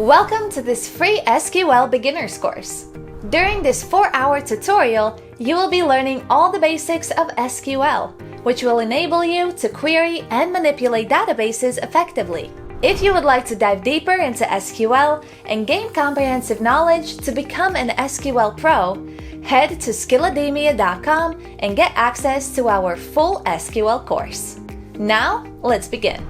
Welcome to this free SQL beginners course. During this 4-hour tutorial, you will be learning all the basics of SQL, which will enable you to query and manipulate databases effectively. If you would like to dive deeper into SQL and gain comprehensive knowledge to become an SQL pro, head to skillademia.com and get access to our full SQL course. Now, let's begin.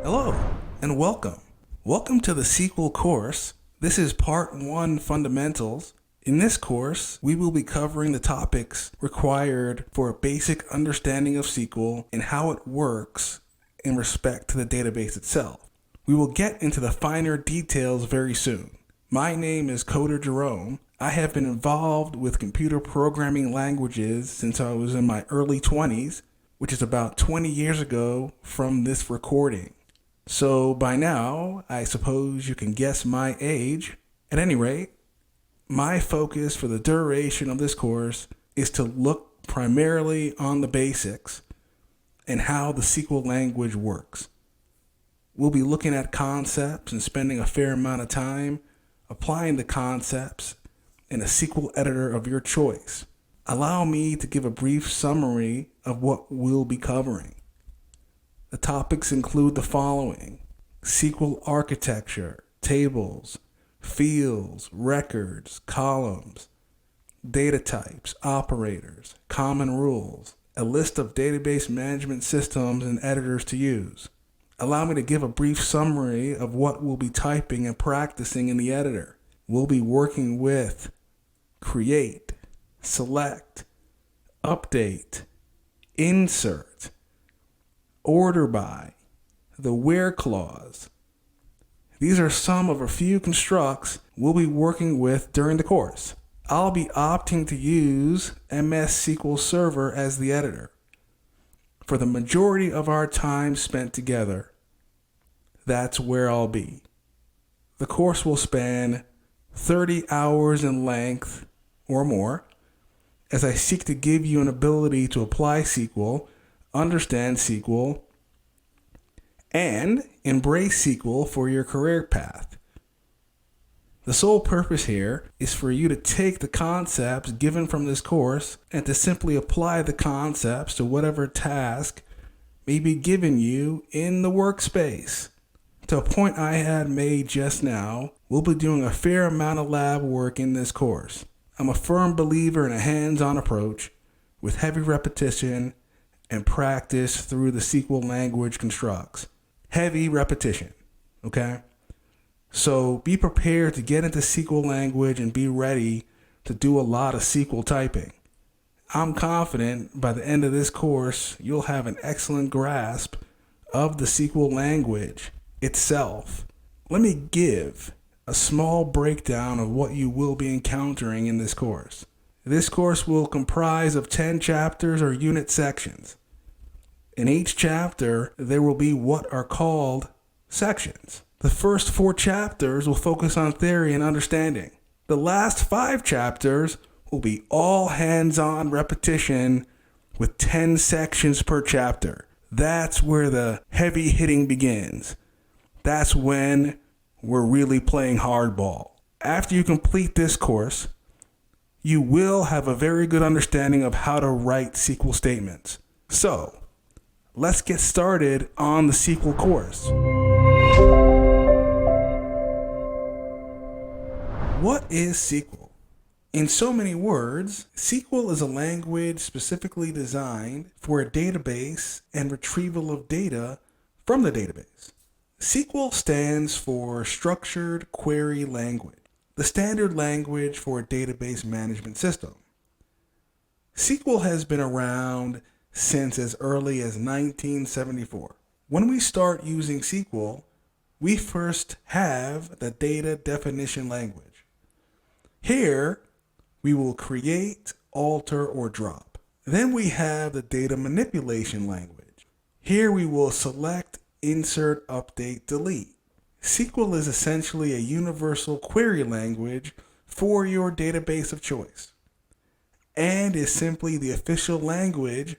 Hello and welcome. Welcome to the SQL course. This is part 1 fundamentals. In this course, we will be covering the topics required for a basic understanding of SQL and how it works in respect to the database itself. We will get into the finer details very soon. My name is Coder Jerome. I have been involved with computer programming languages since I was in my early 20s, which is about 20 years ago from this recording. So by now, I suppose you can guess my age. At any rate, my focus for the duration of this course is to look primarily on the basics and how the SQL language works. We'll be looking at concepts and spending a fair amount of time applying the concepts in a SQL editor of your choice. Allow me to give a brief summary of what we'll be covering. The topics include the following: SQL architecture, tables, fields, records, columns, data types, operators, common rules, a list of database management systems and editors to use. Allow me to give a brief summary of what we'll be typing and practicing in the editor. We'll be working with create, select, update, insert, order by, the where clause. These are some of a few constructs we'll be working with during the course. I'll be opting to use MS SQL Server as the editor. For the majority of our time spent together, that's where I'll be. The course will span 30 hours in length or more, as I seek to give you an ability to apply SQL, understand SQL, and embrace SQL for your career path. The sole purpose here is for you to take the concepts given from this course and to simply apply the concepts to whatever task may be given you in the workspace. To a point I had made just now, we'll be doing a fair amount of lab work in this course. I'm a firm believer in a hands-on approach with heavy repetition and practice through the SQL language constructs. Heavy repetition, okay? So be prepared to get into SQL language and be ready to do a lot of SQL typing. I'm confident by the end of this course, you'll have an excellent grasp of the SQL language itself. Let me give a small breakdown of what you will be encountering in this course. This course will comprise of 10 chapters or unit sections. In each chapter, there will be what are called sections. The first 4 chapters will focus on theory and understanding. The last 5 chapters will be all hands-on repetition with 10 sections per chapter. That's where the heavy hitting begins. That's when we're really playing hardball. After you complete this course, you will have a very good understanding of how to write SQL statements. So, let's get started on the SQL course. What is SQL? In so many words, SQL is a language specifically designed for a database and retrieval of data from the database. SQL stands for Structured Query Language, the standard language for a database management system. SQL has been around since as early as 1974. When we start using SQL, we first have the data definition language. Here, we will create, alter, or drop. Then we have the data manipulation language. Here we will select, insert, update, delete. SQL is essentially a universal query language for your database of choice and is simply the official language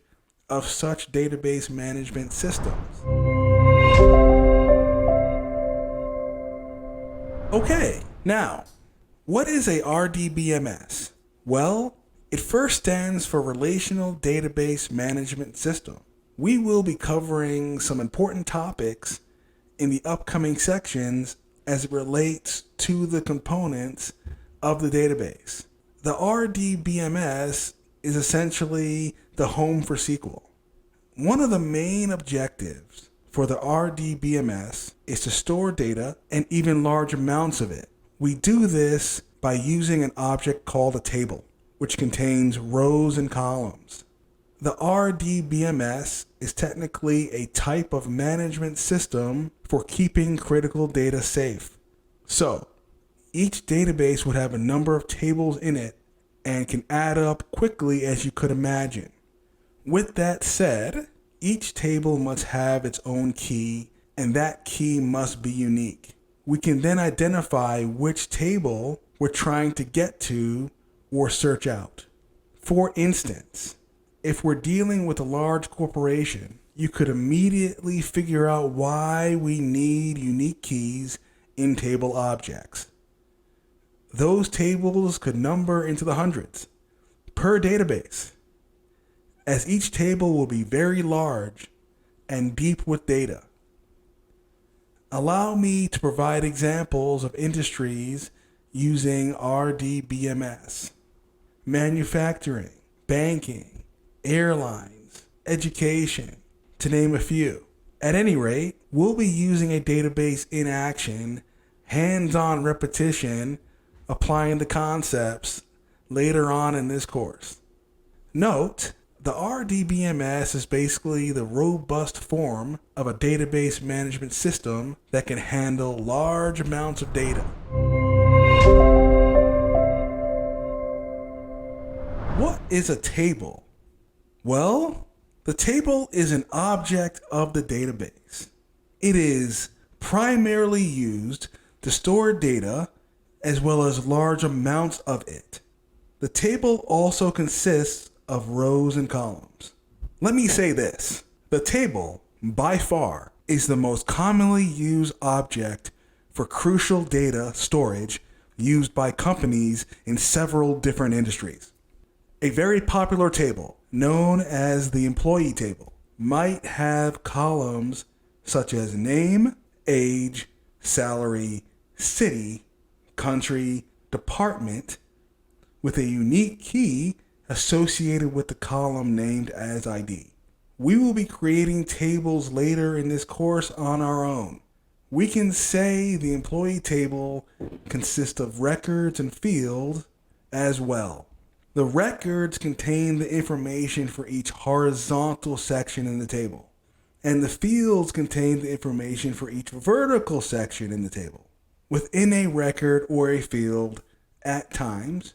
of such database management systems. Okay, now, what is a RDBMS? Well, it first stands for Relational Database Management System. We will be covering some important topics in the upcoming sections as it relates to the components of the database. The RDBMS is essentially the home for SQL. One of the main objectives for the RDBMS is to store data and even large amounts of it. We do this by using an object called a table, which contains rows and columns. The RDBMS is technically a type of management system for keeping critical data safe. So, each database would have a number of tables in it and can add up quickly as you could imagine. With that said, each table must have its own key, and that key must be unique. We can then identify which table we're trying to get to or search out. For instance, if we're dealing with a large corporation, you could immediately figure out why we need unique keys in table objects. Those tables could number into the hundreds per database, as each table will be very large and deep with data. Allow me to provide examples of industries using RDBMS: manufacturing, banking, airlines, education, to name a few. At any rate, we'll be using a database in action, hands-on repetition, applying the concepts later on in this course. Note, the RDBMS is basically the robust form of a database management system that can handle large amounts of data. What is a table? Well, the table is an object of the database. It is primarily used to store data as well as large amounts of it. The table also consists of rows and columns. Let me say this: the table, by far, is the most commonly used object for crucial data storage used by companies in several different industries. A very popular table, known as the employee table, might have columns such as name, age, salary, city, country, department, with a unique key associated with the column named as ID. We will be creating tables later in this course on our own. We can say the employee table consists of records and fields as well. The records contain the information for each horizontal section in the table, and the fields contain the information for each vertical section in the table. Within a record or a field, at times,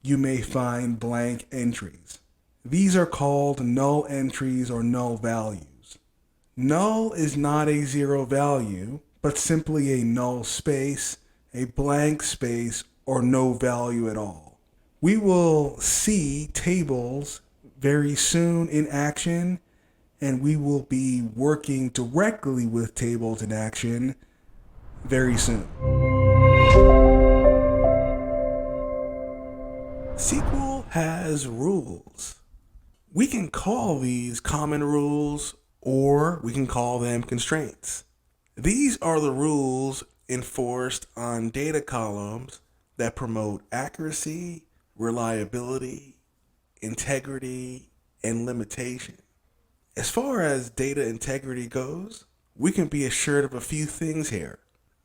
you may find blank entries. These are called null entries or null values. Null is not a zero value, but simply a null space, a blank space, or no value at all. We will see tables very soon in action, and we will be working directly with tables in action very soon. SQL has rules. We can call these common rules, or we can call them constraints. These are the rules enforced on data columns that promote accuracy, reliability, integrity, and limitation. As far as data integrity goes, we can be assured of a few things here.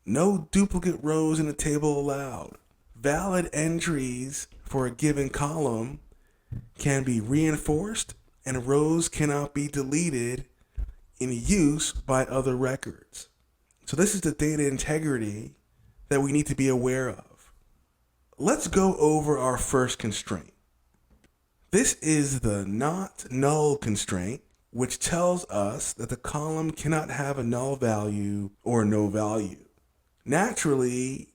No duplicate rows in a table allowed. Valid entries for a given column can be reinforced, and rows cannot be deleted in use by other records. So this is the data integrity that we need to be aware of. Let's go over our first constraint. This is the not null constraint, which tells us that the column cannot have a null value or no value. Naturally,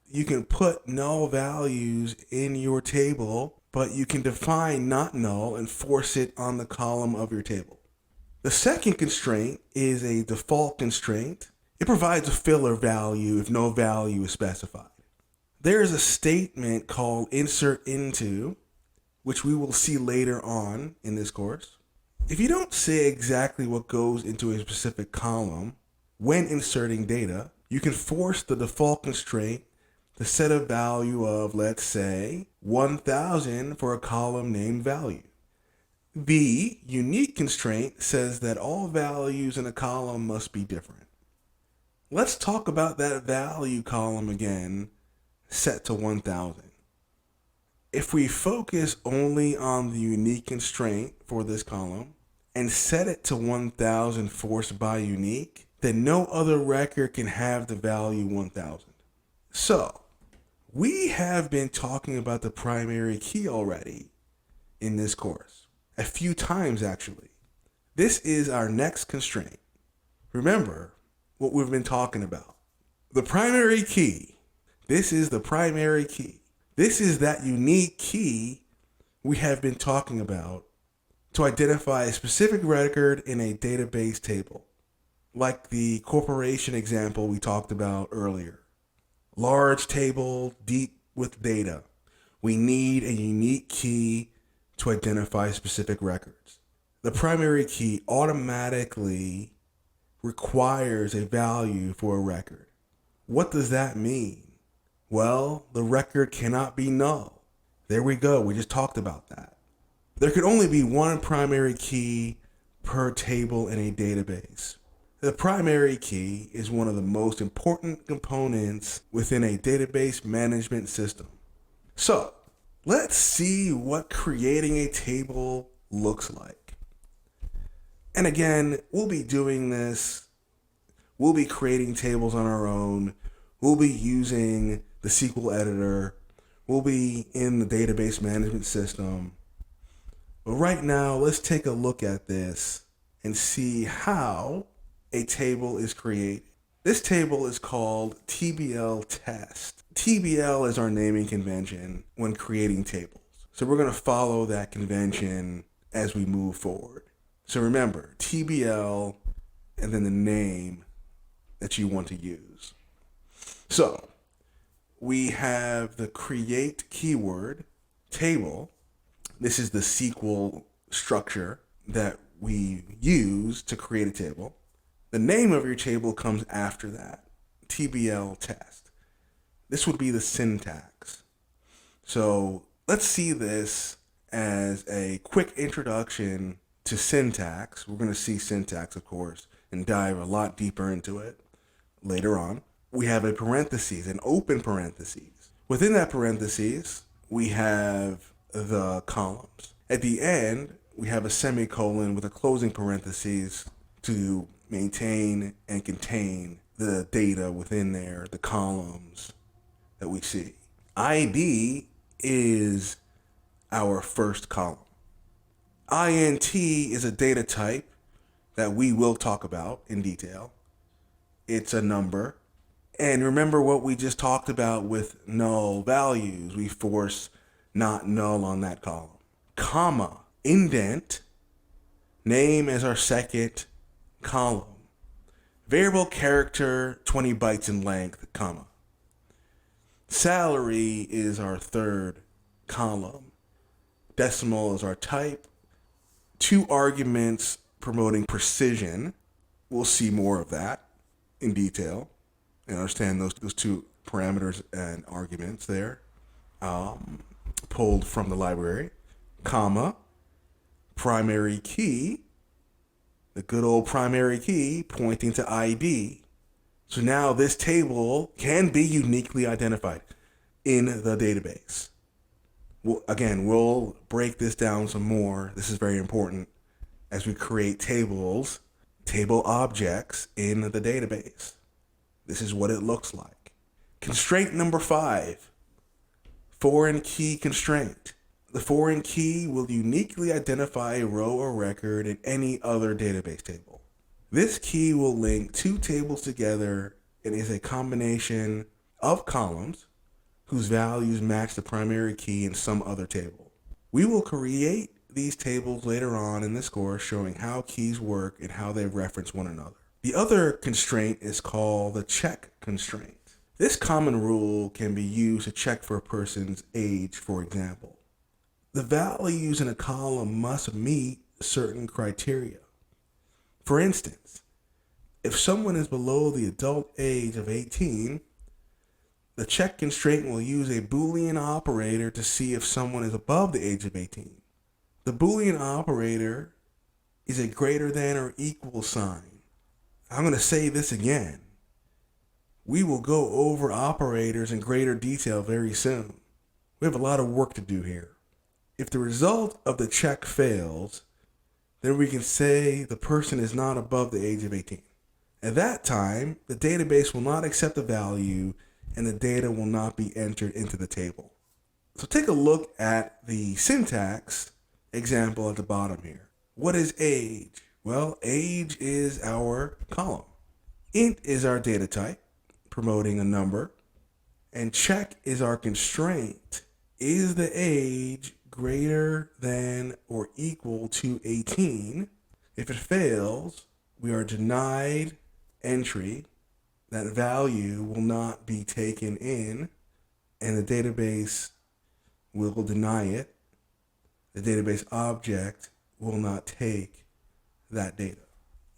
you can put null values in your table, but you can define not null and force it on the column of your table. The second constraint is a default constraint, It provides a filler value if no value is specified. There is a statement called insert into, which we will see later on in this course. If you don't say exactly what goes into a specific column when inserting data, you can force the default constraint to set a value of, let's say, 1000 for a column named value. The unique constraint says that all values in a column must be different. Let's talk about that value column again, set to 1000. If we focus only on the unique constraint for this column and set it to 1000 forced by unique, then no other record can have the value 1000. So, we have been talking about the primary key already in this course, a few times actually. This is our next constraint. Remember what we've been talking about. The primary key. This is the primary key. This is that unique key we have been talking about to identify a specific record in a database table, like the corporation example we talked about earlier. Large table, deep with data. We need a unique key to identify specific records. The primary key automatically requires a value for a record. What does that mean? Well, the record cannot be null. There we go. We just talked about that. There could only be one primary key per table in a database. The primary key is one of the most important components within a database management system. So, let's see what creating a table looks like. And again, we'll be doing this. We'll be creating tables on our own. We'll be using the SQL editor. We'll be in the database management system. But right now, let's take a look at this and see how a table is created. This table is called TBL test. TBL is our naming convention when creating tables. So we're going to follow that convention as we move forward. So remember, TBL and then the name that you want to use. So we have the create keyword table. This is the SQL structure that we use to create a table. The name of your table comes after that, TBL test. This would be the syntax. So let's see this as a quick introduction to syntax. We're going to see syntax, of course, and dive a lot deeper into it later on. We have a parentheses, an open parentheses. Within that parentheses, we have the columns. At the end, we have a semicolon with a closing parentheses to maintain and contain the data within there, the columns that we see. ID is our first column. INT is a data type that we will talk about in detail. It's a number. And remember what we just talked about with null values. We force not null on that column. Comma, indent, name as our second column. Variable character, 20 bytes in length, comma. Salary is our third column. Decimal is our type. 2 arguments promoting precision. We'll see more of that in detail and understand those 2 parameters and arguments there, pulled from the library. Comma, primary key, the good old primary key pointing to ID. So now this table can be uniquely identified in the database. We'll break this down some more. This is very important as we create tables, table objects in the database. This is what it looks like. Constraint number 5, foreign key constraint. The foreign key will uniquely identify a row or record in any other database table. This key will link 2 tables together and is a combination of columns whose values match the primary key in some other table. We will create these tables later on in this course, showing how keys work and how they reference one another. The other constraint is called the check constraint. This common rule can be used to check for a person's age, for example. The values in a column must meet certain criteria. For instance, if someone is below the adult age of 18, the check constraint will use a Boolean operator to see if someone is above the age of 18. The Boolean operator is a greater than or equal sign. I'm going to say this again. We will go over operators in greater detail very soon. We have a lot of work to do here. If the result of the check fails, then we can say the person is not above the age of 18. At that time, the database will not accept the value and the data will not be entered into the table. So take a look at the syntax example at the bottom here. What is age? Well, age is our column. Int is our data type, promoting a number, and check is our constraint. Is the age greater than or equal to 18? If it fails, we are denied entry. That value will not be taken in, and the database will deny it. The database object will not take that data.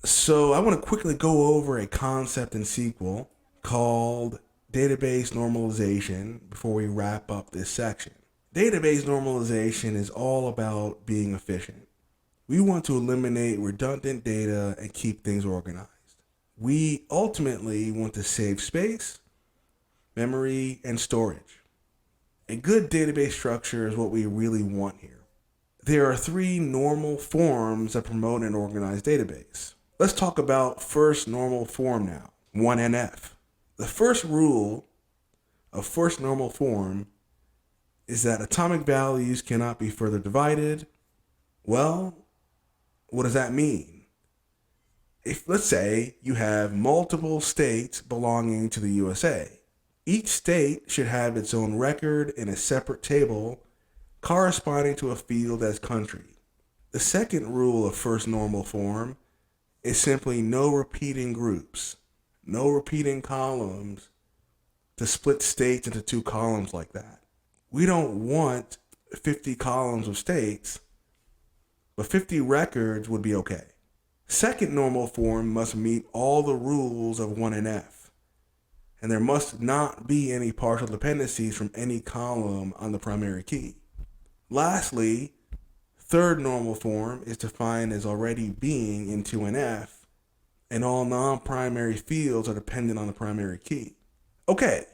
So I want to quickly go over a concept in SQL called database normalization before we wrap up this section. Database normalization is all about being efficient. We want to eliminate redundant data and keep things organized. We ultimately want to save space, memory, and storage. A good database structure is what we really want here. There are 3 normal forms that promote an organized database. Let's talk about first normal form now, 1NF. The first rule of first normal form is that atomic values cannot be further divided. Well, what does that mean? If, let's say, you have multiple states belonging to the USA, each state should have its own record in a separate table corresponding to a field as country. The second rule of first normal form is simply no repeating groups, no repeating columns to split states into 2 columns like that. We don't want 50 columns of states, but 50 records would be okay. Second normal form must meet all the rules of 1NF, and there must not be any partial dependencies from any column on the primary key. Lastly, third normal form is defined as already being in 2NF, and all non-primary fields are dependent on the primary key. Okay,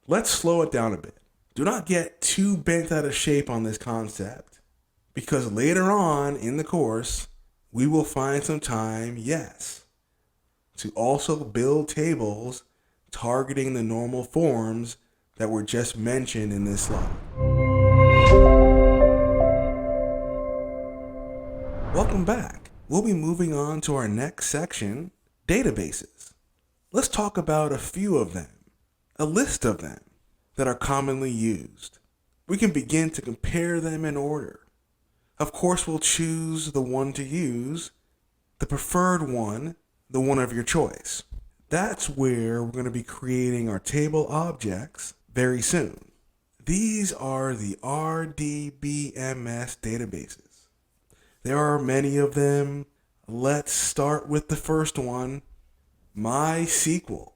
let's slow it down a bit. Do not get too bent out of shape on this concept, because later on in the course, we will find some time, yes, to also build tables targeting the normal forms that were just mentioned in this slide. Welcome back. We'll be moving on to our next section, databases. Let's talk about a few of them, a list of them that are commonly used. We can begin to compare them in order. Of course, we'll choose the one to use, the preferred one, the one of your choice. That's where we're going to be creating our table objects very soon. These are the RDBMS databases. There are many of them. Let's start with the first one, MySQL.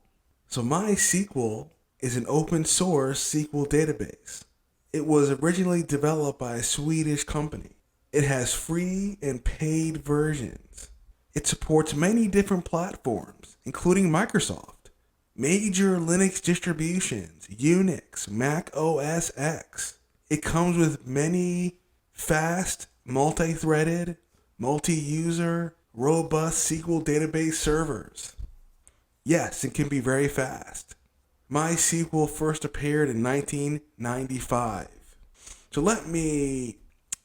So MySQL is an open source SQL database. It was originally developed by a Swedish company. It has free and paid versions. It supports many different platforms, including Microsoft, major Linux distributions, Unix, Mac OS X. It comes with many fast, multi-threaded, multi-user, robust SQL database servers. Yes, it can be very fast. MySQL first appeared in 1995. So let me,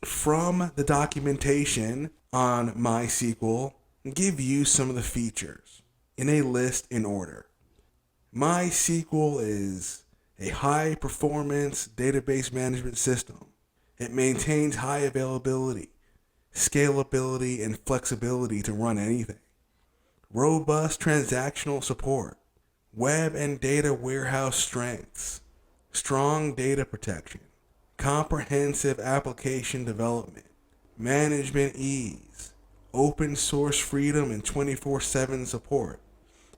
from the documentation on MySQL, give you some of the features in a list in order. MySQL is a high-performance database management system. It maintains high availability, scalability, and flexibility to run anything. robust transactional support, web and data warehouse strengths, strong data protection, comprehensive application development, management ease, open source freedom and 24/7 support,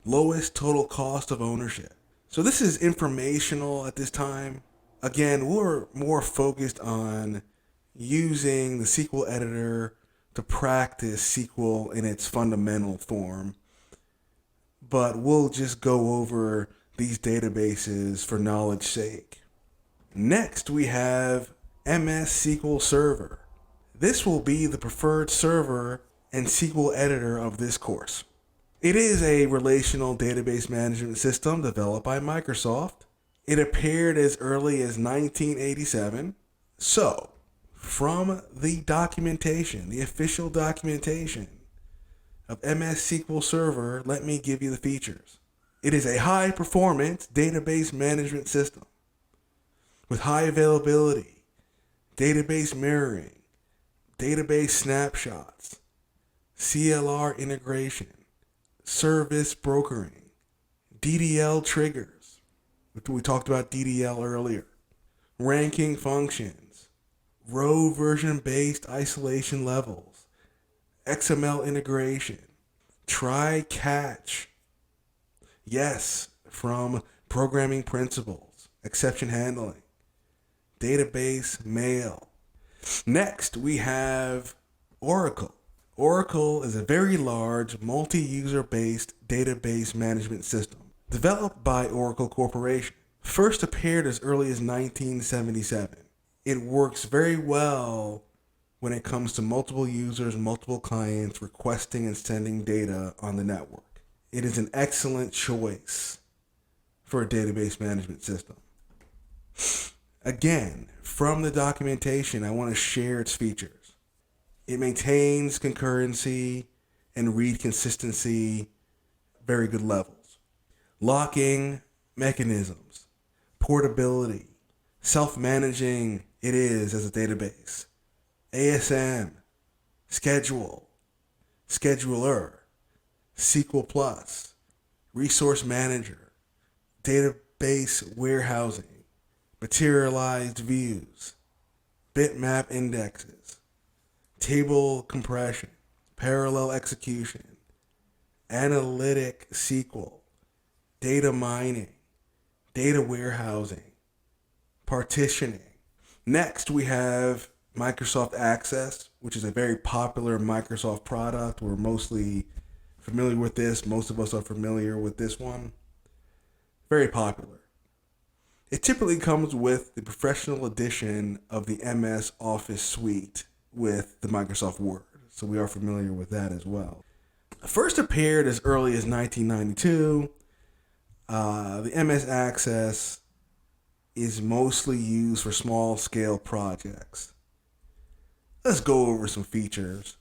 lowest total cost of ownership. So this is informational at this time. Again, we're more focused on using the SQL editor to practice SQL in its fundamental form, but we'll just go over these databases for knowledge sake. Next, we have MS SQL Server. This will be the preferred server and SQL editor of this course. It is a relational database management system developed by Microsoft. It appeared as early as 1987. So, from the documentation, the official documentation of MS SQL Server, let me give you the features. It is a high-performance database management system with high availability, database mirroring, database snapshots, CLR integration, service brokering, DDL triggers, we talked about DDL earlier, ranking functions, row version-based isolation levels, XML integration, try-catch, yes, from programming principles, exception handling, database mail. Next, we have Oracle. Oracle is a very large, multi-user based database management system developed by Oracle Corporation. First appeared as early as 1977. It works very well when it comes to multiple users, multiple clients requesting and sending data on the network. It is an excellent choice for a database management system. Again, from the documentation, I want to share its features. It maintains concurrency and read consistency, very good levels. Locking mechanisms, portability, self-managing it is as a database. ASM, schedule, scheduler, SQL Plus, resource manager, database warehousing, materialized views, bitmap indexes, table compression, parallel execution, analytic SQL, data mining, data warehousing, partitioning. Next, we have Microsoft Access, which is a very popular Microsoft product. We're mostly familiar with this. Most of us are familiar with this one. Very popular. It typically comes with the professional edition of the MS Office suite with the Microsoft Word. So we are familiar with that as well. First appeared as early as 1992. The MS Access is mostly used for small scale projects. Let's go over some features.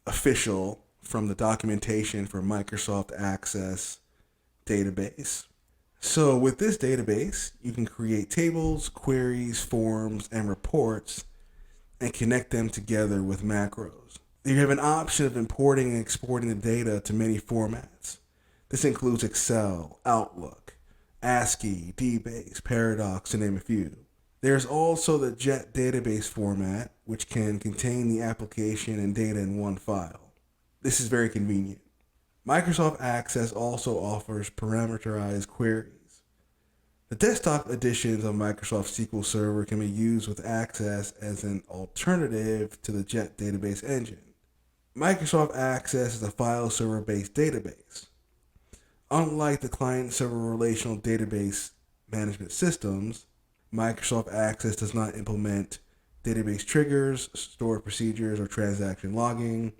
Official from the documentation for Microsoft Access database. So with this database, you can create tables, queries, forms, and reports and connect them together with macros. You have an option of importing and exporting the data to many formats. This includes Excel, Outlook, ASCII, DBase, Paradox, to name a few. There's also the JET database format, which can contain the application and data in one file. This is very convenient. Microsoft Access also offers parameterized queries. The desktop editions of Microsoft SQL Server can be used with Access as an alternative to the JET database engine. Microsoft Access is a file server-based database. Unlike the client-server relational database management systems, Microsoft Access does not implement database triggers, stored procedures, or transaction logging.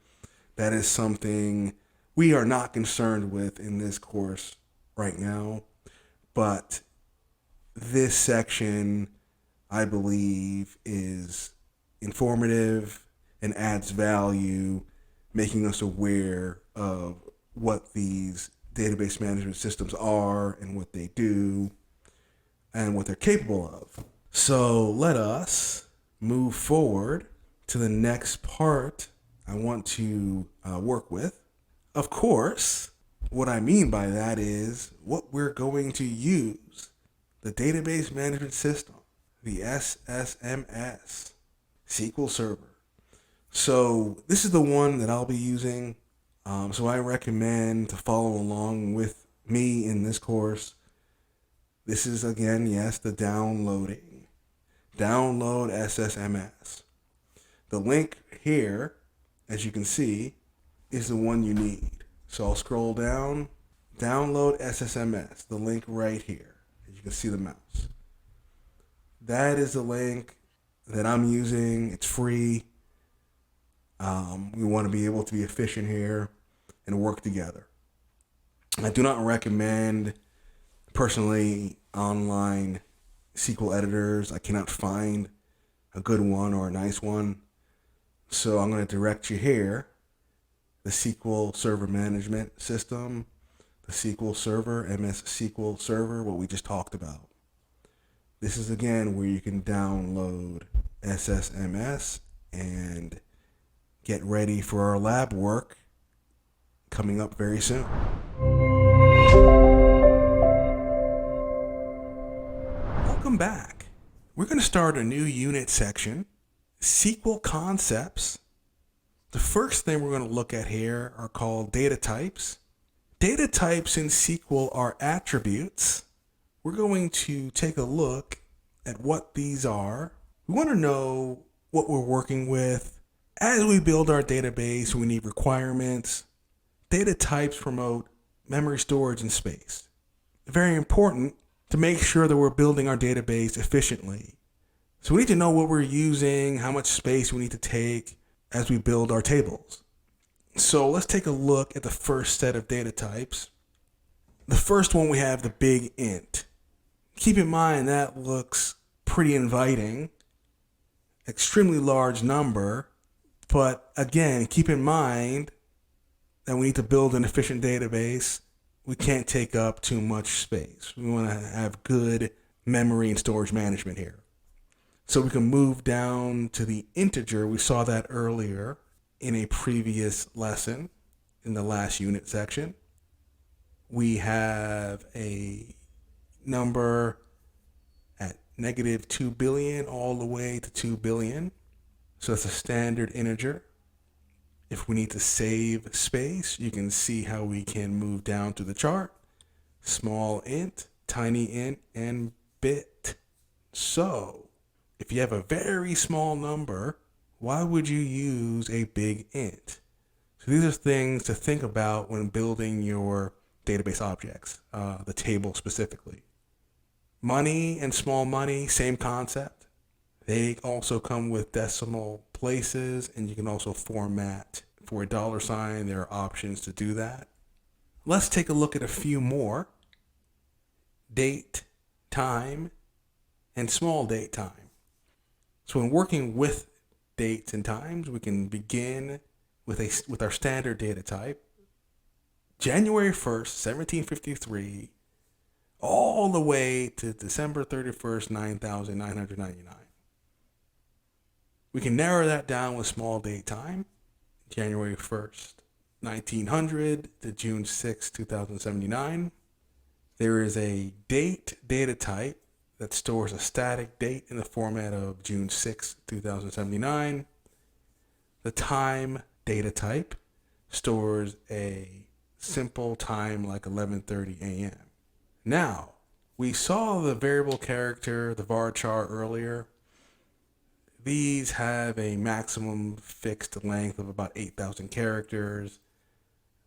That is something we are not concerned with in this course right now, but this section, I believe, is informative and adds value, making us aware of what these database management systems are and what they do and what they're capable of. So let us move forward to the next part I want to work with. Of course, what I mean by that is what we're going to use, the Database Management System, the SSMS, SQL Server. So this is the one that I'll be using. So I recommend to follow along with me in this course. This is again, yes, the downloading. Download SSMS. The link here, as you can see, is the one you need. So I'll scroll down, download SSMS, the link right here. As you can see the mouse. That is the link that I'm using. It's free. We want to be able to be efficient here and work together. I do not recommend personally online SQL editors. I cannot find a good one or a nice one. So I'm going to direct you here. The SQL Server Management System, the SQL Server, MS SQL Server, what we just talked about. This is again where you can download SSMS and get ready for our lab work coming up very soon. Welcome back. We're going to start a new unit section, SQL Concepts. The first thing we're going to look at here are called data types. Data types in SQL are attributes. We're going to take a look at what these are. We want to know what we're working with. As we build our database, we need requirements. Data types promote memory storage and space. Very important to make sure that we're building our database efficiently. So we need to know what we're using, how much space we need to take as we build our tables. So let's take a look at the first set of data types. The first one, we have the big int. Keep in mind that looks pretty inviting, extremely large number, but again, keep in mind that we need to build an efficient database. We can't take up too much space. We want to have good memory and storage management here. So we can move down to the integer. We saw that earlier in a previous lesson in the last unit section. We have a number at negative 2 billion all the way to 2 billion. So it's a standard integer. If we need to save space, you can see how we can move down to the chart. Small int, tiny int, and bit. So if you have a very small number, why would you use a big int? So these are things to think about when building your database objects, the table specifically. Money and small money, same concept. They also come with decimal places, and you can also format for a $sign. There are options to do that. Let's take a look at a few more. Date, time, and small date time. So when working with dates and times, we can begin with our standard data type, January 1st, 1753, all the way to December 31st, 9,999. We can narrow that down with small date time, January 1st, 1900 to June 6, 2079. There is a date data type that stores a static date in the format of June 6, 2079. The time data type stores a simple time like 11:30 a.m. Now, we saw the variable character, the varchar earlier. These have a maximum fixed length of about 8,000 characters.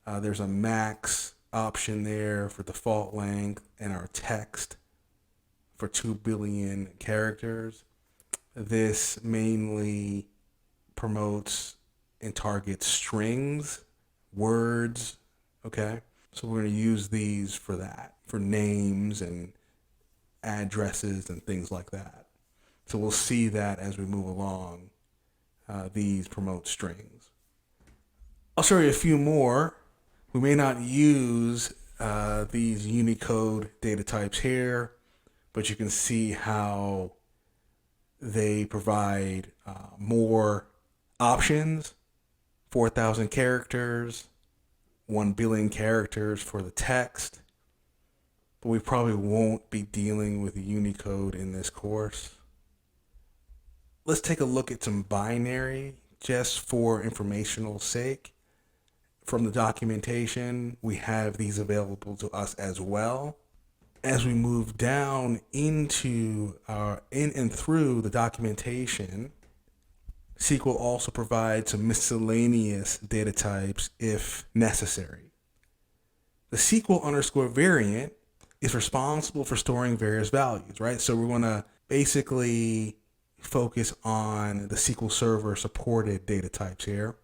There's a max option there for default length, and our text for 2 billion characters. This mainly promotes and targets strings, words, okay? So we're going to use these for that, for names and addresses and things like that. So we'll see that as we move along. These promote strings. I'll show you a few more. We may not use these Unicode data types here, but you can see how they provide more options. 4,000 characters, 1 billion characters for the text, but we probably won't be dealing with Unicode in this course. Let's take a look at some binary just for informational sake. From the documentation, we have these available to us as well. As we move down into in and through the documentation, SQL also provides some miscellaneous data types if necessary. The SQL_variant is responsible for storing various values, right? So we're going to basically focus on the SQL Server supported data types here.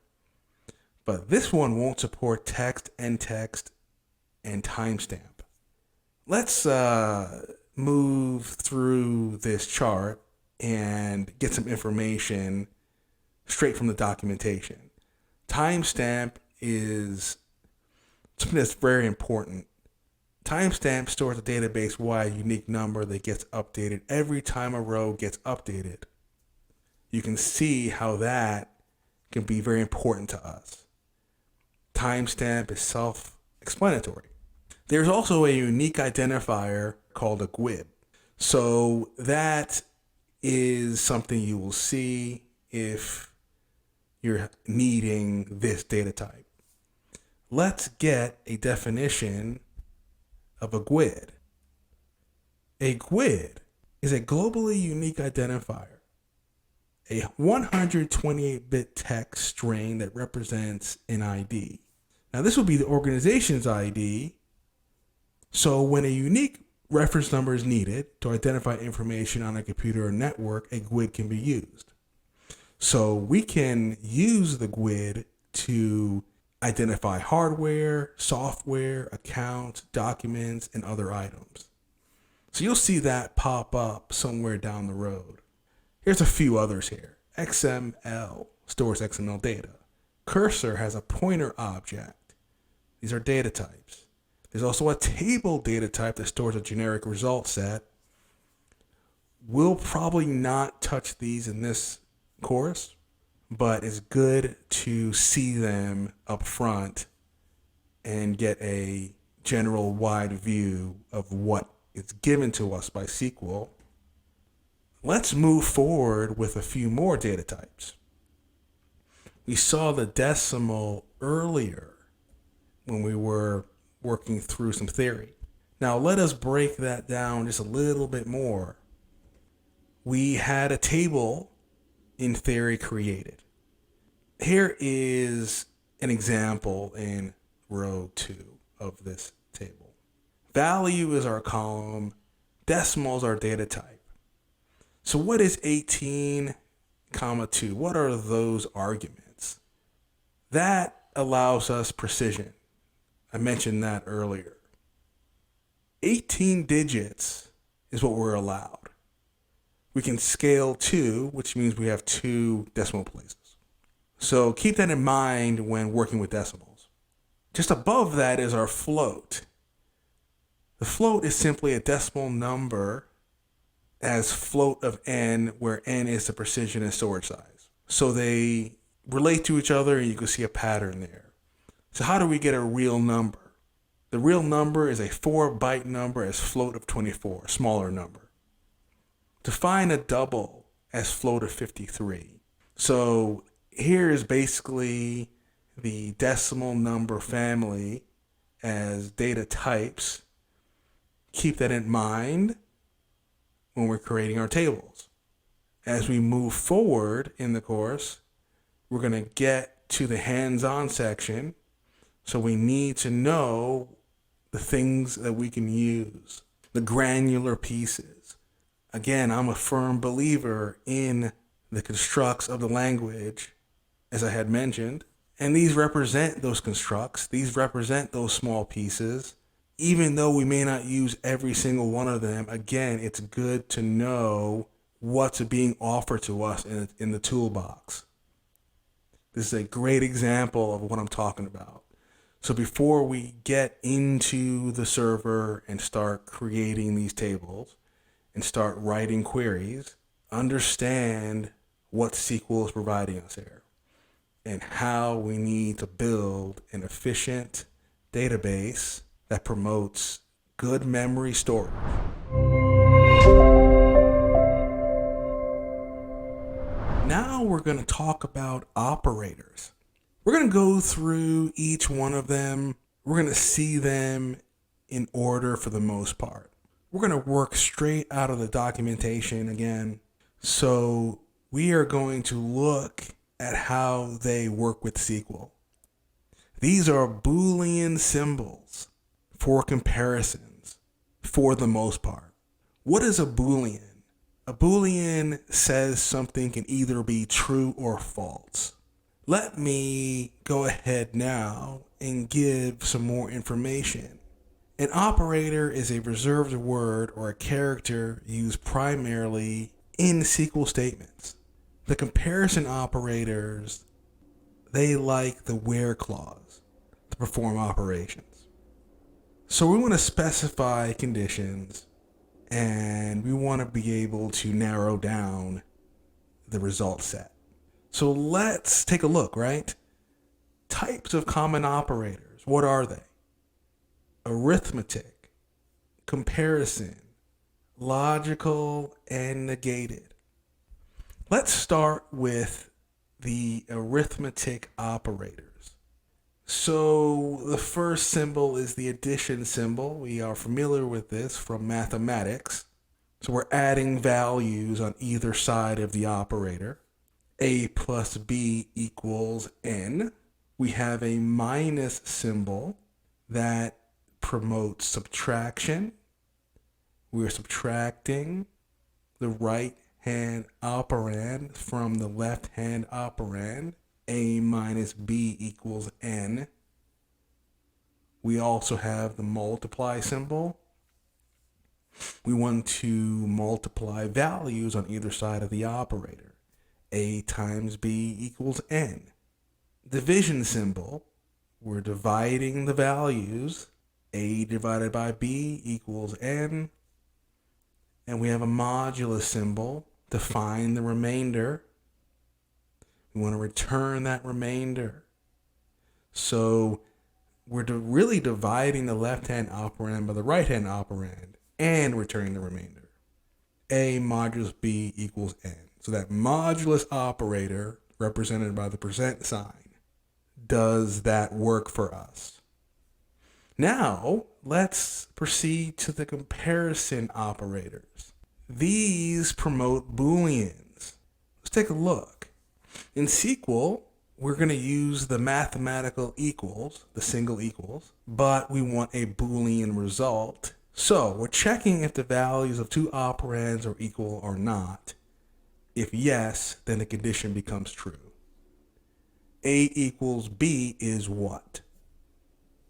But this one won't support text, end text, and timestamp. Let's move through this chart and get some information straight from the documentation. Timestamp is something that's very important. Timestamp stores a database-wide unique number that gets updated every time a row gets updated. You can see how that can be very important to us. Timestamp is self-explanatory. There's also a unique identifier called a GUID. So that is something you will see if you're needing this data type. Let's get a definition of a GUID. A GUID is a globally unique identifier, a 128-bit text string that represents an ID. Now, this will be the organization's ID. So when a unique reference number is needed to identify information on a computer or network, a GUID can be used. So we can use the GUID to identify hardware, software, accounts, documents, and other items. So you'll see that pop up somewhere down the road. Here's a few others here. XML stores XML data. Cursor has a pointer object. These are data types. There's also a table data type that stores a generic result set. We'll probably not touch these in this course, but it's good to see them up front and get a general wide view of what is given to us by SQL. Let's move forward with a few more data types. We saw the decimal earlier when we were working through some theory. Now let us break that down just a little bit more. We had a table in theory created. Here is an example in row 2 of this table. Value is our column, decimal is our data type. So what is 18, 2? What are those arguments? That allows us precision. I mentioned that earlier. 18 digits is what we're allowed. We can scale 2, which means we have 2 decimal places. So keep that in mind when working with decimals. Just above that is our float. The float is simply a decimal number as float of n, where n is the precision and storage size. So they relate to each other and you can see a pattern there. So how do we get a real number? The real number is a 4-byte number as float of 24, a smaller number. Define a double as float of 53. So here is basically the decimal number family as data types. Keep that in mind when we're creating our tables. As we move forward in the course, we're going to get to the hands-on section. So we need to know the things that we can use, the granular pieces. Again, I'm a firm believer in the constructs of the language, as I had mentioned, and these represent those constructs. These represent those small pieces. Even though we may not use every single one of them, again, it's good to know what's being offered to us in the toolbox. This is a great example of what I'm talking about. So before we get into the server and start creating these tables and start writing queries, understand what SQL is providing us here and how we need to build an efficient database that promotes good memory storage. Now we're going to talk about operators. We're going to go through each one of them. We're going to see them in order for the most part. We're going to work straight out of the documentation again. So we are going to look at how they work with SQL. These are Boolean symbols for comparisons for the most part. What is a Boolean? A Boolean says something can either be true or false. Let me go ahead now and give some more information. An operator is a reserved word or a character used primarily in SQL statements. The comparison operators, they like the where clause to perform operations. So we want to specify conditions and we want to be able to narrow down the result set. So let's take a look, right? Types of common operators. What are they? Arithmetic, comparison, logical, and negated. Let's start with the arithmetic operators. So the first symbol is the addition symbol. We are familiar with this from mathematics. So we're adding values on either side of the operator. A plus B equals N. We have a minus symbol that promotes subtraction. We're subtracting the right-hand operand from the left-hand operand. A minus B equals N. We also have the multiply symbol. We want to multiply values on either side of the operator. A times B equals N. Division symbol. We're dividing the values. A divided by B equals N. And we have a modulus symbol to find the remainder. We want to return that remainder. So we're really dividing the left-hand operand by the right-hand operand and returning the remainder. A modulus B equals N. So that modulus operator, represented by the percent sign, does that work for us. Now, let's proceed to the comparison operators. These promote Booleans. Let's take a look. In SQL, we're going to use the mathematical equals, the single equals, but we want a Boolean result. So we're checking if the values of two operands are equal or not. If yes, then the condition becomes true. A equals B is what?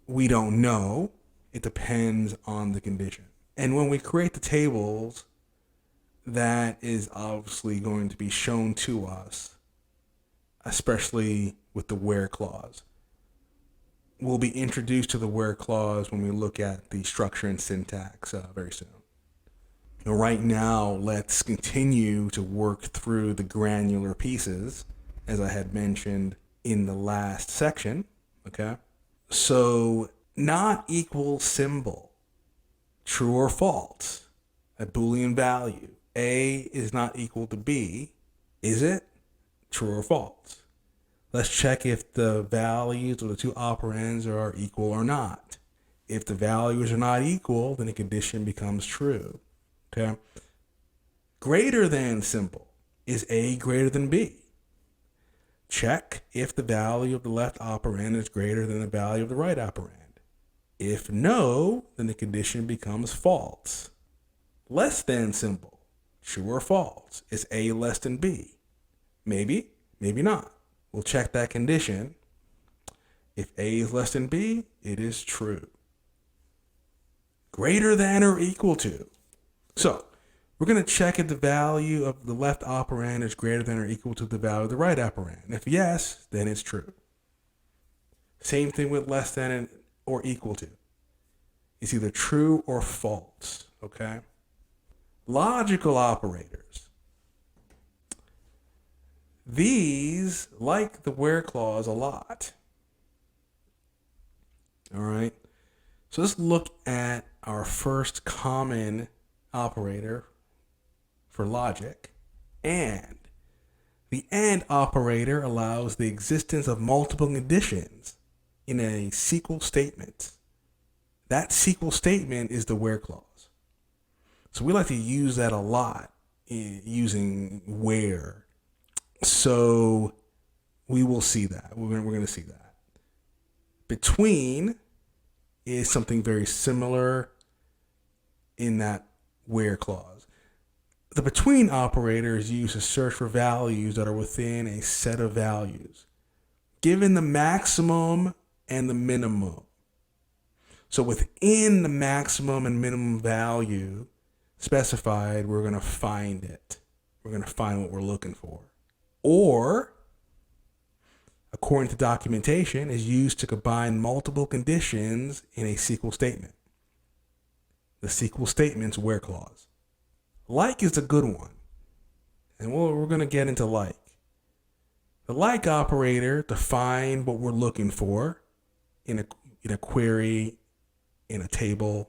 We don't know. It depends on the condition. And when we create the tables, that is obviously going to be shown to us, especially with the where clause. We'll be introduced to the where clause when we look at the structure and syntax very soon. Right now, let's continue to work through the granular pieces, as I had mentioned in the last section, okay? So, not equal symbol, true or false, a Boolean value. A is not equal to B, is it? True or false? Let's check if the values of the two operands are equal or not. If the values are not equal, then the condition becomes true. Okay. Greater than symbol. Is A greater than B? Check if the value of the left operand is greater than the value of the right operand. If no, then the condition becomes false. Less than symbol. True or false? Is A less than B? Maybe, maybe not. We'll check that condition. If A is less than B, it is true. Greater than or equal to. So, we're going to check if the value of the left operand is greater than or equal to the value of the right operand. If yes, then it's true. Same thing with less than or equal to. It's either true or false, okay? Logical operators. These like the where clause a lot. All right. So let's look at our first common operator for logic, and. The AND operator allows the existence of multiple conditions in a SQL statement. That SQL statement is the where clause. So we like to use that a lot in using where. So we will see that. We're going to see that. Between is something very similar in that where clause. The between operator is used to search for values that are within a set of values, given the maximum and the minimum. So within the maximum and minimum value specified, we're going to find it. We're going to find what we're looking for. Or, according to documentation, is used to combine multiple conditions in a SQL statement. The SQL statement's where clause. Like is a good one. And we're going to get into like. The like operator defines what we're looking for in a query, in a table,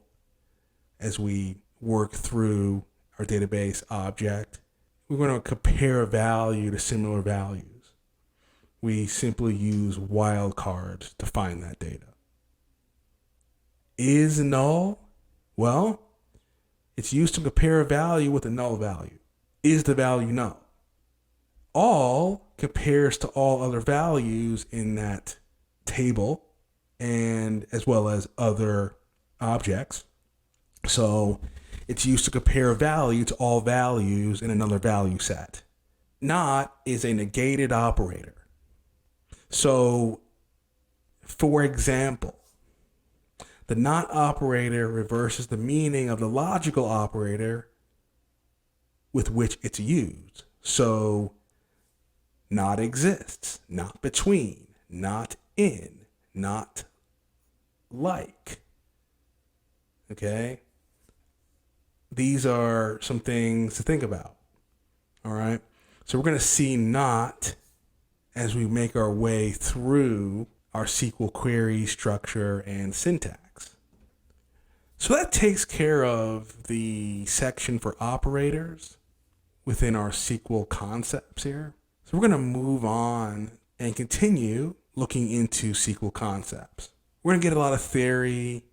as we work through our database object. We're going to compare a value to similar values. We simply use wildcards to find that data. Is null? Well, it's used to compare a value with a null value. Is the value null? All compares to all other values in that table and as well as other objects. So it's used to compare a value to all values in another value set. Not is a negated operator. So, for example, the not operator reverses the meaning of the logical operator with which it's used. So, not exists, not between, not in, not like. Okay? These are some things to think about. All right? So we're going to see not as we make our way through our SQL query structure and syntax. So that takes care of the section for operators within our SQL concepts here. So we're going to move on and continue looking into SQL concepts. We're going to get a lot of theory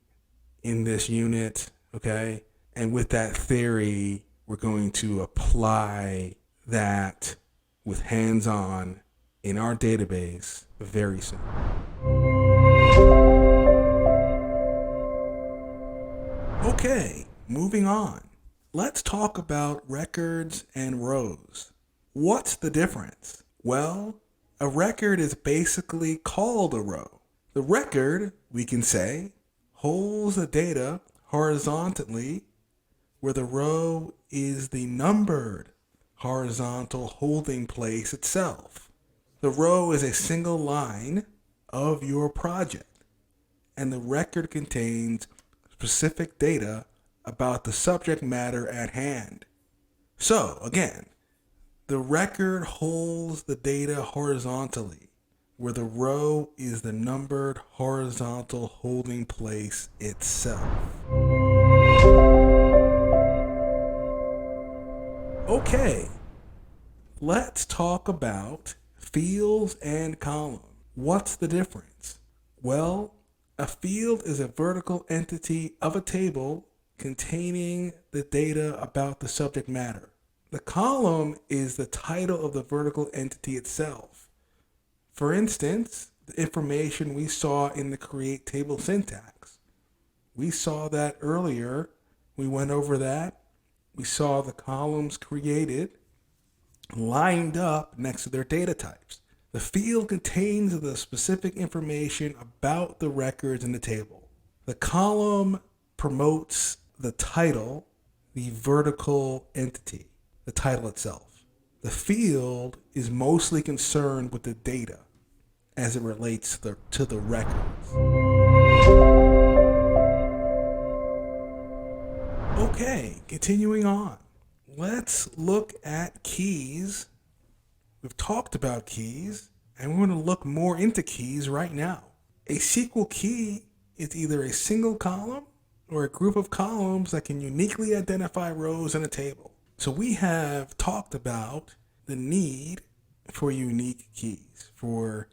in this unit, okay? And with that theory, we're going to apply that with hands-on in our database very soon. Okay, moving on. Let's talk about records and rows. What's the difference? Well, a record is basically called a row. The record, we can say, holds the data horizontally, where the row is the numbered horizontal holding place itself. The row is a single line of your project, and the record contains specific data about the subject matter at hand. So, again, the record holds the data horizontally, where the row is the numbered horizontal holding place itself. Okay, let's talk about fields and columns. What's the difference? Well, a field is a vertical entity of a table containing the data about the subject matter. The column is the title of the vertical entity itself. For instance, the information we saw in the create table syntax. We saw that earlier. We went over that. We saw the columns created lined up next to their data types. The field contains the specific information about the records in the table. The column promotes the title, the vertical entity, the title itself. The field is mostly concerned with the data as it relates to the records. Okay, continuing on. Let's look at keys. We've talked about keys, and we're going to look more into keys right now. A SQL key It's either a single column or a group of columns that can uniquely identify rows in a table. So we have talked about the need for unique keys, for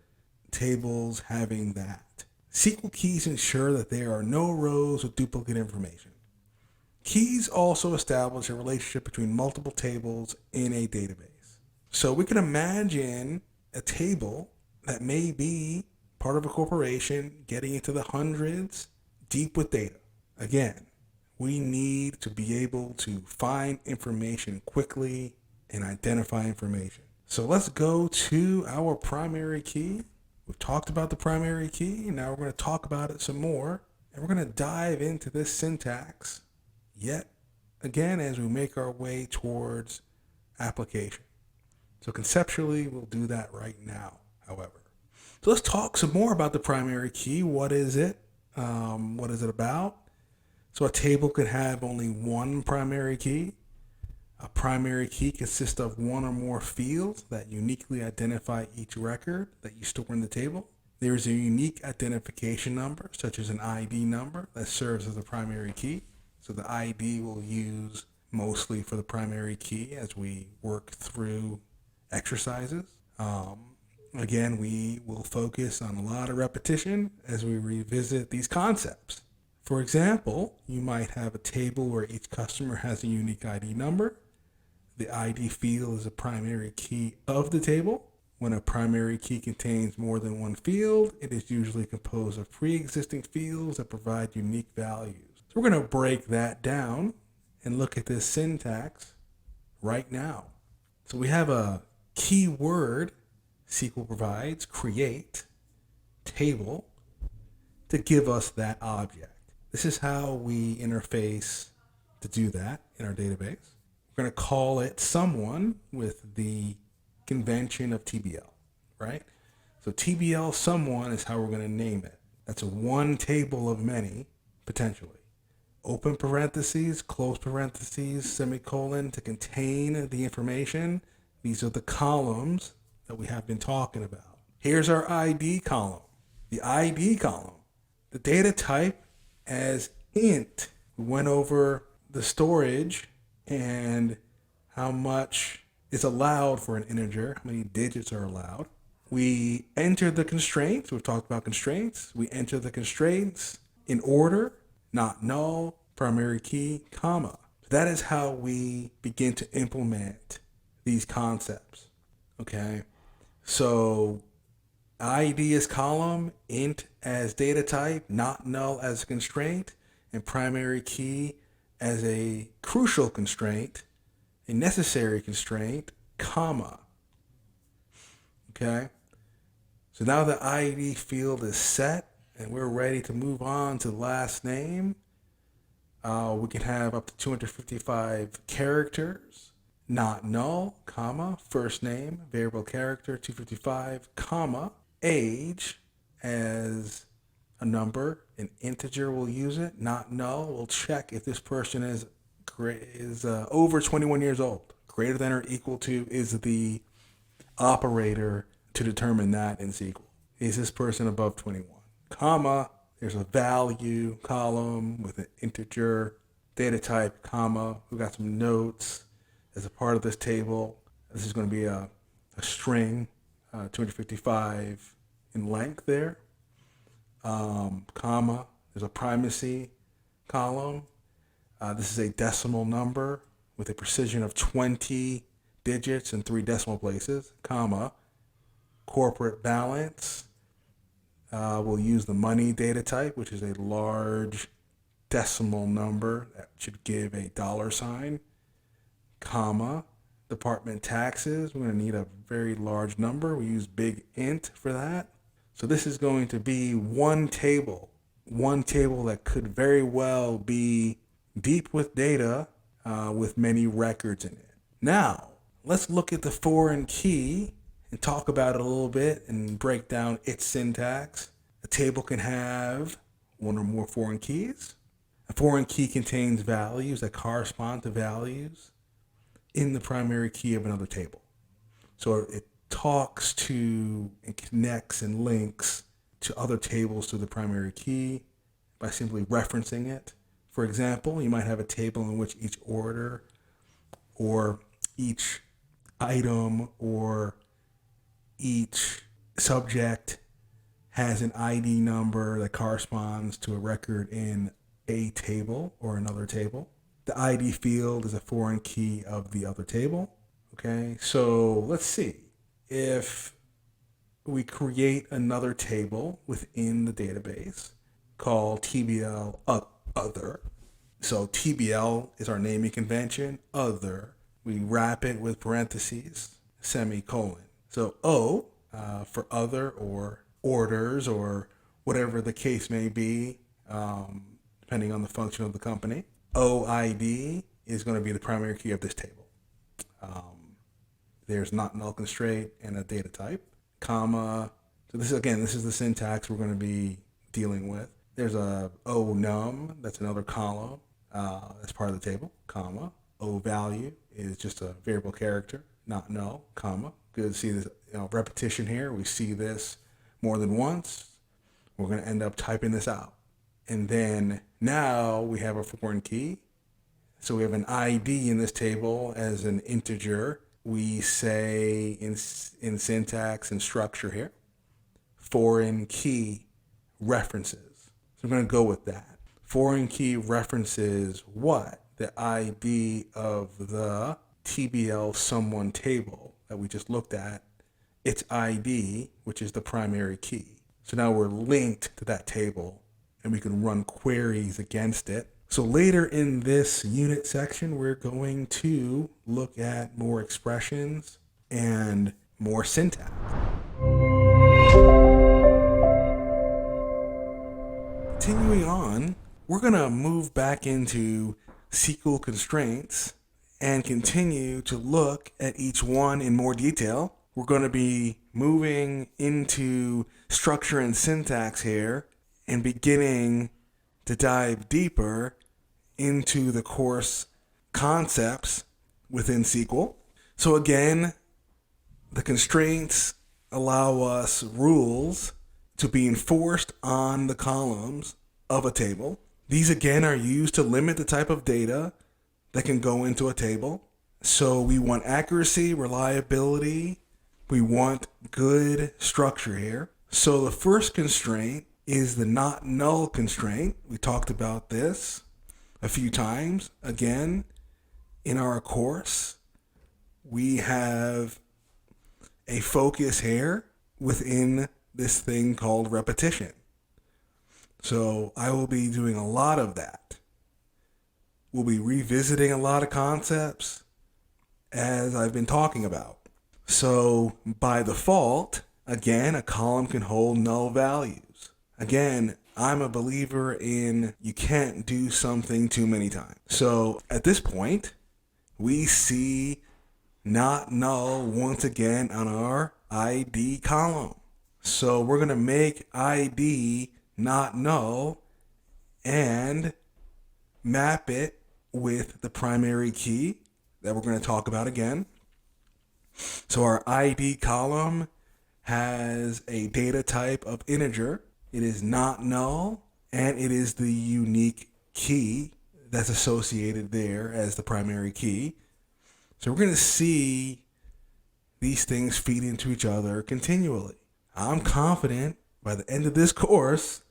tables having that. SQL keys ensure that there are no rows with duplicate information. Keys also establish a relationship between multiple tables in a database. So we can imagine a table that may be part of a corporation getting into the hundreds, deep with data. Again, we need to be able to find information quickly and identify information. So let's go to our primary key. We've talked about the primary key. Now we're going to talk about it some more. And we're going to dive into this syntax yet again as we make our way towards application. So conceptually, we'll do that right now, however. So let's talk some more about the primary key. What is it? What is it about? So a table could have only one primary key. A primary key consists of one or more fields that uniquely identify each record that you store in the table. There is a unique identification number, such as an ID number, that serves as a primary key. So the ID we'll use mostly for the primary key as we work through exercises. Again, we will focus on a lot of repetition as we revisit these concepts. For example, you might have a table where each customer has a unique ID number. The ID field is a primary key of the table. When a primary key contains more than one field, it is usually composed of pre-existing fields that provide unique values. So we're going to break that down and look at this syntax right now. So we have a keyword SQL provides, create, table, to give us that object. This is how we interface to do that in our database. We're going to call it someone with the convention of TBL, right? So TBL someone is how we're going to name it. That's a one table of many, potentially. Open parentheses, close parentheses, semicolon to contain the information. These are the columns that we have been talking about. Here's our ID column. The ID column, the data type as int. We went over the storage and how much is allowed for an integer, how many digits are allowed. We entered the constraints. We've talked about constraints. We enter the constraints in order, not null, primary key, comma. That is how we begin to implement these concepts. Okay, so ID as column, int as data type, not null as a constraint, and primary key as a crucial constraint, a necessary constraint, comma. Okay, so now the ID field is set and we're ready to move on to the last name. We can have up to 255 characters, not null, comma, first name, variable character, 255, comma, age as a number, an integer we'll use it, not null. We'll check if this person is over 21 years old. Greater than or equal to is the operator to determine that in SQL. Is this person above 21? Comma, there's a value column with an integer, data type, comma. We've got some notes as a part of this table. This is going to be a string, 255 in length there. Comma, there's a primacy column. This is a decimal number with a precision of 20 digits and 3 decimal places, comma. Corporate balance, we'll use the money data type, which is a large decimal number that should give a $sign, comma. Department taxes, we're going to need a very large number. We use big int for that. So this is going to be one table that could very well be deep with data with many records in it. Now, let's look at the foreign key and talk about it a little bit and break down its syntax. A table can have one or more foreign keys. A foreign key contains values that correspond to values in the primary key of another table. So it talks to and connects and links to other tables through the primary key. by simply referencing it. For example, you might have a table in which each order or each item or each subject has an ID number that corresponds to a record in a table or another table. The ID field is a foreign key of the other table. Okay, so let's see. If we create another table within the database called TBL other. So TBL is our naming convention, other. We wrap it with parentheses, semicolon. So O for other or orders or whatever the case may be, depending on the function of the company. OID is going to be the primary key of this table. There's not null constraint and a data type, comma. So this is the syntax we're going to be dealing with. There's a ONum, that's another column, that's part of the table, comma. O value is just a variable character, not null, comma. Good to see this repetition here. We see this more than once. We're going to end up typing this out. And then now we have a foreign key. So we have an ID in this table as an integer. We say in syntax and structure here, foreign key references. So I'm going to go with that. Foreign key references what? The ID of the TBL someone table that we just looked at, its ID, which is the primary key. So now we're linked to that table and we can run queries against it. So later in this unit section, we're going to look at more expressions and more syntax. Continuing on, we're going to move back into SQL constraints and continue to look at each one in more detail. We're going to be moving into structure and syntax here and beginning to dive deeper into the course concepts within SQL. So again, the constraints allow us rules to be enforced on the columns of a table. These again are used to limit the type of data that can go into a table. So we want accuracy, reliability, we want good structure here. So the first constraint is the not null constraint. We talked about this a few times. Again, in our course, we have a focus here within this thing called repetition. So I will be doing a lot of that. We'll be revisiting a lot of concepts as I've been talking about. So by default, again, a column can hold null values. Again, I'm a believer in you can't do something too many times. So at this point, we see not null once again on our ID column. So we're going to make ID not null and map it with the primary key that we're going to talk about again. So our ID column has a data type of integer. It is not null, and it is the unique key that's associated there as the primary key. So we're going to see these things feed into each other continually. I'm confident by the end of this course,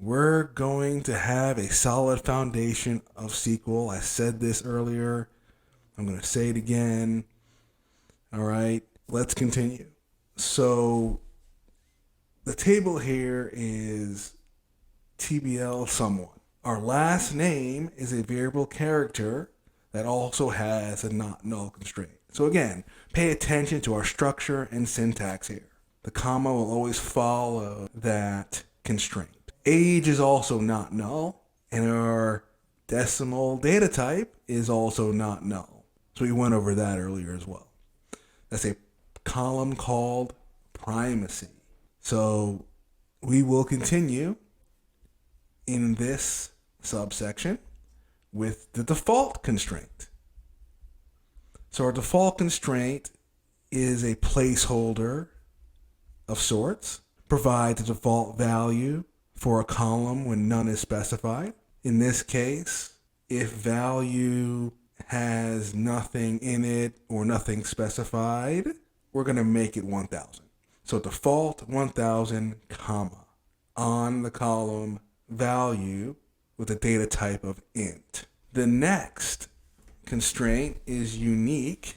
we're going to have a solid foundation of SQL. I said this earlier. I'm going to say it again. All right, let's continue. So the table here is TBL someone. Our last name is a variable character that also has a not null constraint. So again, pay attention to our structure and syntax here. The comma will always follow that constraint. Age is also not null, and our decimal data type is also not null. So we went over that earlier as well. That's a column called primacy. So we will continue in this subsection with the default constraint. So our default constraint is a placeholder of sorts, provides a default value for a column when none is specified. In this case, if value has nothing in it or nothing specified, we're going to make it 1000. So default 1000, comma, on the column value with a data type of int. The next constraint is unique.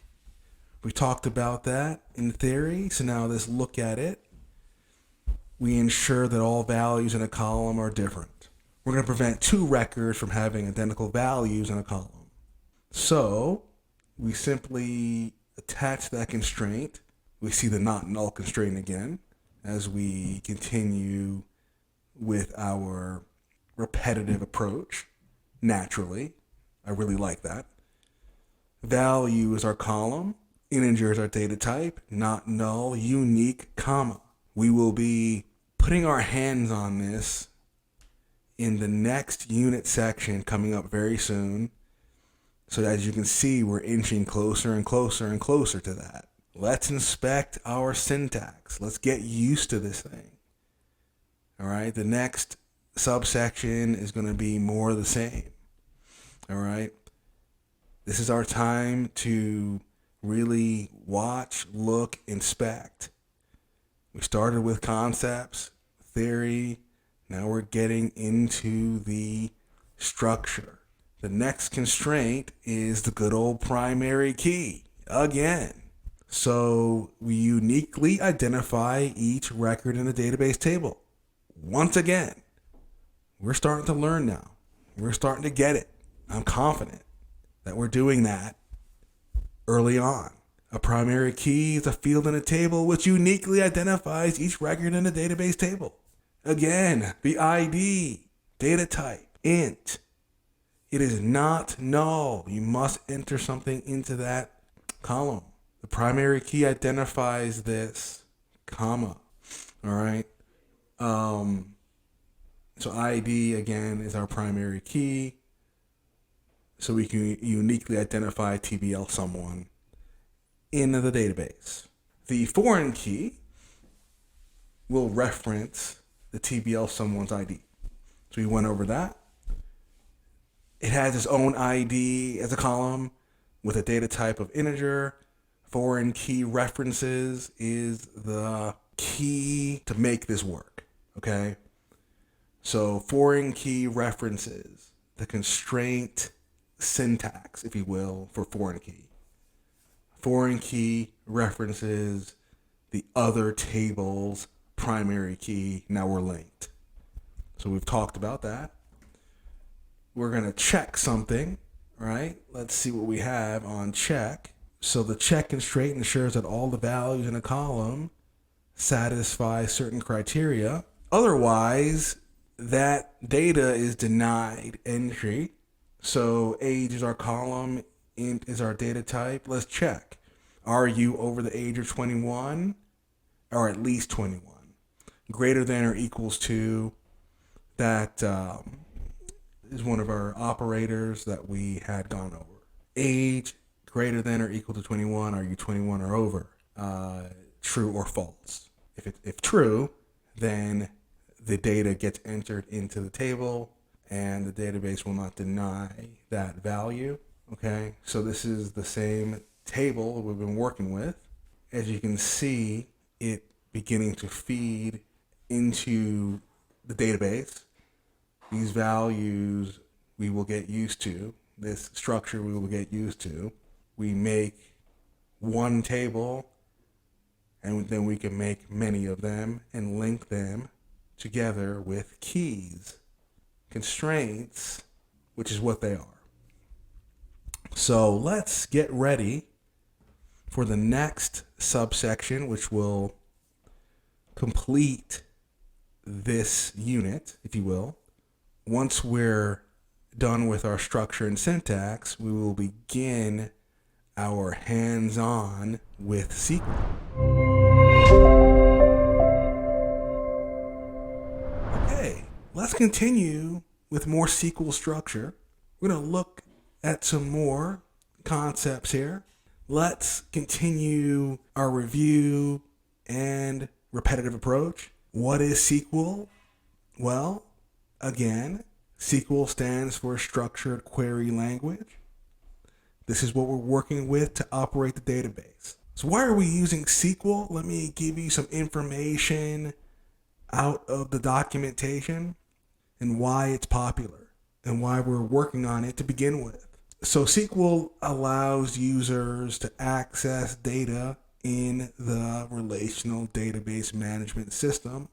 We talked about that in theory, so now let's look at it. We ensure that all values in a column are different. We're going to prevent two records from having identical values in a column. So we simply attach that constraint. We see the not null constraint again as we continue with our repetitive approach. Naturally, I really like that. Value is our column. Integer is our data type. Not null, unique, comma. We will be putting our hands on this in the next unit section coming up very soon. So as you can see, we're inching closer and closer and closer to that. Let's inspect our syntax. Let's get used to this thing. All right, the next subsection is going to be more of the same. All right, this is our time to really watch, look, inspect. We started with concepts, theory. Now we're getting into the structure. The next constraint is the good old primary key again. So we uniquely identify each record in the database table. Once again, we're starting to learn now. We're starting to get it. I'm confident that we're doing that early on. A primary key is a field in a table which uniquely identifies each record in the database table. Again, the ID, data type, int. It is not null. You must enter something into that column. The primary key identifies this, comma. All right. So ID, again, is our primary key. So we can uniquely identify TBL someone in the database. The foreign key will reference the TBL someone's ID. So we went over that. It has its own ID as a column with a data type of integer. Foreign key references is the key to make this work, okay? So foreign key references, the constraint syntax, if you will, for foreign key. Foreign key references the other table's primary key. Now we're linked. So we've talked about that. We're going to check something, right? Let's see what we have on check. So the check constraint ensures that all the values in a column satisfy certain criteria. Otherwise, that data is denied entry. So age is our column, int is our data type. Let's check. Are you over the age of 21 or at least 21? Greater than or equals to, that is one of our operators that we had gone over. Age greater than or equal to 21. Are you 21 or over? True or false. If true, then the data gets entered into the table and the database will not deny that value. Okay, so this is the same table we've been working with. As you can see, it beginning to feed into the database. These values we will get used to. This structure we will get used to. We make one table and then we can make many of them and link them together with keys, constraints, which is what they are. So let's get ready for the next subsection, which will complete this unit, if you will. Once we're done with our structure and syntax, we will begin our hands-on with SQL. Okay, let's continue with more SQL structure. We're going to look at some more concepts here. Let's continue our review and repetitive approach. What is SQL? Well, again, SQL stands for Structured Query Language. This is what we're working with to operate the database. So why are we using SQL? Let me give you some information out of the documentation and why it's popular and why we're working on it to begin with. So SQL allows users to access data in the Relational Database Management System.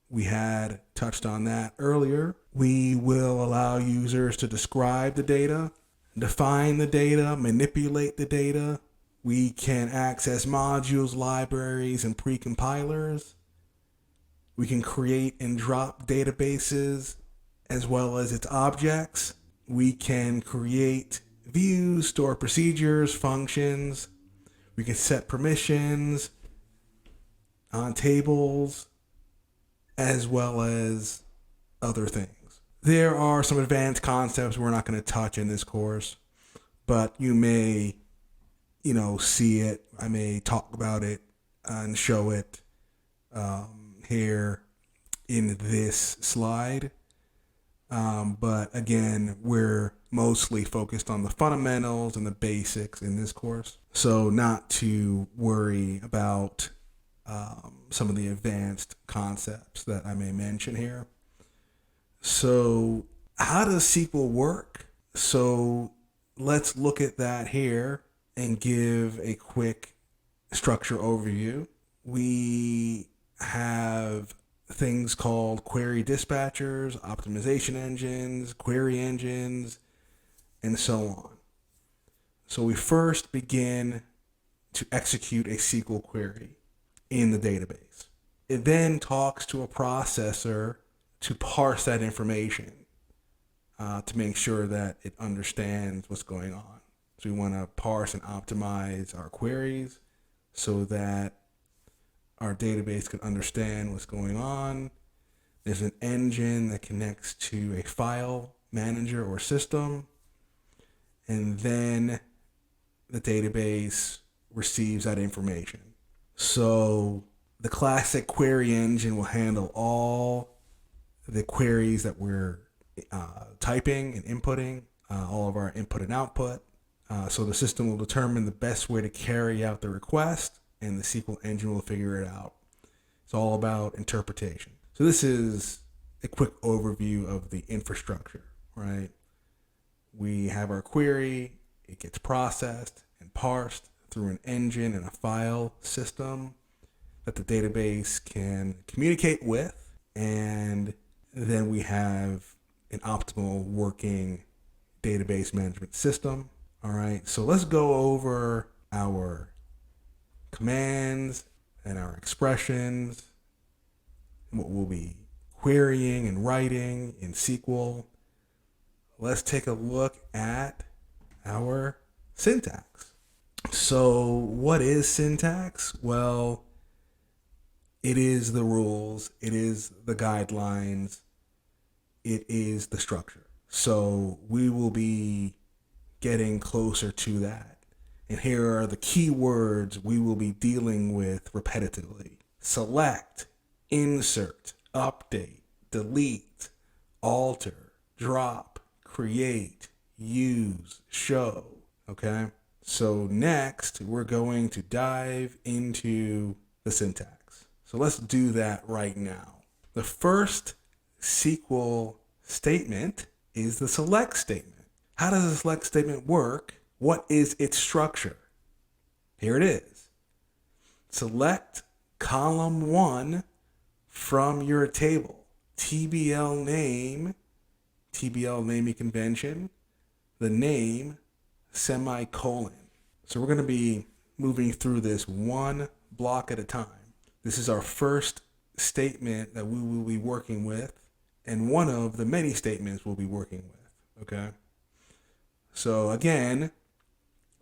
We had touched on that earlier. We will allow users to describe the data, define the data, manipulate the data. We can access modules, libraries, and precompilers. We can create and drop databases as well as its objects. We can create views, store procedures, functions. We can set permissions on tables as well as other things. There are some advanced concepts we're not going to touch in this course, but you may, see it. I may talk about it and show it here in this slide. But again, we're mostly focused on the fundamentals and the basics in this course. So not to worry about some of the advanced concepts that I may mention here. So how does SQL work? So let's look at that here and give a quick structure overview. We have things called query dispatchers, optimization engines, query engines, and so on. So we first begin to execute a SQL query in the database. It then talks to a processor to parse that information to make sure that it understands what's going on. So we want to parse and optimize our queries so that our database can understand what's going on. There's an engine that connects to a file manager or system, and then the database receives that information. So the classic query engine will handle all the queries that we're typing and inputting, all of our input and output. So the system will determine the best way to carry out the request, and the SQL engine will figure it out. It's all about interpretation. So this is a quick overview of the infrastructure, right? We have our query, it gets processed and parsed through an engine and a file system that the database can communicate with, and then we have an optimal working database management system. All right, so let's go over our commands and our expressions, and what we'll be querying and writing in SQL. Let's take a look at our syntax. So what is syntax? Well, it is the rules, it is the guidelines, it is the structure. So we will be getting closer to that. And here are the key words we will be dealing with repetitively. Select, insert, update, delete, alter, drop, create, use, show. Okay? So next, we're going to dive into the syntax. So let's do that right now. The first SQL statement is the select statement. How does the select statement work? What is its structure? Here it is. Select column 1 from your table. TBL naming convention, the name, semicolon. So we're going to be moving through this one block at a time. This is our first statement that we will be working with, and one of the many statements we'll be working with, okay? So again,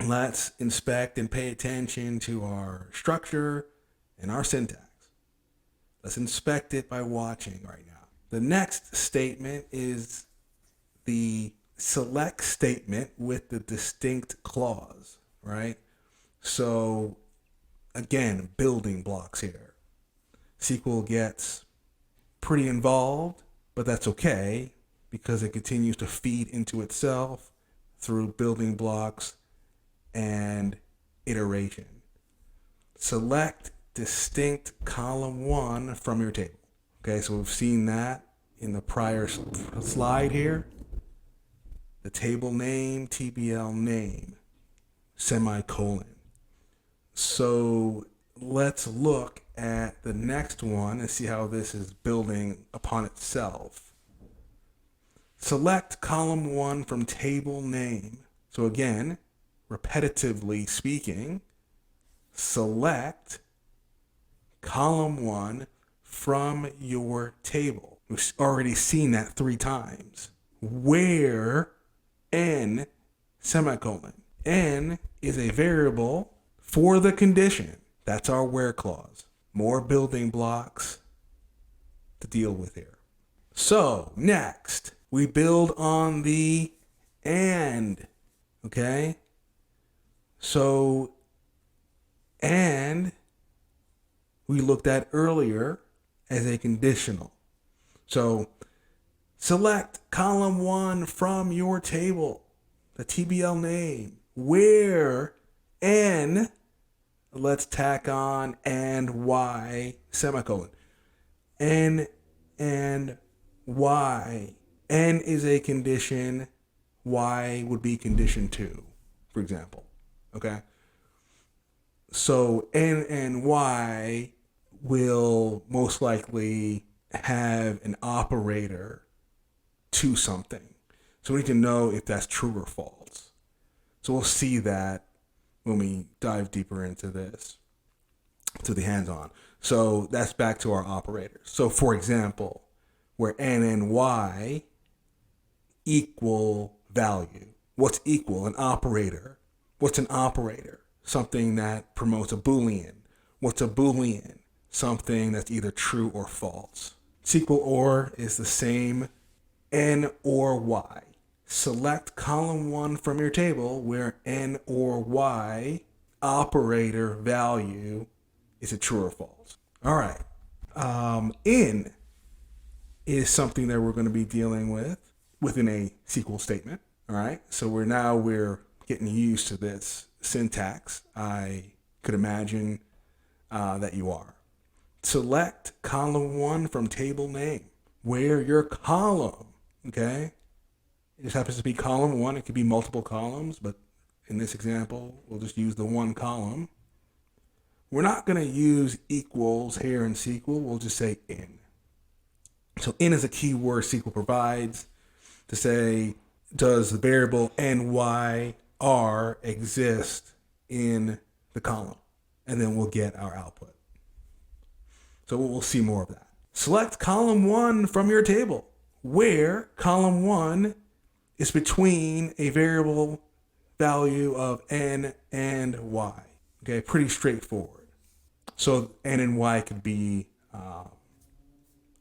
let's inspect and pay attention to our structure and our syntax. Let's inspect it by watching right now. The next statement is the select statement with the distinct clause, right? So again, building blocks here. SQL gets pretty involved, but that's okay because it continues to feed into itself through building blocks and iteration. Select distinct column 1 from your table. Okay, so we've seen that in the prior slide here. The table name, TBL name, semicolon. So let's look at the next one and see how this is building upon itself. Select column 1 from table name. So again, repetitively speaking, select column 1 from your table. We've already seen that 3 times. Where n semicolon. N is a variable for the condition. That's our where clause. More building blocks to deal with here. So next, we build on the and. Okay? So, and we looked at earlier as a conditional. So select column 1 from your table, the TBL name, where n, let's tack on and y, semicolon. N and y. N is a condition, y would be condition 2, for example. Okay? So n and y will most likely have an operator to something. So we need to know if that's true or false. So we'll see that when we dive deeper into this, to the hands-on. So that's back to our operators. So for example, where n and y equal value. What's equal? An operator. What's an operator? Something that promotes a Boolean. What's a Boolean? Something that's either true or false. SQL OR is the same, n or y. Select column 1 from your table where n or y operator value is it true or false. All right. In is something that we're going to be dealing with within a SQL statement. All right. So we're getting used to this syntax. I could imagine that you are. Select column 1 from table name where your column, okay? It just happens to be column 1. It could be multiple columns, but in this example, we'll just use the one column. We're not going to use equals here in SQL. We'll just say in. So in is a keyword SQL provides to say, does the variable NYR exist in the column? And then we'll get our output. So we'll see more of that. Select column 1 from your table where column 1 is between a variable value of n and y. Okay, pretty straightforward. So n and y could be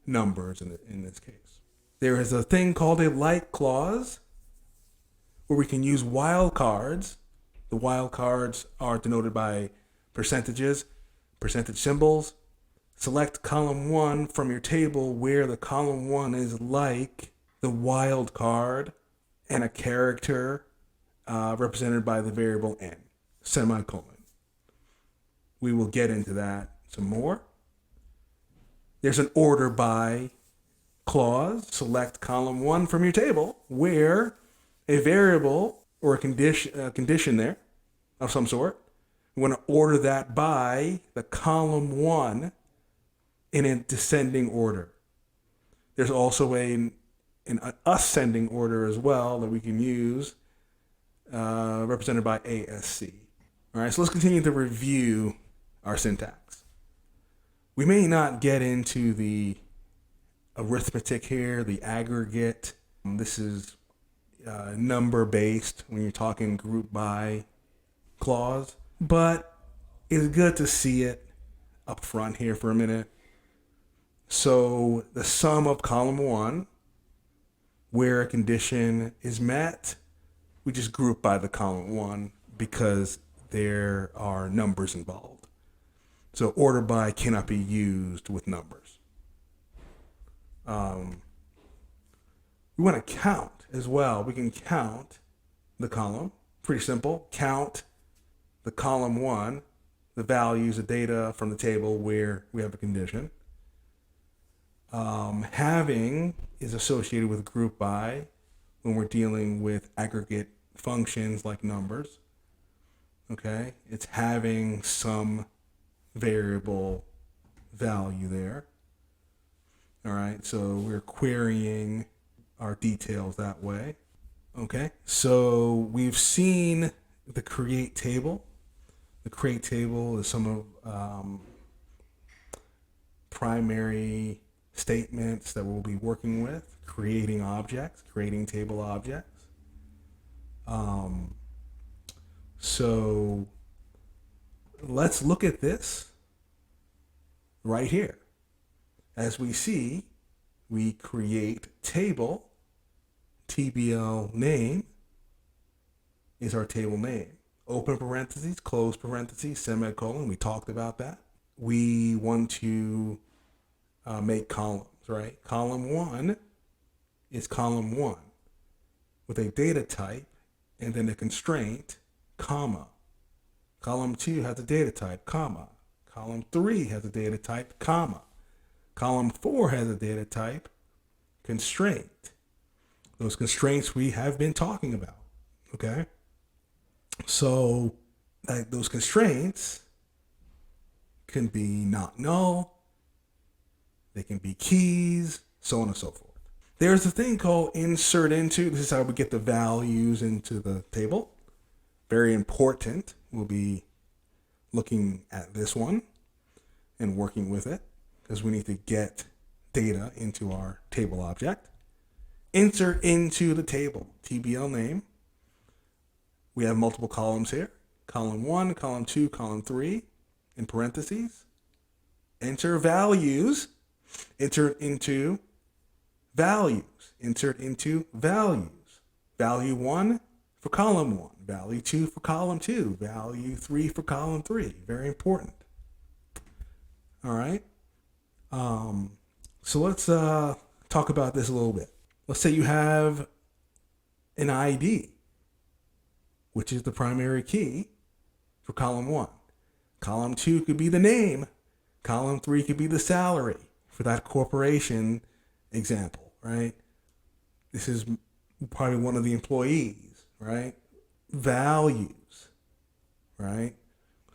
numbers in this case. There is a thing called a like clause where we can use wildcards. The wildcards are denoted by percentages, percentage symbols. Select column 1 from your table where the column 1 is like the wildcard and a character represented by the variable n, semicolon. We will get into that some more. There's an order by clause. Select column 1 from your table where a variable or a condition there of some sort. We want to order that by the column 1 in a descending order. There's also an ascending order as well that we can use, represented by ASC. All right, so let's continue to review our syntax. We may not get into the arithmetic here, the aggregate. This is number based when you're talking group by clause, but it's good to see it up front here for a minute. So the sum of column 1, where a condition is met, we just group by the column 1 because there are numbers involved. So order by cannot be used with numbers. We want to count as well. We can count the column. Pretty simple. Count the column 1, the values, the data from the table where we have a condition. Having is associated with group by when we're dealing with aggregate functions like numbers. Okay, it's having some variable value there. All right, so we're querying our details that way. Okay, so we've seen the create table. The create table is some of primary statements that we'll be working with, creating objects, creating table objects. So let's look at this right here. As we see, we create table, TBL name is our table name. Open parentheses, close parentheses, semicolon, we talked about that. We want to make columns, right? Column 1 is column 1 with a data type and then a constraint, comma. Column 2 has a data type, comma. Column 3 has a data type, comma. Column 4 has a data type, constraint. Those constraints we have been talking about, okay? So those constraints can be not null, they can be keys, so on and so forth. There's a thing called insert into. This is how we get the values into the table. Very important. We'll be looking at this one and working with it because we need to get data into our table object. Insert into the table, TBL name. We have multiple columns here. Column 1, column 2, column 3 in parentheses. Enter values. Insert into values. Insert into values. Value 1 for column 1. Value 2 for column 2. Value 3 for column 3. Very important. All right. So let's talk about this a little bit. Let's say you have an ID, which is the primary key for column 1. Column 2 could be the name. Column 3 could be the salary for that corporation example, right? This is probably one of the employees, right? Values, right?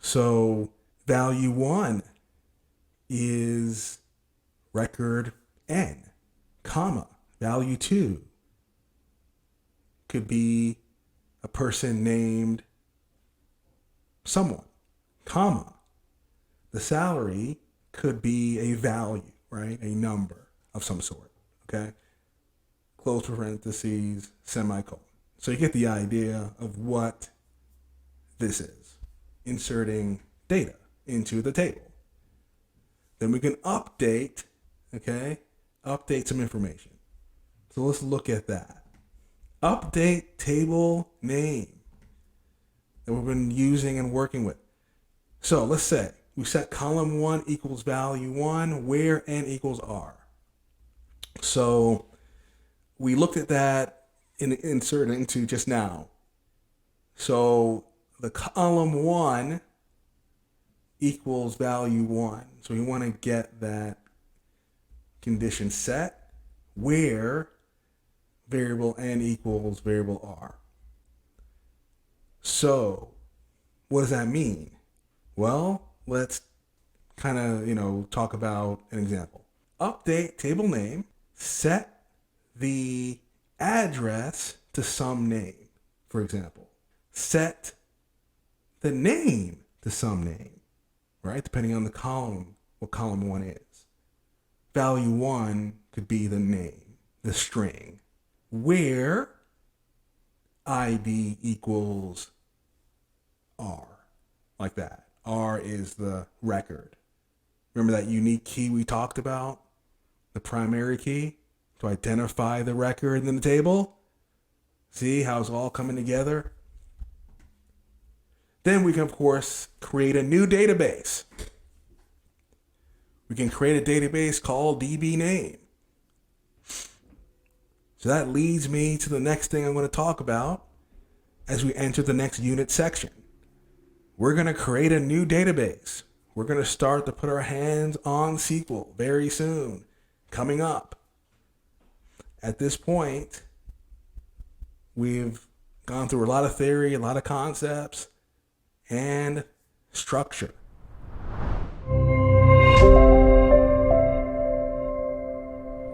So value 1 is record N, comma. Value 2 could be a person named someone, comma. The salary could be a value, right? A number of some sort, okay? Close parentheses, semicolon. So you get the idea of what this is. Inserting data into the table. Then we can update, okay? Update some information. So let's look at that. Update table name that we've been using and working with. So let's say we set column 1 equals value 1 where n equals r. So we looked at that in insert into just now. So the column 1 equals value 1. So we want to get that condition set where variable n equals variable r. So what does that mean? Well, let's kind of, talk about an example. Update table name, set the address to some name, for example. Set the name to some name, right? Depending on the column, what column 1 is. Value 1 could be the name, the string, where ID equals R, like that. R is the record. Remember that unique key we talked about? The primary key to identify the record in the table? See how it's all coming together? Then we can, of course, create a new database. We can create a database called DB name. So that leads me to the next thing I'm going to talk about as we enter the next unit section. We're going to create a new database. We're going to start to put our hands on SQL very soon, coming up. At this point, we've gone through a lot of theory, a lot of concepts, and structure.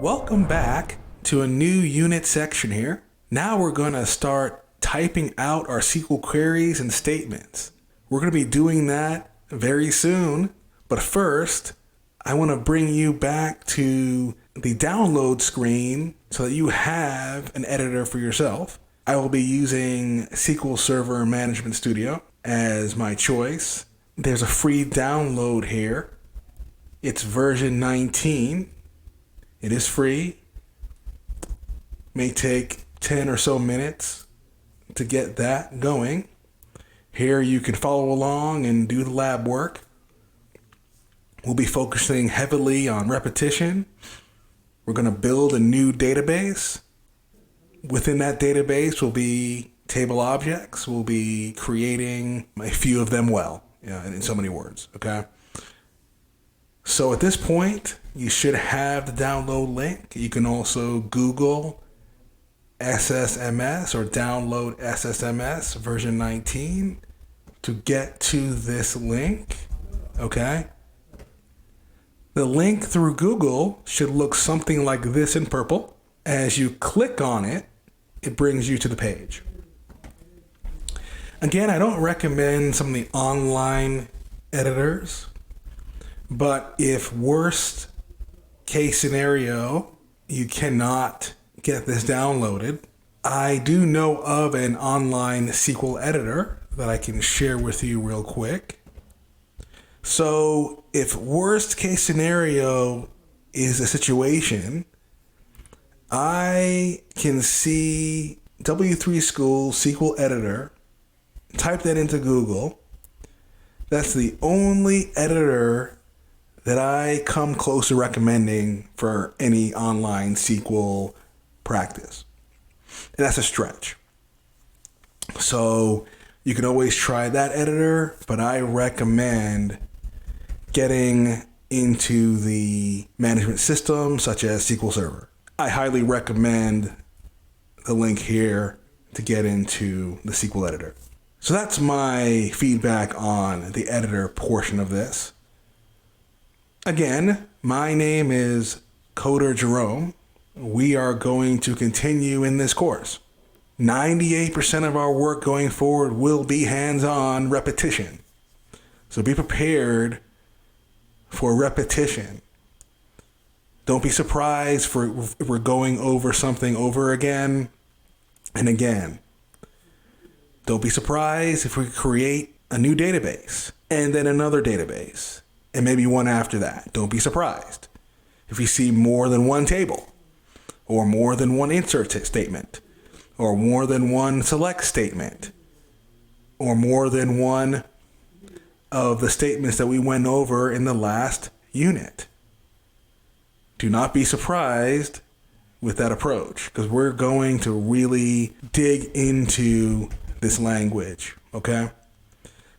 Welcome back to a new unit section here. Now we're going to start typing out our SQL queries and statements. We're going to be doing that very soon, but first, I want to bring you back to the download screen so that you have an editor for yourself. I will be using SQL Server Management Studio as my choice. There's a free download here. It's version 19. It is free. May take 10 or so minutes to get that going. Here you can follow along and do the lab work. We'll be focusing heavily on repetition. We're going to build a new database. Within that database will be table objects. We'll be creating a few of them well, in so many words, okay? So at this point, you should have the download link. You can also Google SSMS or download SSMS version 19 to get to this link, okay? The link through Google should look something like this in purple. As you click on it, it brings you to the page. Again, I don't recommend some of the online editors, but if worst case scenario, you cannot get this downloaded, I do know of an online SQL editor that I can share with you real quick. So if worst case scenario is a situation, I can see W3 School SQL editor, type that into Google. That's the only editor that I come close to recommending for any online SQL practice. And that's a stretch. So you can always try that editor, but I recommend getting into the management system such as SQL Server. I highly recommend the link here to get into the SQL editor. So that's my feedback on the editor portion of this. Again, my name is Coder Jerome. We are going to continue in this course. 98% of our work going forward will be hands-on repetition. So be prepared for repetition. Don't be surprised if we're going over something over again and again. Don't be surprised if we create a new database and then another database and maybe one after that. Don't be surprised if you see more than one table or more than one insert statement or more than one select statement or more than one of the statements that we went over in the last unit. Do not be surprised with that approach because we're going to really dig into this language, okay?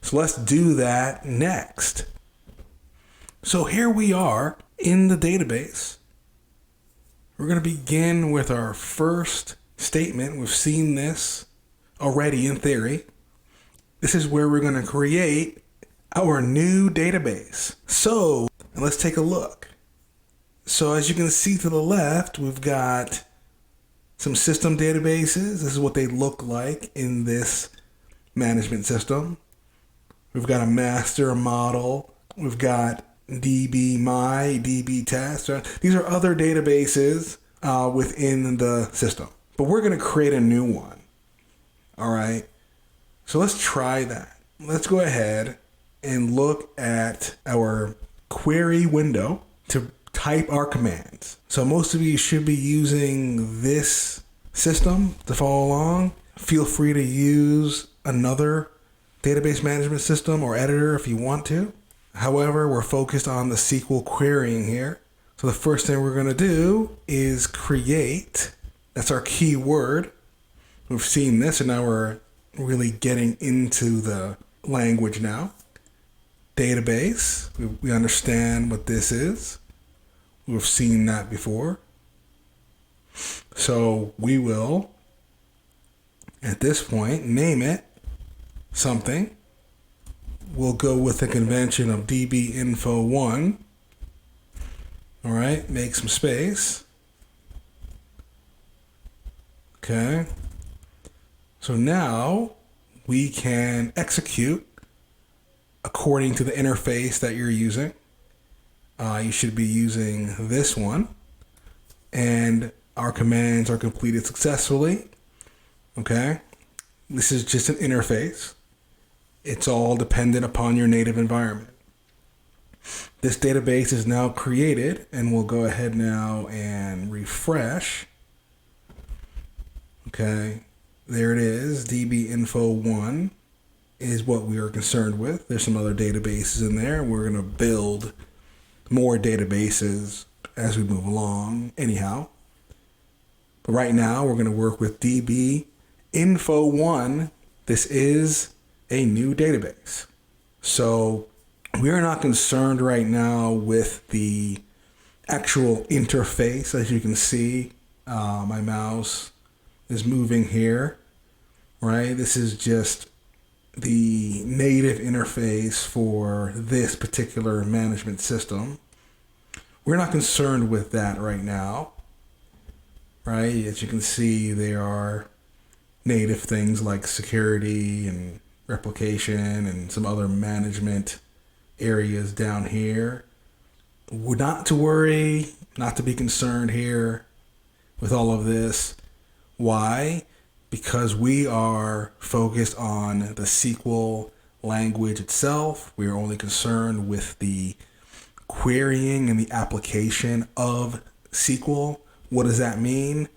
So let's do that next. So here we are in the database. We're going to begin with our first statement. We've seen this already in theory. This is where we're going to create our new database. So let's take a look. So as you can see to the left, we've got some system databases. This is what they look like in this management system. We've got a master model. We've got DBMy, DBTest. These are other databases within the system. But we're going to create a new one. All right. So let's try that. Let's go ahead and look at our query window to type our commands. So most of you should be using this system to follow along. Feel free to use another database management system or editor if you want to. However, we're focused on the SQL querying here. So the first thing we're going to do is create That's our key word. We've seen this, and now we're really getting into the language now. Database, we understand what this is. We've seen that before. So we will, at this point, name it something. We'll go with the convention of DBInfo1. All right, make some space. Okay. So now we can execute according to the interface that you're using. You should be using this one. And our commands are completed successfully. Okay. This is just an interface. It's all dependent upon your native environment. This database is now created, and we'll go ahead now and refresh. Okay. There it is. DBInfo1 is what we are concerned with. There's some other databases in there. We're going to build more databases as we move along anyhow. But right now we're going to work with DBInfo1. This is a new database. So we are not concerned right now with the actual interface. As you can see, my mouse is moving here, right? This is just the native interface for this particular management system. We're not concerned with that right now, right? As you can see, there are native things like security and replication and some other management areas down here. We're not to worry, not to be concerned here with all of this. Why? Because we are focused on the SQL language itself. We are only concerned with the querying and the application of SQL. What does that mean?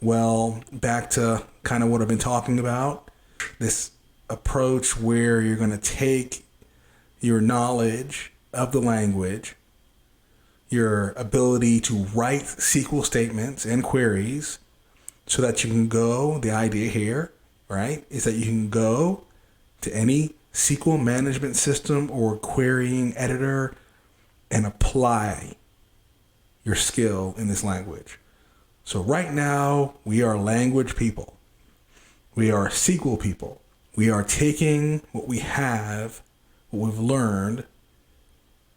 Well, back to kind of what I've been talking about, this approach where you're going to take your knowledge of the language, your ability to write SQL statements and queries, so that you can go, the idea here, right, is that you can go to any SQL management system or querying editor and apply your skill in this language. So right now, we are language people. We are SQL people. We are taking what we have, what we've learned,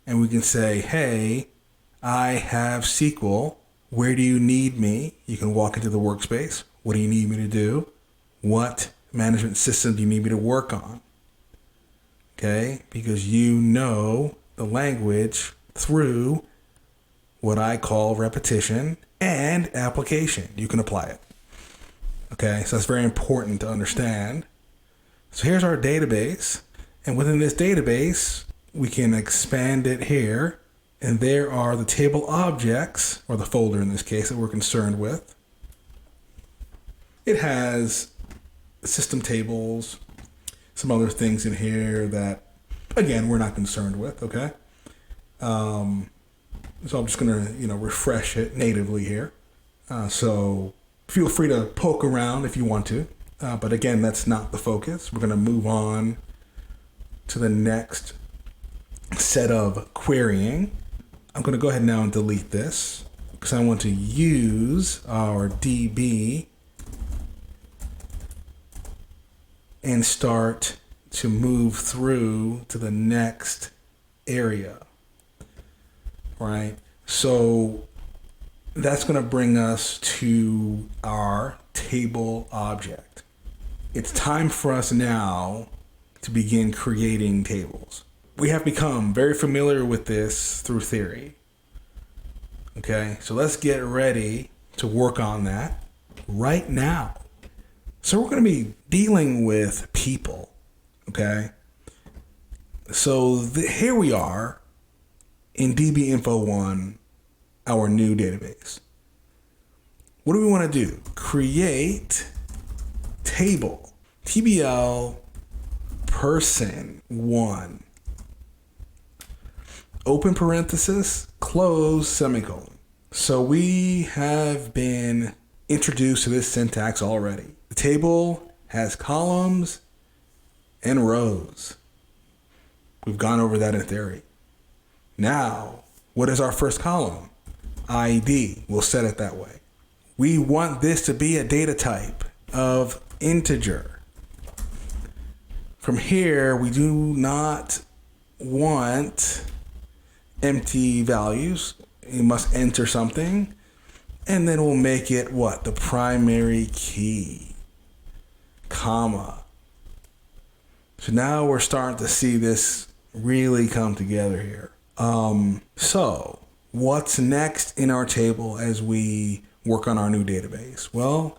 and we can say, hey, I have SQL. Where do you need me? You can walk into the workspace. What do you need me to do? What management system do you need me to work on? Okay, because you know the language through what I call repetition and application. You can apply it. Okay, so that's very important to understand. So here's our database. And within this database, we can expand it here. And there are the table objects, or the folder in this case, that we're concerned with. It has system tables, some other things in here that, again, we're not concerned with, okay? So I'm just going to, refresh it natively here. So feel free to poke around if you want to. But again, that's not the focus. We're going to move on to the next set of querying. I'm going to go ahead now and delete this because I want to use our DB and start to move through to the next area, right? So that's going to bring us to our table object. It's time for us now to begin creating tables. We have become very familiar with this through theory. Okay, so let's get ready to work on that right now. So we're going to be dealing with people. Okay, so here we are in DBInfo1, our new database. What do we want to do? Create table, TBL person 1. Open parenthesis, close semicolon. So we have been introduced to this syntax already. The table has columns and rows. We've gone over that in theory. Now, what is our first column? ID. We'll set it that way. We want this to be a data type of integer. From here, we do not want empty values. You must enter something. And then we'll make it what? The primary key, comma. So now we're starting to see this really come together here. So what's next in our table as we work on our new database? Well,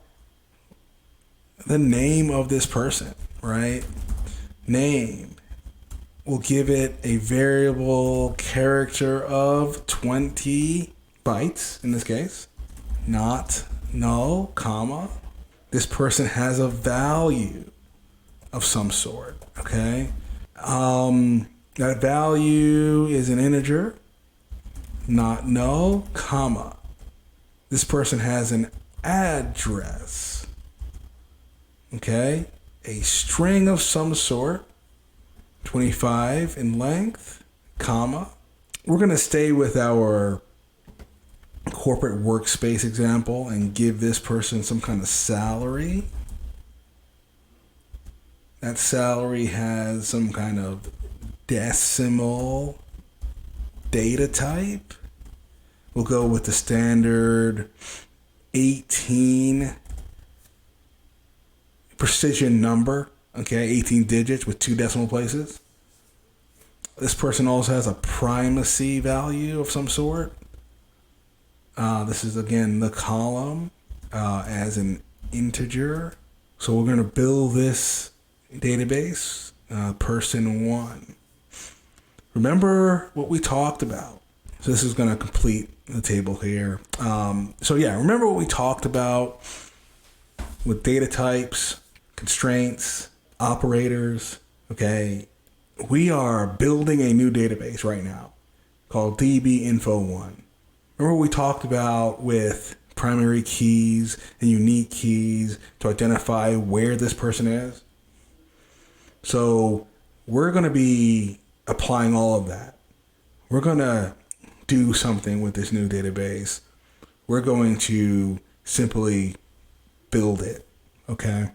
the name of this person, right? Name. We'll give it a variable character of 20 bytes in this case. Not null, comma. This person has a value of some sort, okay? That value is an integer, not null, comma. This person has an address, okay? A string of some sort, 25 in length, comma. We're gonna stay with our corporate workspace example and give this person some kind of salary. That salary has some kind of decimal data type. We'll go with the standard 18 precision number, okay, 18 digits with 2 decimal places. This person also has a primacy value of some sort. This is again the column as an integer. So we're going to build this database, person 1. Remember what we talked about. So this is going to complete the table here. Remember what we talked about with data types, constraints, operators. Okay, we are building a new database right now called DBInfo1. Remember what we talked about with primary keys and unique keys to identify where this person is? So we're going to be applying all of that. We're going to do something with this new database. We're going to simply build it, okay?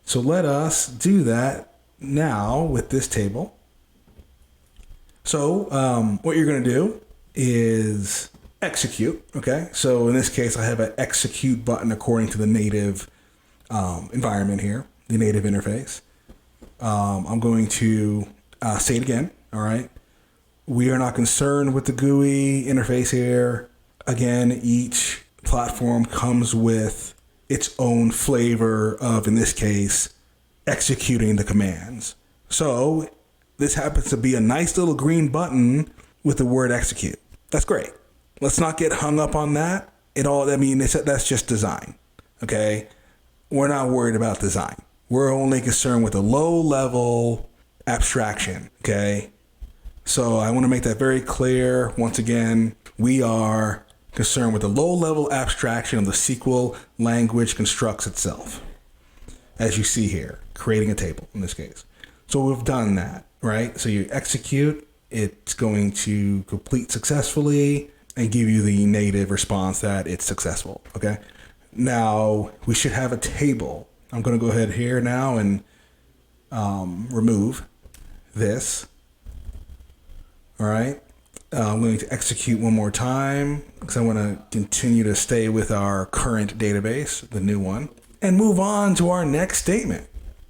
So let us do that now with this table. So what you're going to do is execute, okay? So in this case, I have an execute button according to the native environment here, the native interface. I'm going to say it again, all right? We are not concerned with the GUI interface here. Again, each platform comes with its own flavor of, in this case, executing the commands. So this happens to be a nice little green button with the word execute. That's great. Let's not get hung up on that. That's just design, okay? We're not worried about design. We're only concerned with a low-level abstraction, okay? So I want to make that very clear. Once again, we are concerned with the low-level abstraction of the SQL language constructs itself, as you see here, creating a table in this case. So we've done that, right? So you execute, it's going to complete successfully and give you the native response that it's successful, okay? Now, we should have a table. I'm going to go ahead here now and remove this. All right. I'm going to execute one more time because I want to continue to stay with our current database, the new one, and move on to our next statement.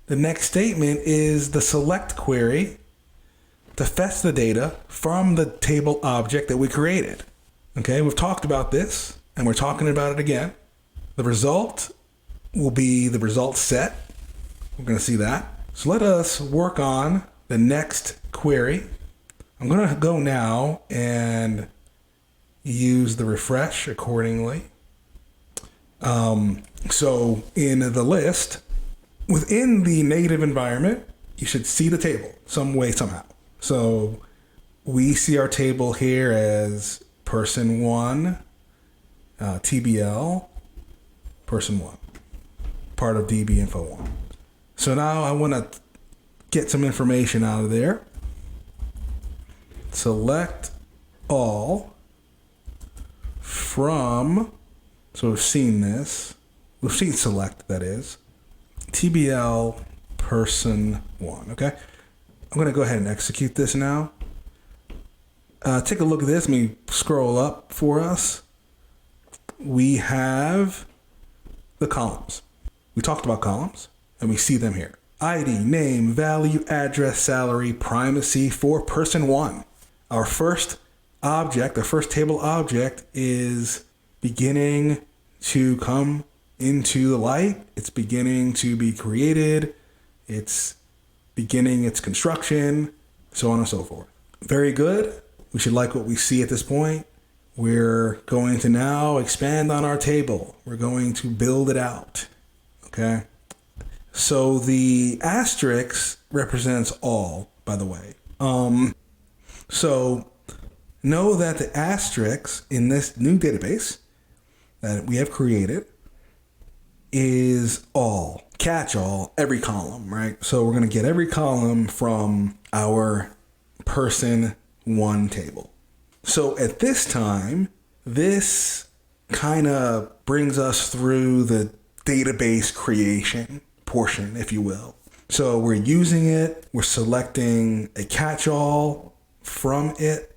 The next statement is the select query to fetch the data from the table object that we created. Okay, we've talked about this and we're talking about it again. The result will be the result set. We're going to see that. So let us work on the next query. I'm going to go now and use the refresh accordingly. So in the list, within the native environment, you should see the table some way, somehow. So we see our table here as person 1, TBL, person 1, part of DB info 1. So now I want to get some information out of there. Select all from, so we've seen this. We've seen select, that is. TBL person 1, okay? I'm going to go ahead and execute this now. Take a look at this. Let me scroll up for us. We have the columns. We talked about columns, and we see them here. ID, name, value, address, salary, primacy for person 1. Our first object, our first table object is beginning to come into the light. It's beginning to be created. It's beginning its construction, so on and so forth. Very good. We should like what we see at this point. We're going to now expand on our table. We're going to build it out. Okay. So the asterisk represents all, by the way. So know that the asterisk in this new database that we have created is all, catch all, every column, right? So we're going to get every column from our person 1 table. So at this time, this kind of brings us through the database creation portion, if you will. So we're using it, we're selecting a catch-all from it.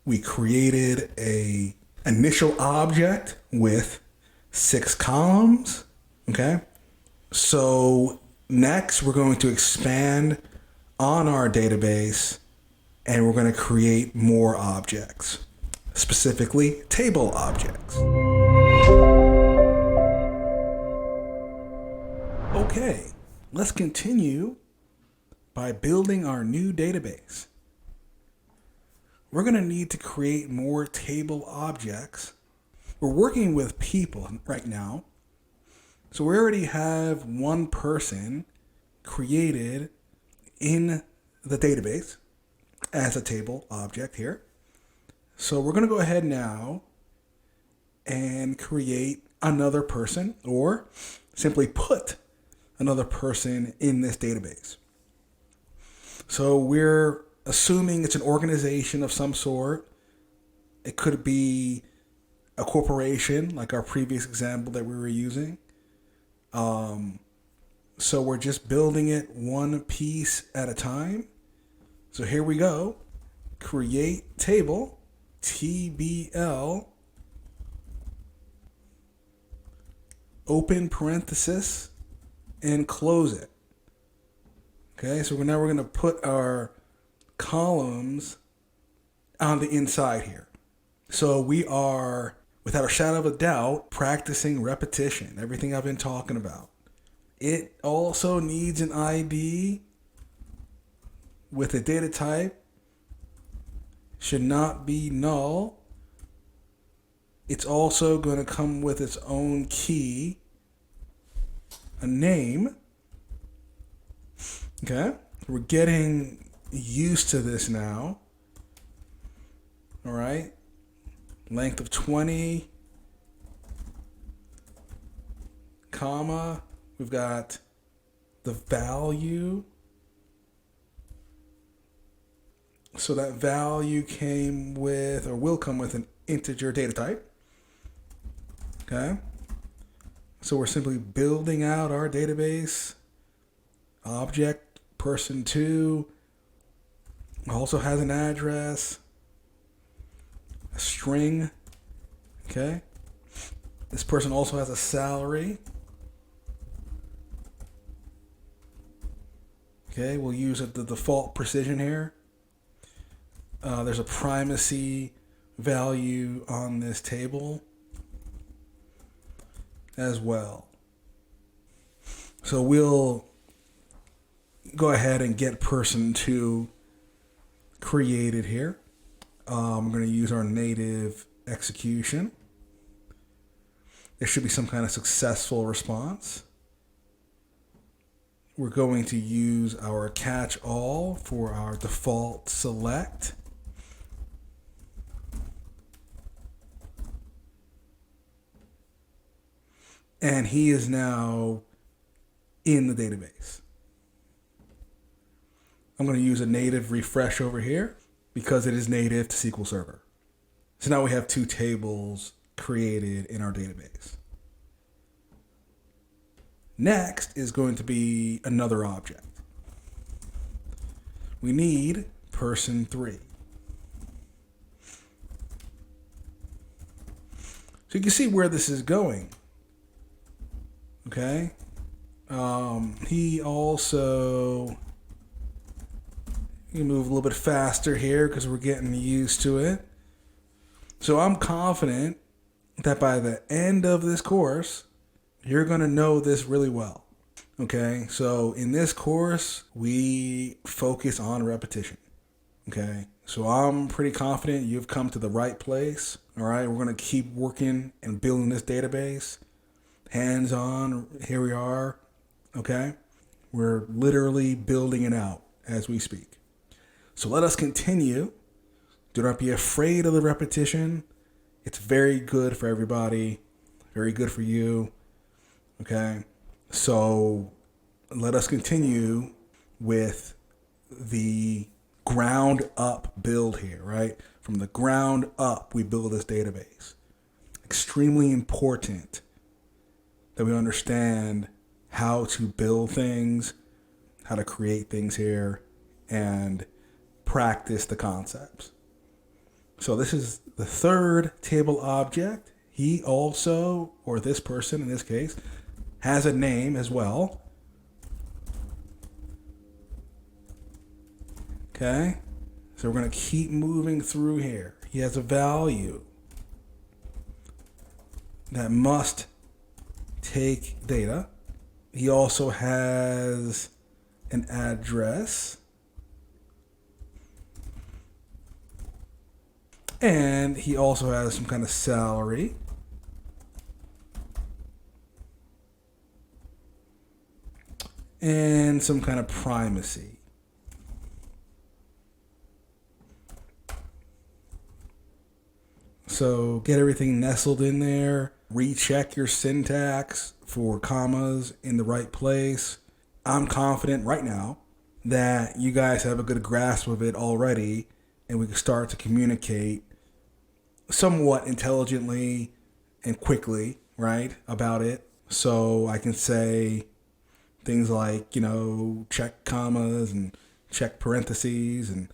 We created a initial object with 6 columns, okay? So next we're going to expand on our database and we're going to create more objects, specifically table objects. Okay, let's continue by building our new database. We're going to need to create more table objects. We're working with people right now. So we already have one person created in the database as a table object here. So we're going to go ahead now and create another person, or simply put another person in this database. So we're assuming it's an organization of some sort. It could be a corporation, like our previous example that we were using. So we're just building it one piece at a time. So here we go. Create table, TBL, open parenthesis, and close it. Okay, so now we're going to put our columns on the inside here. So we are, without a shadow of a doubt, practicing repetition, everything I've been talking about. It also needs an ID with a data type, should not be null. It's also going to come with its own key, a name. Okay, we're getting used to this now. All right, length of 20, comma, we've got the value. So that value came with, or will come with, an integer data type. Okay, so we're simply building out our database. Object person 2 also has an address, a string. Okay, this person also has a salary. Okay, we'll use the default precision here. There's a primacy value on this table as well. So we'll go ahead and get person 2 created here. I'm going to use our native execution. There should be some kind of successful response. We're going to use our catch all for our default select. and he is now in the database. I'm going to use a native refresh over here because it is native to SQL Server. So now we have two tables created in our database. Next is going to be another object. We need person 3. So you can see where this is going. Okay. He also, you move a little bit faster here because we're getting used to it. So I'm confident that by the end of this course, you're going to know this really well. Okay, so in this course, we focus on repetition. Okay, so I'm pretty confident you've come to the right place. All right, we're going to keep working and building this database. Hands on, here we are. Okay, we're literally building it out as we speak. So let us continue. Do not be afraid of the repetition. It's very good for everybody, very good for you. Okay, so let us continue with the ground up build here, right? From the ground up, we build this database. Extremely important that we understand how to build things, how to create things here, and practice the concepts. So this is the third table object. He also, or this person in this case, has a name as well. Okay, so we're going to keep moving through here. He has a value that must take data. He also has an address. And he also has some kind of salary. And some kind of primacy. So get everything nestled in there. Recheck your syntax for commas in the right place. I'm confident right now that you guys have a good grasp of it already, and we can start to communicate somewhat intelligently and quickly, right, about it. So I can say things like, check commas and check parentheses and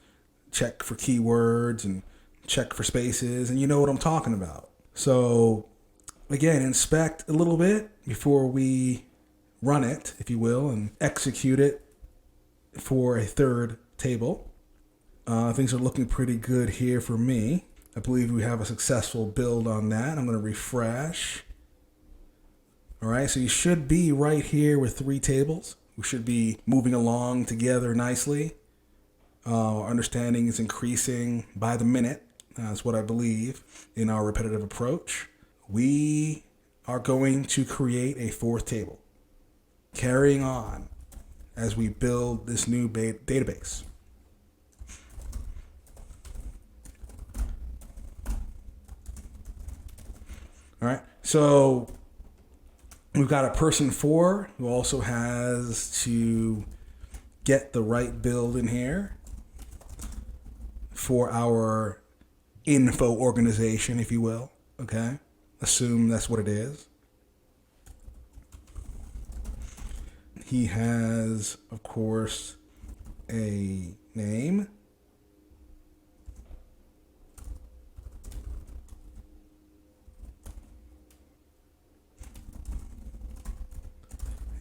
check for keywords and check for spaces, and you know what I'm talking about. So again, inspect a little bit before we run it, if you will, and execute it for a third table. Things are looking pretty good here for me. I believe we have a successful build on that. I'm going to refresh. All right, so you should be right here with 3 tables. We should be moving along together nicely. Our understanding is increasing by the minute. That's what I believe in our repetitive approach. We are going to create a 4th table, carrying on as we build this new database. All right, so we've got a person 4 who also has to get the right build in here for our info organization, if you will. Okay, assume that's what it is. He has, of course, a name.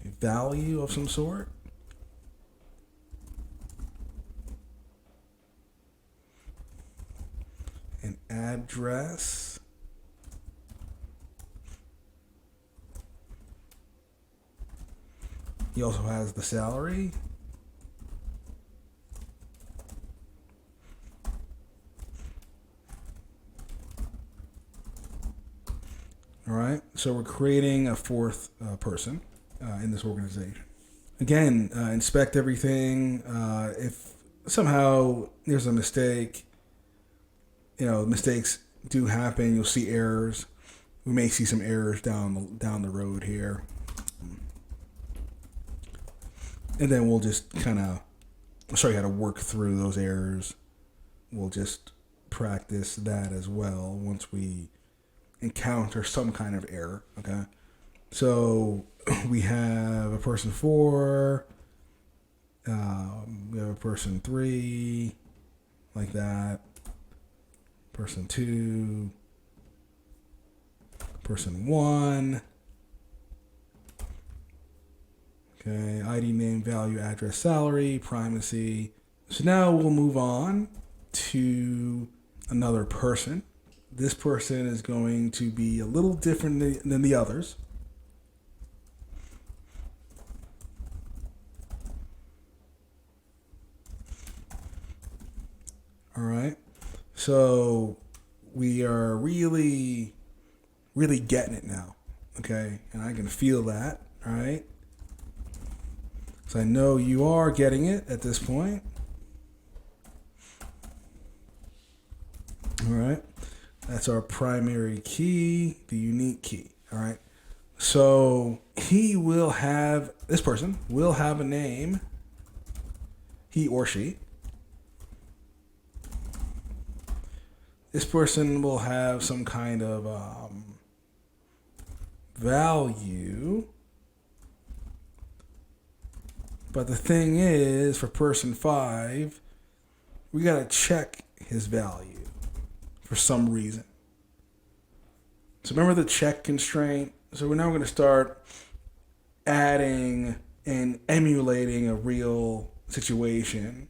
A value of some sort. An address. He also has the salary. All right, so we're creating a 4th person in this organization. Again, inspect everything. If somehow there's a mistake, mistakes do happen. You'll see errors. we may see some errors down the road here. And then we'll just kind of show you how to work through those errors. We'll just practice that as well once we encounter some kind of error, okay? So we have a person 4, we have a person 3, like that, person 2, person 1, okay, ID, name, value, address, salary, primacy. So now we'll move on to another person. This person is going to be a little different than the others. All right. So we are really getting it now. Okay. And I can feel that. All right. So I know you are getting it at this point. All right. That's our primary key, the unique key. All right. So this person will have a name, he or she. This person will have some kind of value. But the thing is, for person 5, we got to check his value for some reason. So remember the check constraint? So we're now going to start adding and emulating a real situation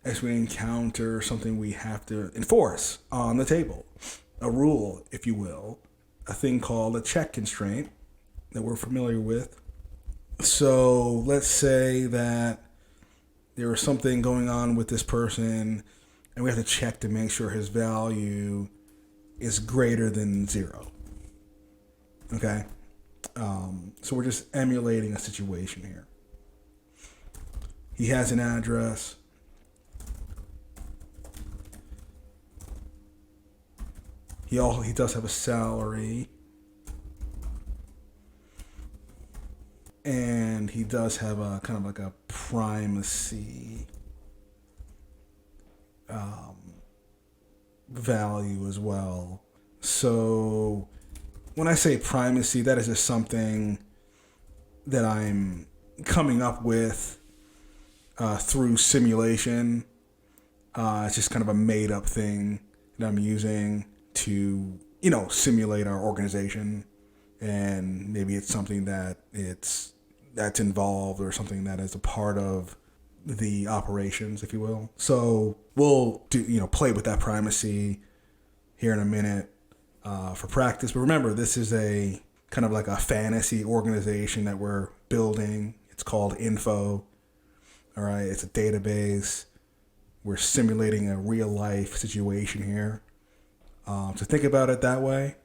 as we encounter something we have to enforce on the table. A rule, if you will. A thing called a check constraint that we're familiar with. So let's say that there was something going on with this person and we have to check to make sure his value is greater than 0. Okay? So we're just emulating a situation here. He has an address. He does have a salary. And he does have a kind of like a primacy value as well. So when I say primacy, that is just something that I'm coming up with through simulation. It's just kind of a made up thing that I'm using to, simulate our organization. And maybe it's something that's involved or something that is a part of the operations, if you will. So we'll play with that primacy here in a minute for practice. But remember, this is a kind of like a fantasy organization that we're building. It's called Info. All right, it's a database. We're simulating a real life situation here. So think about it that way.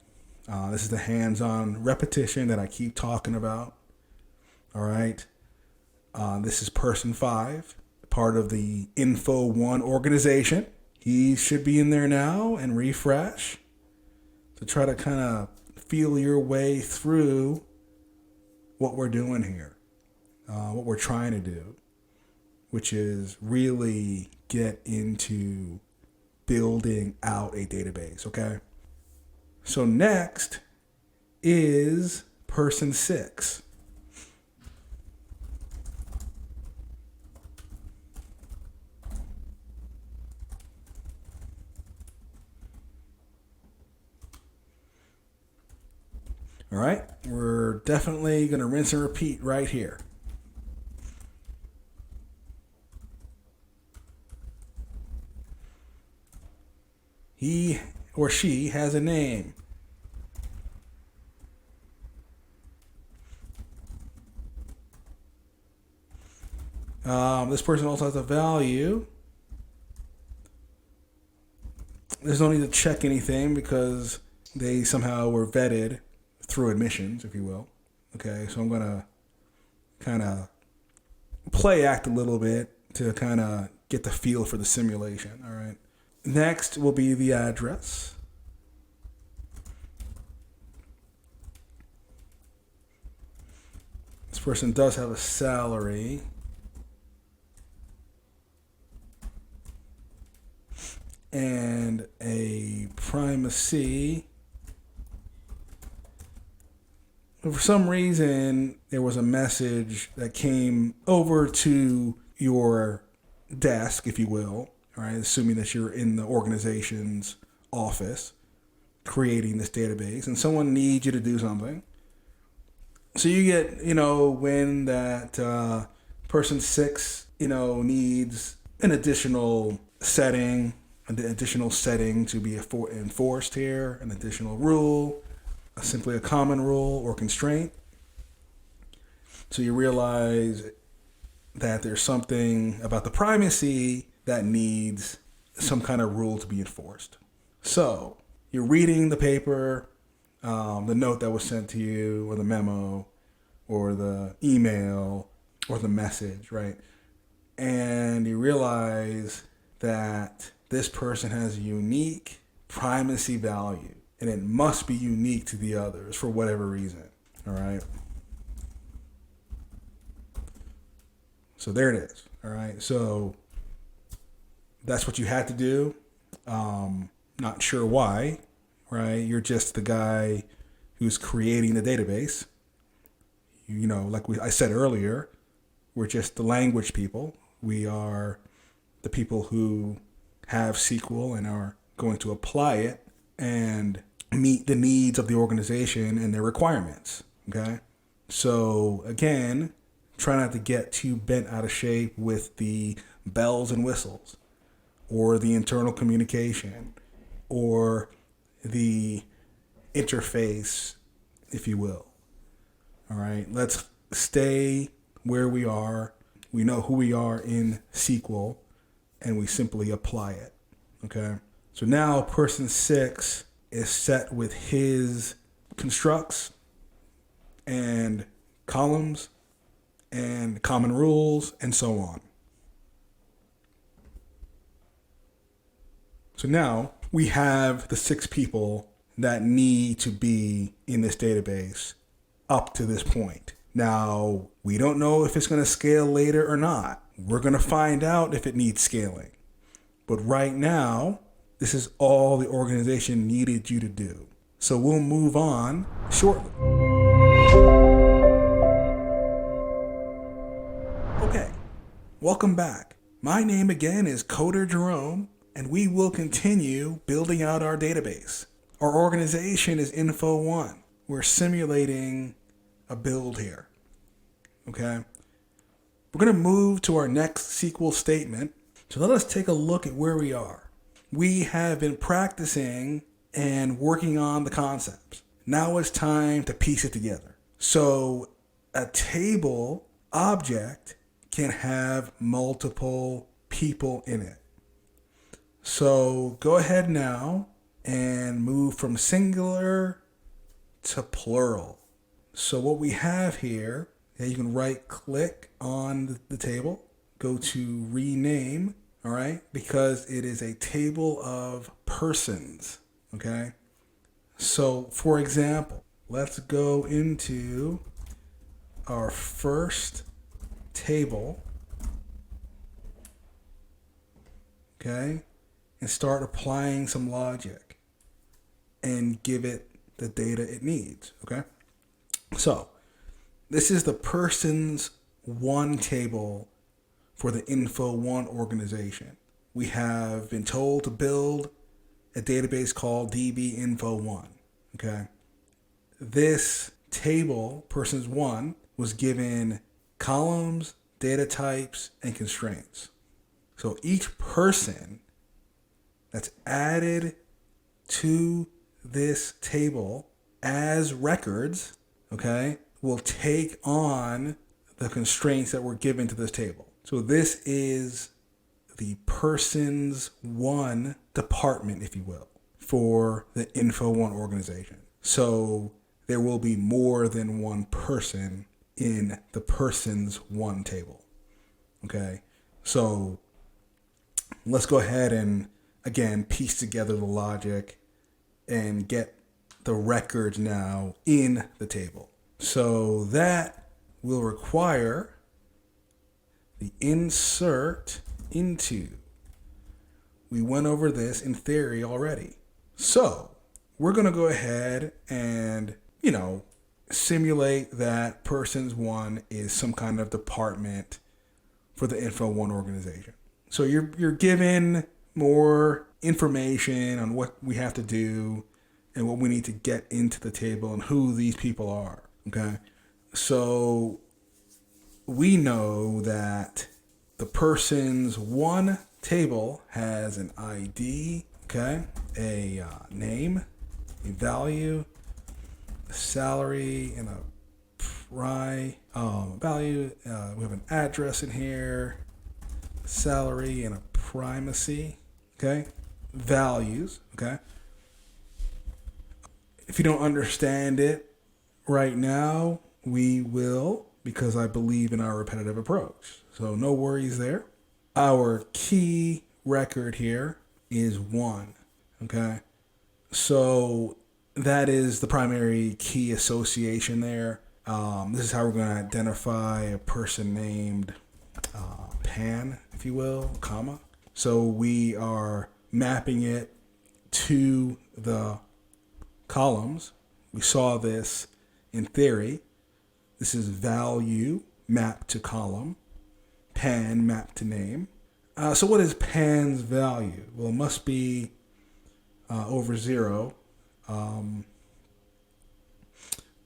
This is the hands-on repetition that I keep talking about. All right. This is person 5, part of the Info 1 organization. He should be in there now and refresh to try to kind of feel your way through what we're doing here, what we're trying to do, which is really get into building out a database, okay? So next is person 6. All right, we're definitely going to rinse and repeat right here. He or she has a name. This person also has a value. There's no need to check anything because they somehow were vetted through admissions, if you will. Okay, so I'm going to kind of play act a little bit to kind of get the feel for the simulation, all right? Next will be the address. This person does have a salary. And a primacy. For some reason, there was a message that came over to your desk, if you will, all right, assuming that you're in the organization's office creating this database, and someone needs you to do something. So you get, when that person 6, needs an additional setting to be enforced here, an additional rule, simply a common rule or constraint. So you realize that there's something about the primacy that needs some kind of rule to be enforced. So you're reading the paper, the note that was sent to you, or the memo, or the email, or the message, right? And you realize that this person has a unique primacy value, and it must be unique to the others for whatever reason, all right? So there it is, all right? So that's what you had to do. Not sure why, right? You're just the guy who's creating the database. Like I said earlier, we're just the language people. We are the people who have SQL and are going to apply it and meet the needs of the organization and their requirements, okay? So again, try not to get too bent out of shape with the bells and whistles or the internal communication or the interface, if you will. All right, let's stay where we are. We know who we are in SQL, and we simply apply it, okay? So now person 6 is set with his constructs and columns and common rules and so on. So now we have the 6 people that need to be in this database up to this point. Now, we don't know if it's going to scale later or not. We're going to find out if it needs scaling. But right now, this is all the organization needed you to do. So we'll move on shortly. Okay, welcome back. My name again is Coder Jerome, and we will continue building out our database. Our organization is Info1. We're simulating a build here. Okay? We're going to move to our next SQL statement. So let us take a look at where we are. We have been practicing and working on the concepts. Now it's time to piece it together. So a table object can have multiple people in it. So go ahead now and move from singular to plural. So what we have here, you can right click on the table, go to rename, all right, because it is a table of persons, okay? So for example, let's go into our first table, okay, and start applying some logic and give it the data it needs, okay? So this is the persons 1 table for the Info1 organization. We have been told to build a database called DB-Info1, okay? This table, persons 1, was given columns, data types, and constraints. So each person that's added to this table as records, okay, will take on the constraints that were given to this table. So this is the persons 1 department, if you will, for the Info1 organization. So there will be more than one person in the persons 1 table. Okay, so let's go ahead and again piece together the logic and get the records now in the table. So that will require the insert into. We went over this in theory already. So we're going to go ahead and, simulate that persons one is some kind of department for the Info One organization. So you're given more information on what we have to do and what we need to get into the table and who these people are. Okay. So we know that the persons one table has an ID, okay, a name, a value, a salary, and a value. We have an address in here, salary, and a primacy, okay, values, okay. If you don't understand it right now, we will, because I believe in our repetitive approach. So no worries there. Our key record here is 1, okay? So that is the primary key association there. This is how we're going to identify a person named Pan, if you will, comma. So we are mapping it to the columns. We saw this in theory. This is value mapped to column, Pan mapped to name. So what is Pan's value? Well, it must be over 0.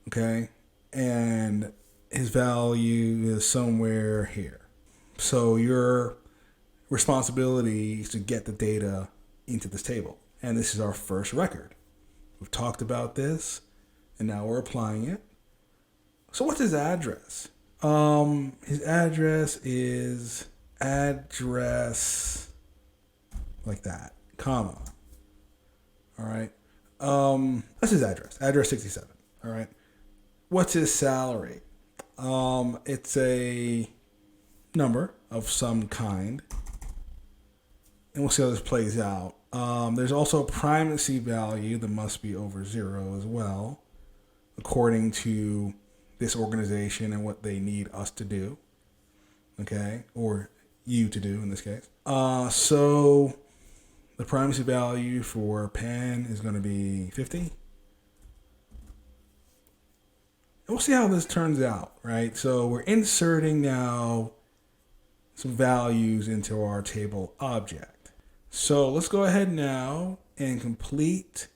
Okay, and his value is somewhere here. So your responsibility is to get the data into this table. And this is our first record. We've talked about this, and now we're applying it. So what's his address? His address is address like that, comma. All right. That's his address. Address 67. All right. What's his salary? It's a number of some kind. And we'll see how this plays out. There's also a primacy value that must be over 0 as well, according to this organization and what they need us to do. Okay. Or you to do in this case. So the primacy value for Pan is going to be 50. And we'll see how this turns out, right? So we're inserting now some values into our table object. So let's go ahead now and complete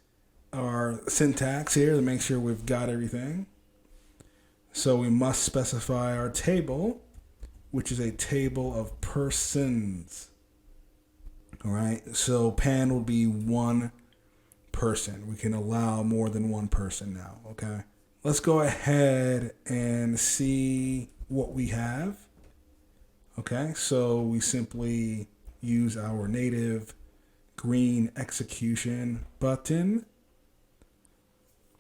our syntax here to make sure we've got everything. So we must specify our table, which is a table of persons. All right, so Pan will be 1 person. We can allow more than 1 person now, okay? Let's go ahead and see what we have. Okay, so we simply use our native green execution button.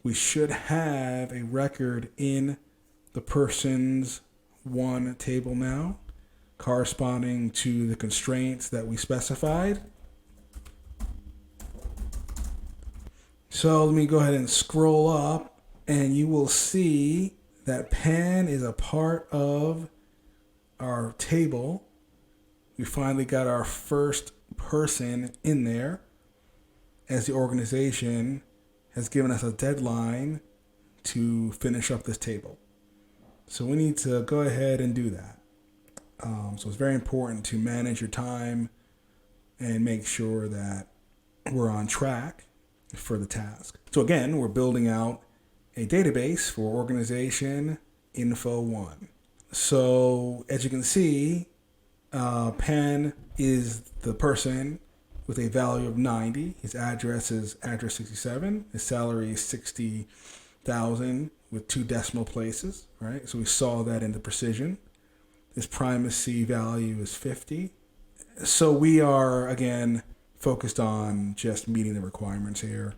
We should have a record in the persons 1 table now, corresponding to the constraints that we specified. So let me go ahead and scroll up, and you will see that Pan is a part of our table. We finally got our first person in there, as the organization has given us a deadline to finish up this table. So we need to go ahead and do that. So it's very important to manage your time and make sure that we're on track for the task. So again, we're building out a database for organization Info One. So as you can see, Pan is the person with a value of 90. His address is address 67. His salary is 60,000 with 2 decimal places, right? So we saw that in the precision. His primacy value is 50. So we are, again, focused on just meeting the requirements here.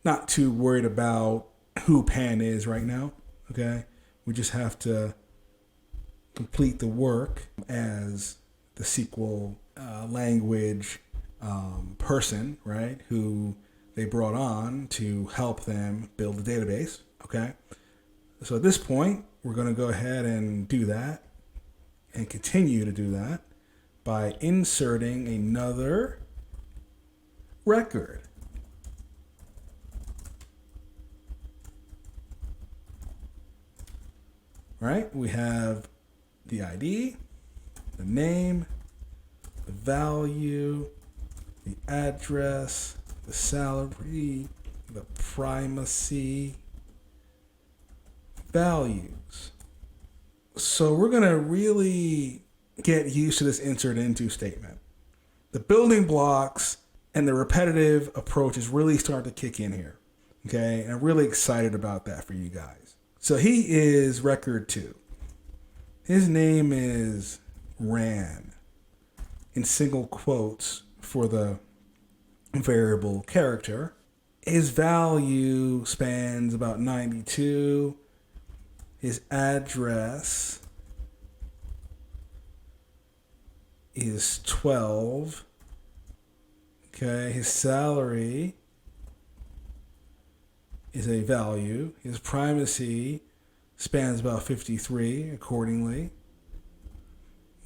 Not too worried about who Pan is right now, okay? We just have to complete the work as the SQL language person, right, who they brought on to help them build the database, okay? So at this point, we're going to go ahead and do that and continue to do that by inserting another record. Right? We have the ID, the name, the value, the address, the salary, the primacy, values. So we're going to really get used to this insert into statement. The building blocks and the repetitive approach is really starting to kick in here. Okay, and I'm really excited about that for you guys. So he is record 2. His name is Ran, in single quotes for the variable character. His value spans about 92. His address is 12. Okay, his salary is a value. His primacy spans about 53 accordingly.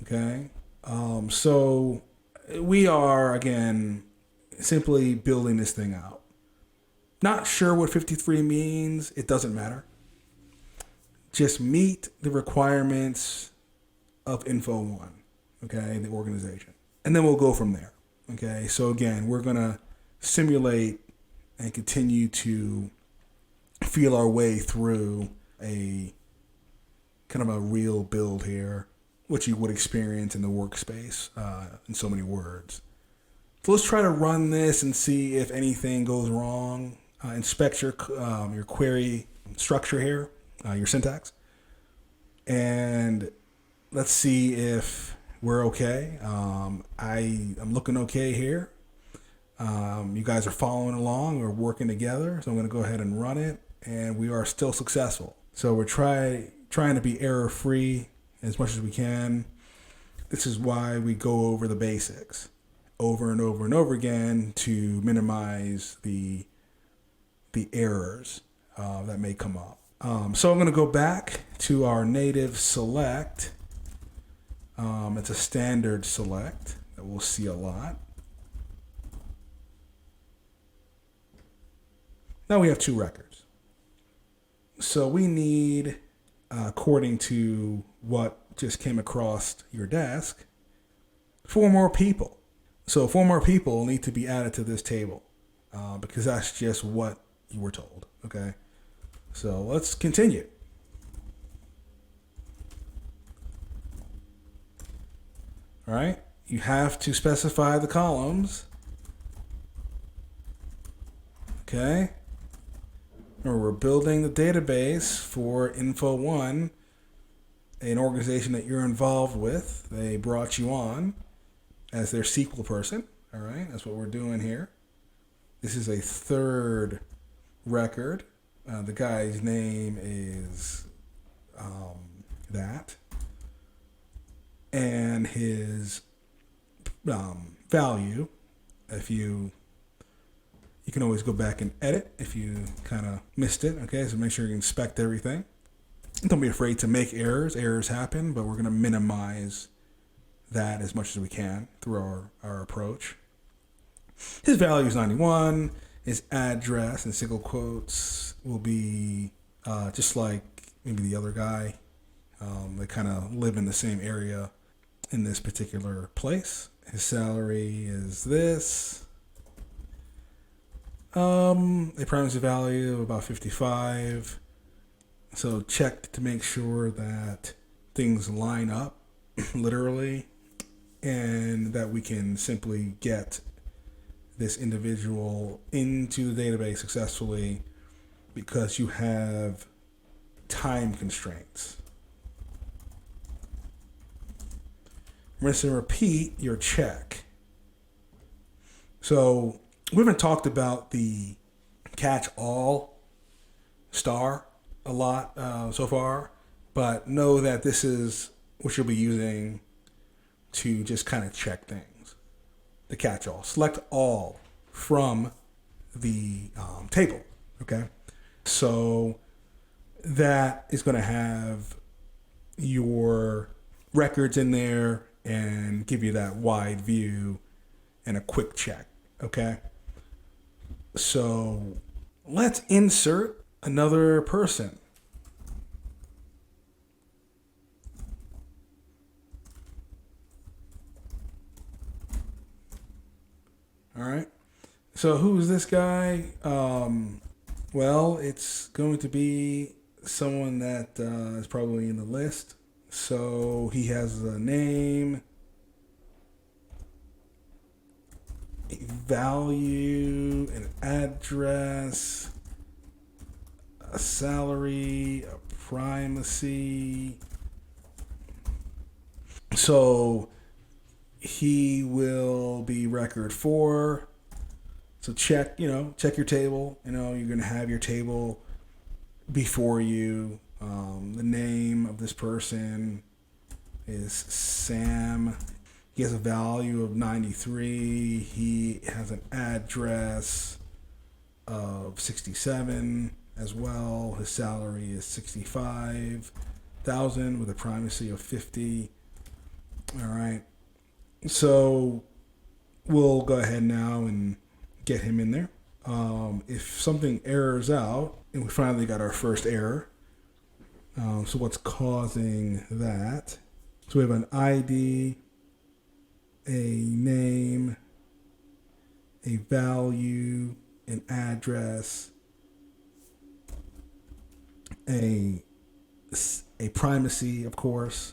Okay, so we are, again, simply building this thing out. Not sure what 53 means. It doesn't matter. Just meet the requirements of Info1, okay, the organization. And then we'll go from there, okay? So again, we're going to simulate and continue to feel our way through a kind of a real build here, which you would experience in the workspace in so many words. So let's try to run this and see if anything goes wrong. Inspect your query structure here, your syntax, and let's see if we're okay. I'm looking okay here. You guys are following along. We're working together, so I'm going to go ahead and run it, and we are still successful. So we're trying to be error-free as much as we can. This is why we go over the basics over and over and over again to minimize the errors that may come up. So I'm going to go back to our native select. It's a standard select that we'll see a lot. Now we have 2 records. So we need, according to what just came across your desk, 4 more people. So 4 more people need to be added to this table because that's just what you were told. Okay, so let's continue. All right, you have to specify the columns. Okay, remember, we're building the database for Info1, an organization that you're involved with. They brought you on as their SQL person. All right, that's what we're doing here. This is a 3rd record. The guy's name is that, and his value. If you can always go back and edit if you kind of missed it. Okay, so make sure you inspect everything. Don't be afraid to make errors. Errors happen, but we're going to minimize that as much as we can through our approach. His value is 91. His address in single quotes will be just like maybe the other guy. They kind of live in the same area in this particular place. His salary is this. A primacy value of about 55. So check to make sure that things line up literally, and that we can simply get this individual into the database successfully because you have time constraints. Rinse and repeat your check. So we haven't talked about the catch all star a lot so far, but know that this is what you'll be using to just kind of check things. The catch all. Select all from the table. Okay. So that is going to have your records in there and give you that wide view and a quick check. Okay. So let's insert another person. All right. So who's this guy? Well, it's going to be someone that is probably in the list. So he has a name, a value, an address, a salary, a primacy. So he will be record 4. So check your table. You're going to have your table before you. The name of this person is Sam. He has a value of 93. He has an address of 67 as well. His salary is 65,000 with a primacy of 50. All right. So we'll go ahead now and get him in there. If something errors out, and we finally got our first error. So what's causing that? So we have an ID, a name, a value, an address, a primacy, of course.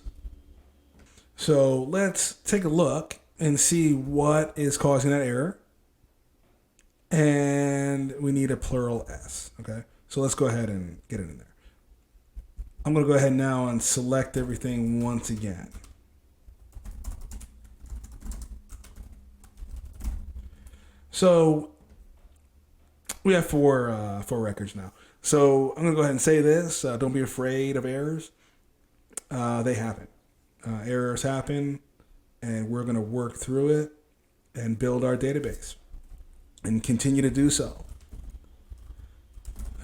So let's take a look and see what is causing that error. And we need a plural S, okay? So let's go ahead and get it in there. I'm going to go ahead now and select everything once again. So we have four records now. So I'm going to go ahead and say this. Don't be afraid of errors. They happen. Errors happen, and we're going to work through it and build our database and continue to do so.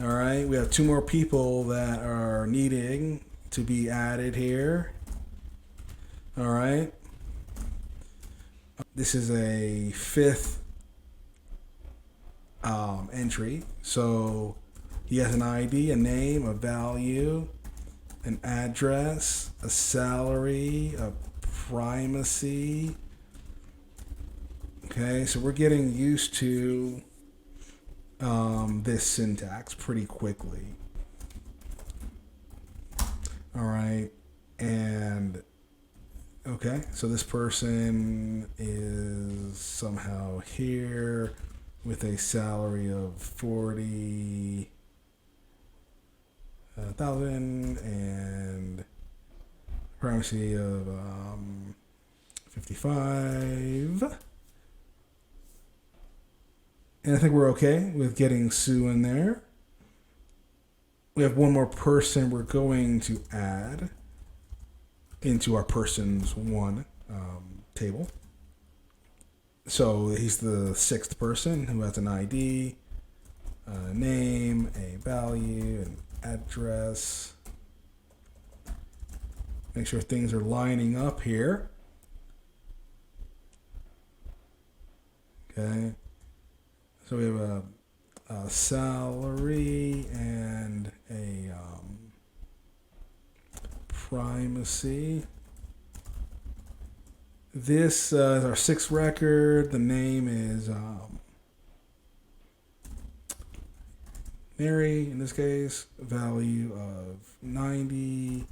All right, we have 2 more people that are needing to be added here. All right. This is a 5th entry. So he has an ID, a name, a value, an address, a salary, a primacy. Okay, so we're getting used to this syntax pretty quickly. All right, and okay, so this person is somehow here with a salary of 40,000 and primacy of 55. And I think we're okay with getting Sue in there. We have one more person we're going to add into our persons 1 table. So he's the 6th person who has an ID, a name, a value, an address. Make sure things are lining up here. Okay. So we have a salary and a primacy. This is our 6th record. The name is Mary, in this case. Value of 90.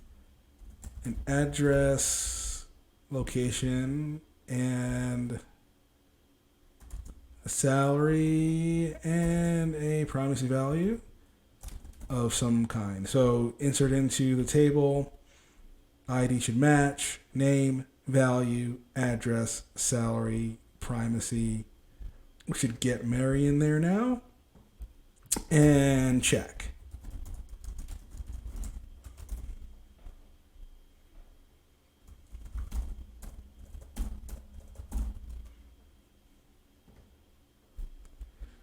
An address, location, and a salary and a primacy value of some kind. So insert into the table. ID should match. Name, value, address, salary, primacy. We should get Mary in there now. And check.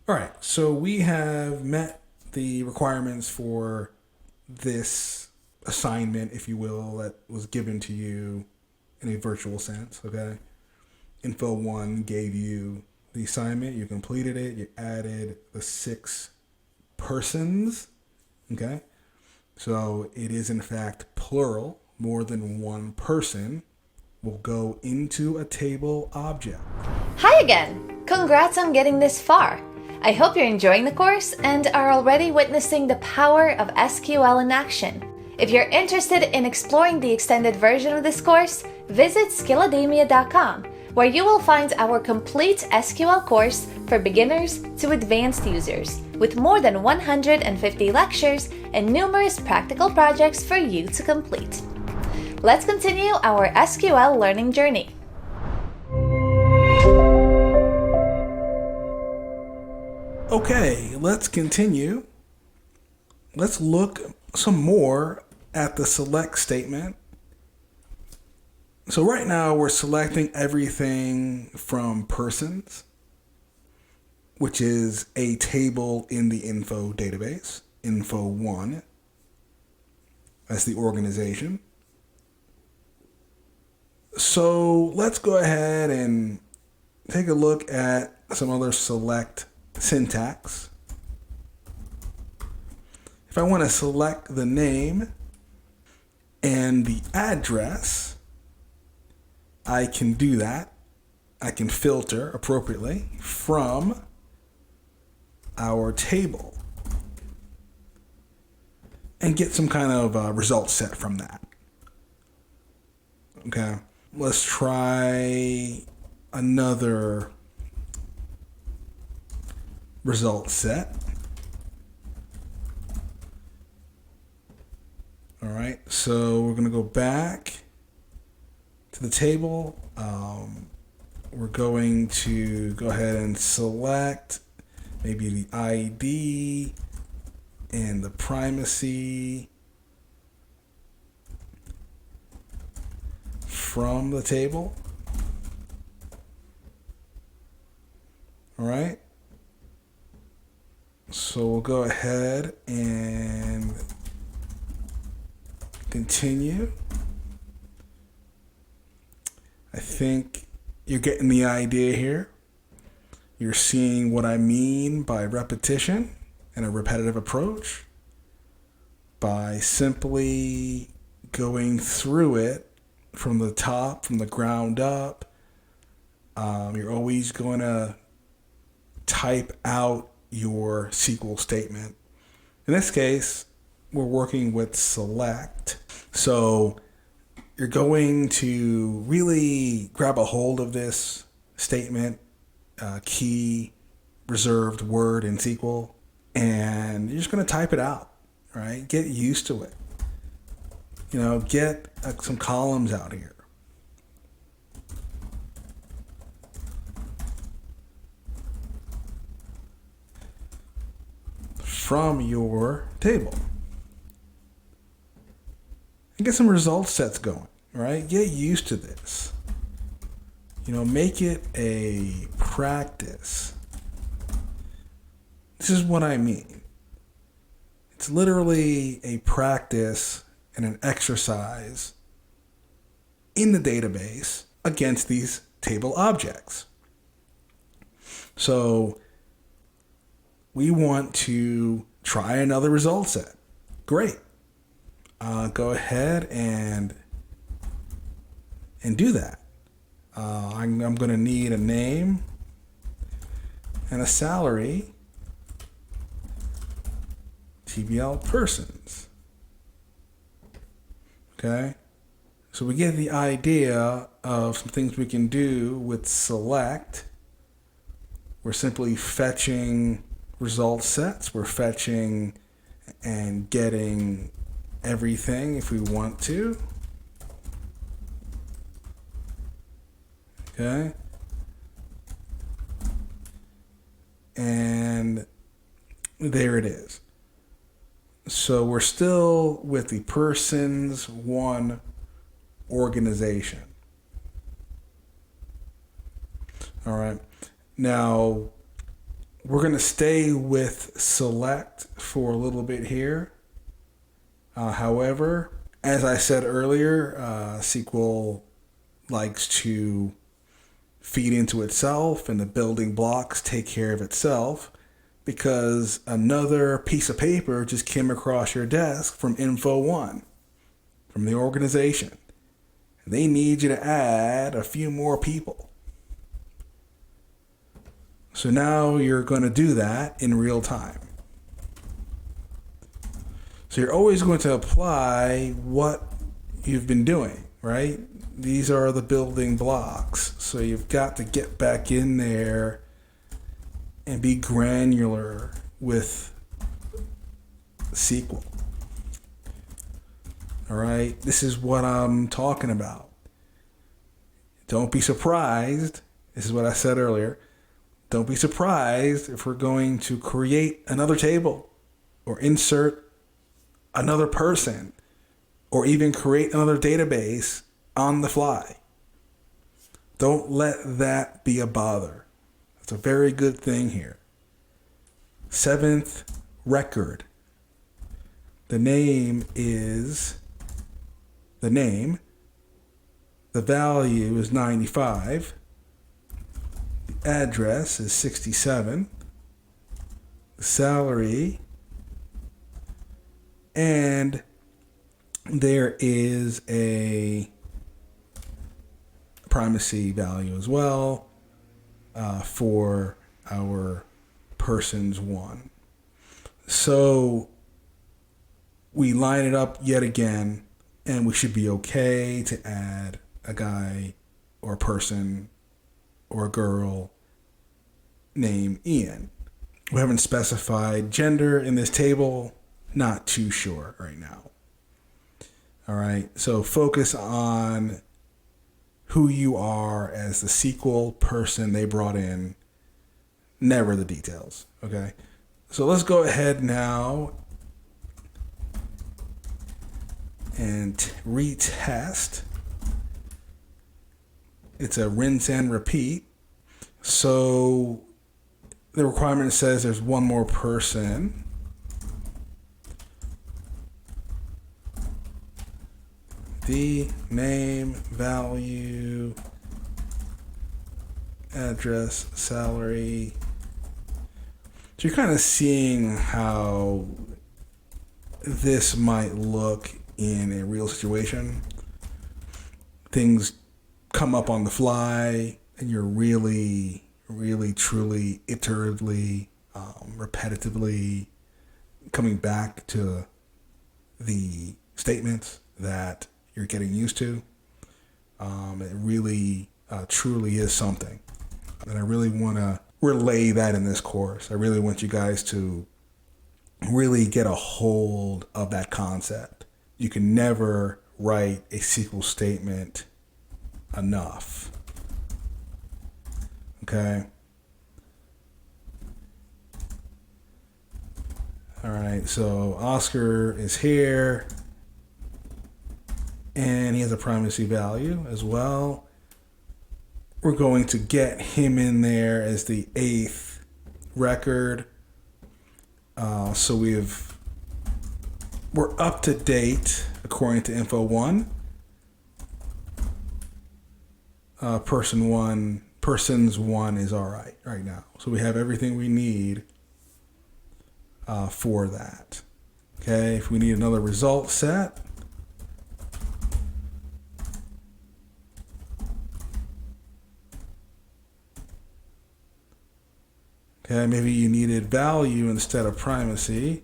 All right, so we have met the requirements for this assignment, if you will, that was given to you in a virtual sense, okay? Info 1 gave you the assignment, you completed it, you added the 6 persons, okay? So it is in fact plural, more than one person will go into a table object. Hi again! Congrats on getting this far! I hope you're enjoying the course and are already witnessing the power of SQL in action. If you're interested in exploring the extended version of this course, visit skillademia.com, where you will find our complete SQL course for beginners to advanced users, with more than 150 lectures and numerous practical projects for you to complete. Let's continue our SQL learning journey. Okay, let's continue. Let's look some more at the select statement. So right now we're selecting everything from persons, which is a table in the info database, info 1. That's the organization. So let's go ahead and take a look at some other select syntax. If I want to select the name and the address, I can do that. I can filter appropriately from our table and get some kind of result set from that. Okay, let's try another result set. All right, so we're going to go back to the table. We're going to go ahead and select maybe the ID and the primacy from the table. All right. So we'll go ahead and continue. I think you're getting the idea here. You're seeing what I mean by repetition and a repetitive approach by simply going through it from the top, from the ground up. You're always going to type out your SQL statement. In this case, we're working with select. So you're going to really grab a hold of this statement, key reserved word in SQL, and you're just going to type it out, right? Get used to it. You know, get some columns out here. From your table. And get some result sets going, right? Get used to this. You know, make it a practice. This is what I mean. It's literally a practice and an exercise in the database against these table objects. So we want to try another result set. Great. Go ahead and do that. I'm going to need a name and a salary. TBL persons. Okay. So we get the idea of some things we can do with select. We're simply fetching result sets. We're fetching and getting everything if we want to. Okay. And there it is. So we're still with the persons one organization. All right. Now we're going to stay with select for a little bit here. However, as I said earlier, SQL likes to feed into itself, and the building blocks take care of itself, because another piece of paper just came across your desk from Info1, from the organization. They need you to add a few more people. So now you're going to do that in real time. So you're always going to apply what you've been doing, right? These are the building blocks. So you've got to get back in there and be granular with SQL. All right, this is what I'm talking about. Don't be surprised. This is what I said earlier. Don't be surprised if we're going to create another table or insert another person or even create another database on the fly. Don't let that be a bother. It's a very good thing here. 7th record. The name is the name. The value is 95. The address is 67. The salary. And there is a primacy value as well for our persons one. So we line it up yet again, and we should be okay to add a guy or a person or a girl named Ian. We haven't specified gender in this table. Not too sure right now. All right, so focus on who you are as the SQL person they brought in, never the details, okay? So let's go ahead now and retest. It's a rinse and repeat. So the requirement says there's one more person. The name, value, address, salary. So you're kind of seeing how this might look in a real situation. Things come up on the fly, and you're really, truly, iteratively, repetitively coming back to the statements that you're getting used to. It really, truly is something. And I really want to relay that in this course. I really want you guys to really get a hold of that concept. You can never write a SQL statement enough. Okay? All right, so Oscar is here. And he has a primacy value as well. We're going to get him in there as the 8th record. So we're up to date according to Info1. Persons one is all right now. So we have everything we need for that. Okay, if we need another result set, okay, maybe you needed value instead of primacy.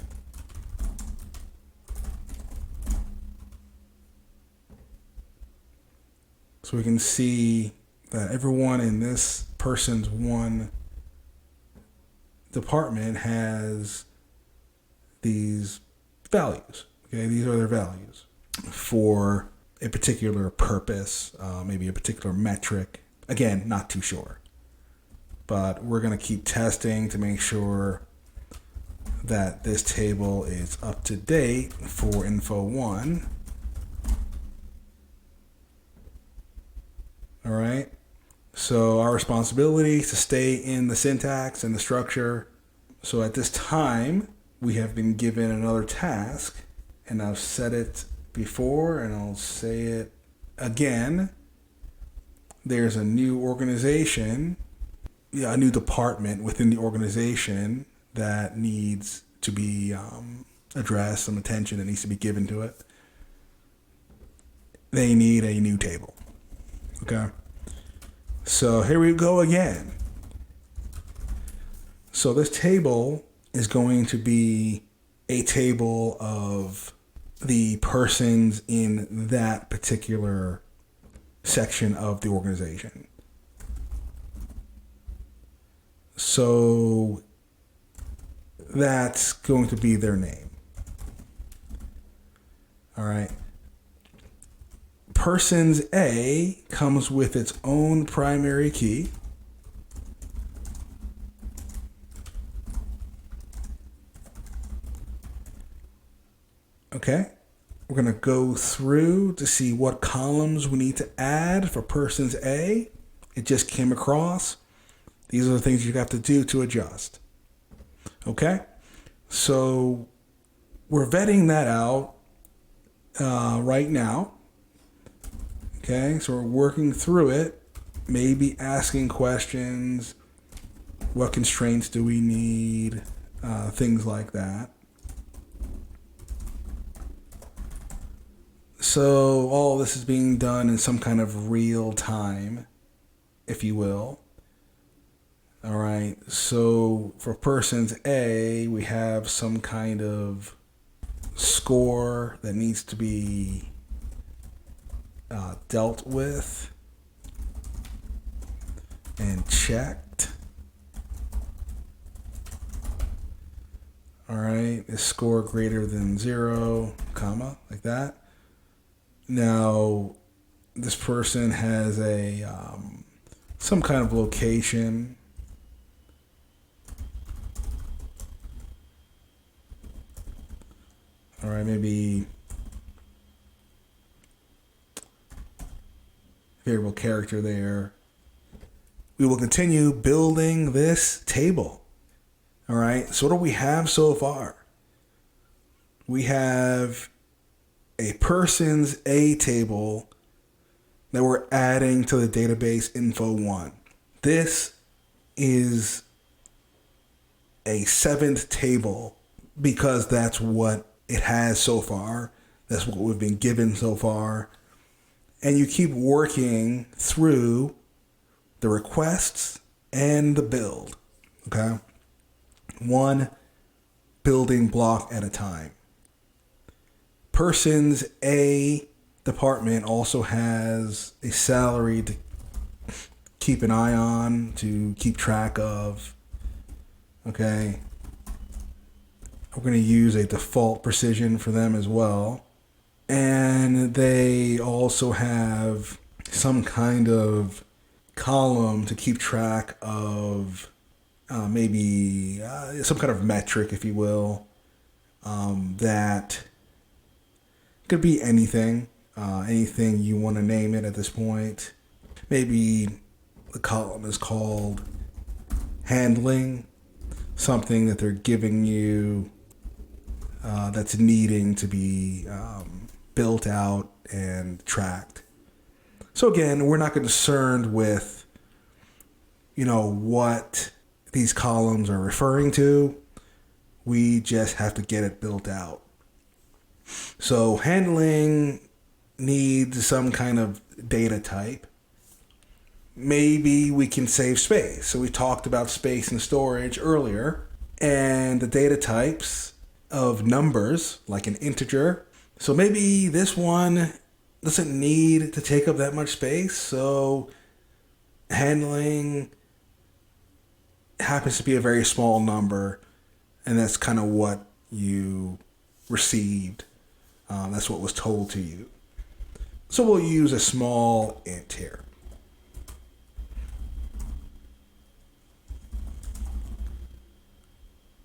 So we can see that everyone in this person's one department has these values. Okay, these are their values for a particular purpose, maybe a particular metric. Again, not too sure. But we're going to keep testing to make sure that this table is up to date for Info1. All right. So our responsibility is to stay in the syntax and the structure. So at this time, we have been given another task and I've said it before and I'll say it again. There's a new organization, a new department within the organization that needs to be addressed, some attention that needs to be given to it. They need a new table. Okay? So here we go again. So this table is going to be a table of the persons in that particular section of the organization. So that's going to be their name. All right. Persons A comes with its own primary key. Okay. We're going to go through to see what columns we need to add for persons A. It just came across. These are the things you have to do to adjust. Okay. So we're vetting that out right now. Okay. So we're working through it, maybe asking questions. What constraints do we need? Things like that. So all this is being done in some kind of real time, if you will. All right. So for persons A, we have some kind of score that needs to be dealt with and checked. All right. Is score greater than 0, comma, like that. Now, this person has a some kind of location. All right, maybe variable character there. We will continue building this table. All right, so what do we have so far? We have a person's A table that we're adding to the database info 1. This is a 7th table because that's what it has so far. That's what we've been given so far. And you keep working through the requests and the build. Okay? One building block at a time. Persons A department also has a salary to keep an eye on, to keep track of. Okay. We're going to use a default precision for them as well. And they also have some kind of column to keep track of maybe some kind of metric, if you will, that could be anything, anything you want to name it at this point. Maybe the column is called handling, something that they're giving you that's needing to be built out and tracked. So again, we're not concerned with, what these columns are referring to. We just have to get it built out. So handling needs some kind of data type. Maybe we can save space. So we talked about space and storage earlier, and the data types of numbers, like an integer. So maybe this one doesn't need to take up that much space. So handling happens to be a very small number, and that's kind of what you received. That's what was told to you. So we'll use a small int here.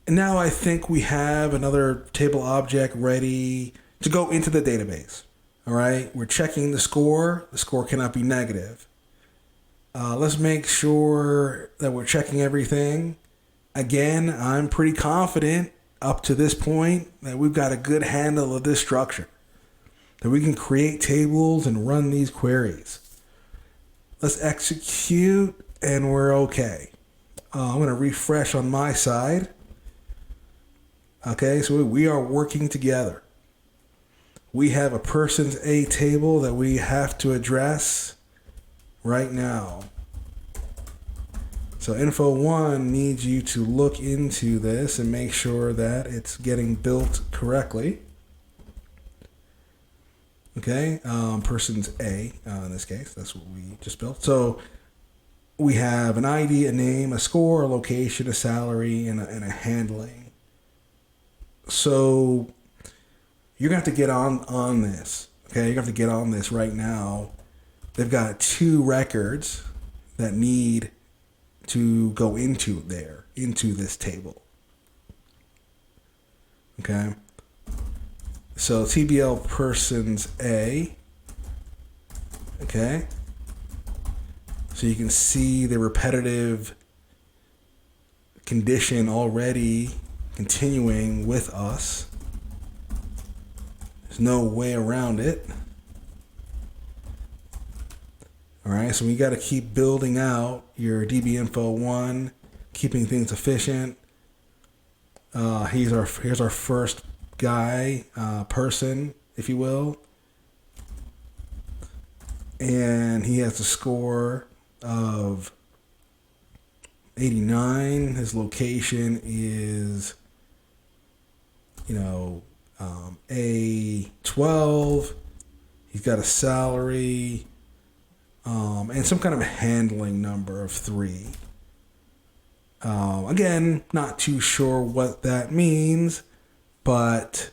And now I think we have another table object ready to go into the database. All right, we're checking the score. The score cannot be negative. Let's make sure that we're checking everything. Again, I'm pretty confident up to this point that we've got a good handle of this structure, that we can create tables and run these queries. Let's execute and we're okay. I'm going to refresh on my side. Okay, so we are working together. We have a person's A table that we have to address right now. So info 1 needs you to look into this and make sure that it's getting built correctly. Okay, person's A in this case, that's what we just built. So we have an ID, a name, a score, a location, a salary, and a handling. So you're going to have to get on this. Okay, you're going to have to get on this right now. They've got 2 records that need to go into this table. Okay. So TBL persons A. Okay. So you can see the repetitive condition already continuing with us. There's no way around it. All right, so we got to keep building out your DB info 1, keeping things efficient. Here's our first guy, person, if you will, and he has a score of 89. His location is, A12. He's got a salary. And some kind of handling number of 3. Again, not too sure what that means, but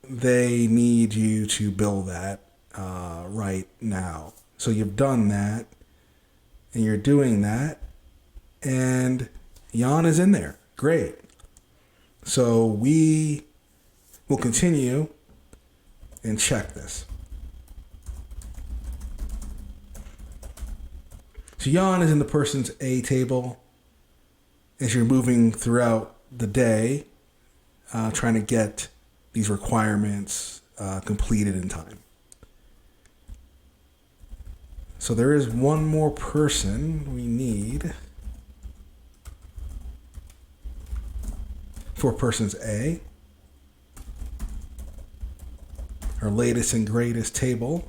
they need you to build that right now. So you've done that, and you're doing that, and Jan is in there. Great. So we will continue and check this. So Jan is in the person's A table as you're moving throughout the day, trying to get these requirements completed in time. So there is one more person we need for person's A, our latest and greatest table.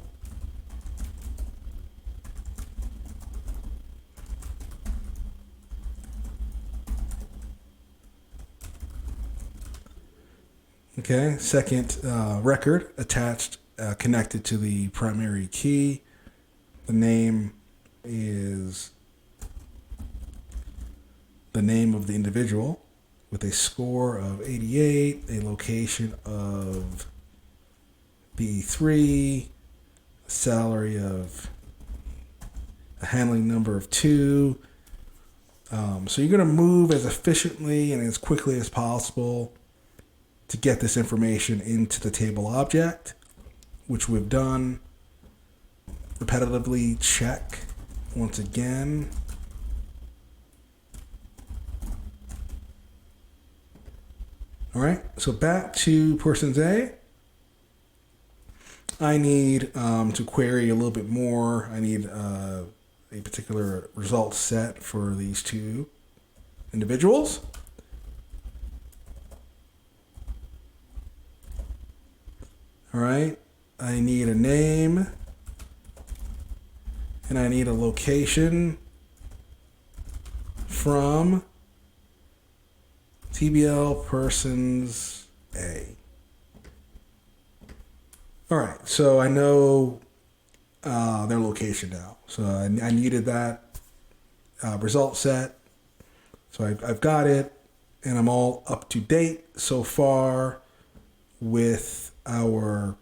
Okay, second record attached, connected to the primary key. The name is the name of the individual with a score of 88, a location of B3, a salary of a handling number of 2. So you're going to move as efficiently and as quickly as possible to get this information into the table object, which we've done. Repetitively check once again. All right, so back to person's A. I need to query a little bit more. I need a particular result set for these 2 individuals. All right, I need a name, and I need a location from TBL persons A. All right, so I know their location now. So I needed that result set. So I've got it, and I'm all up to date so far with our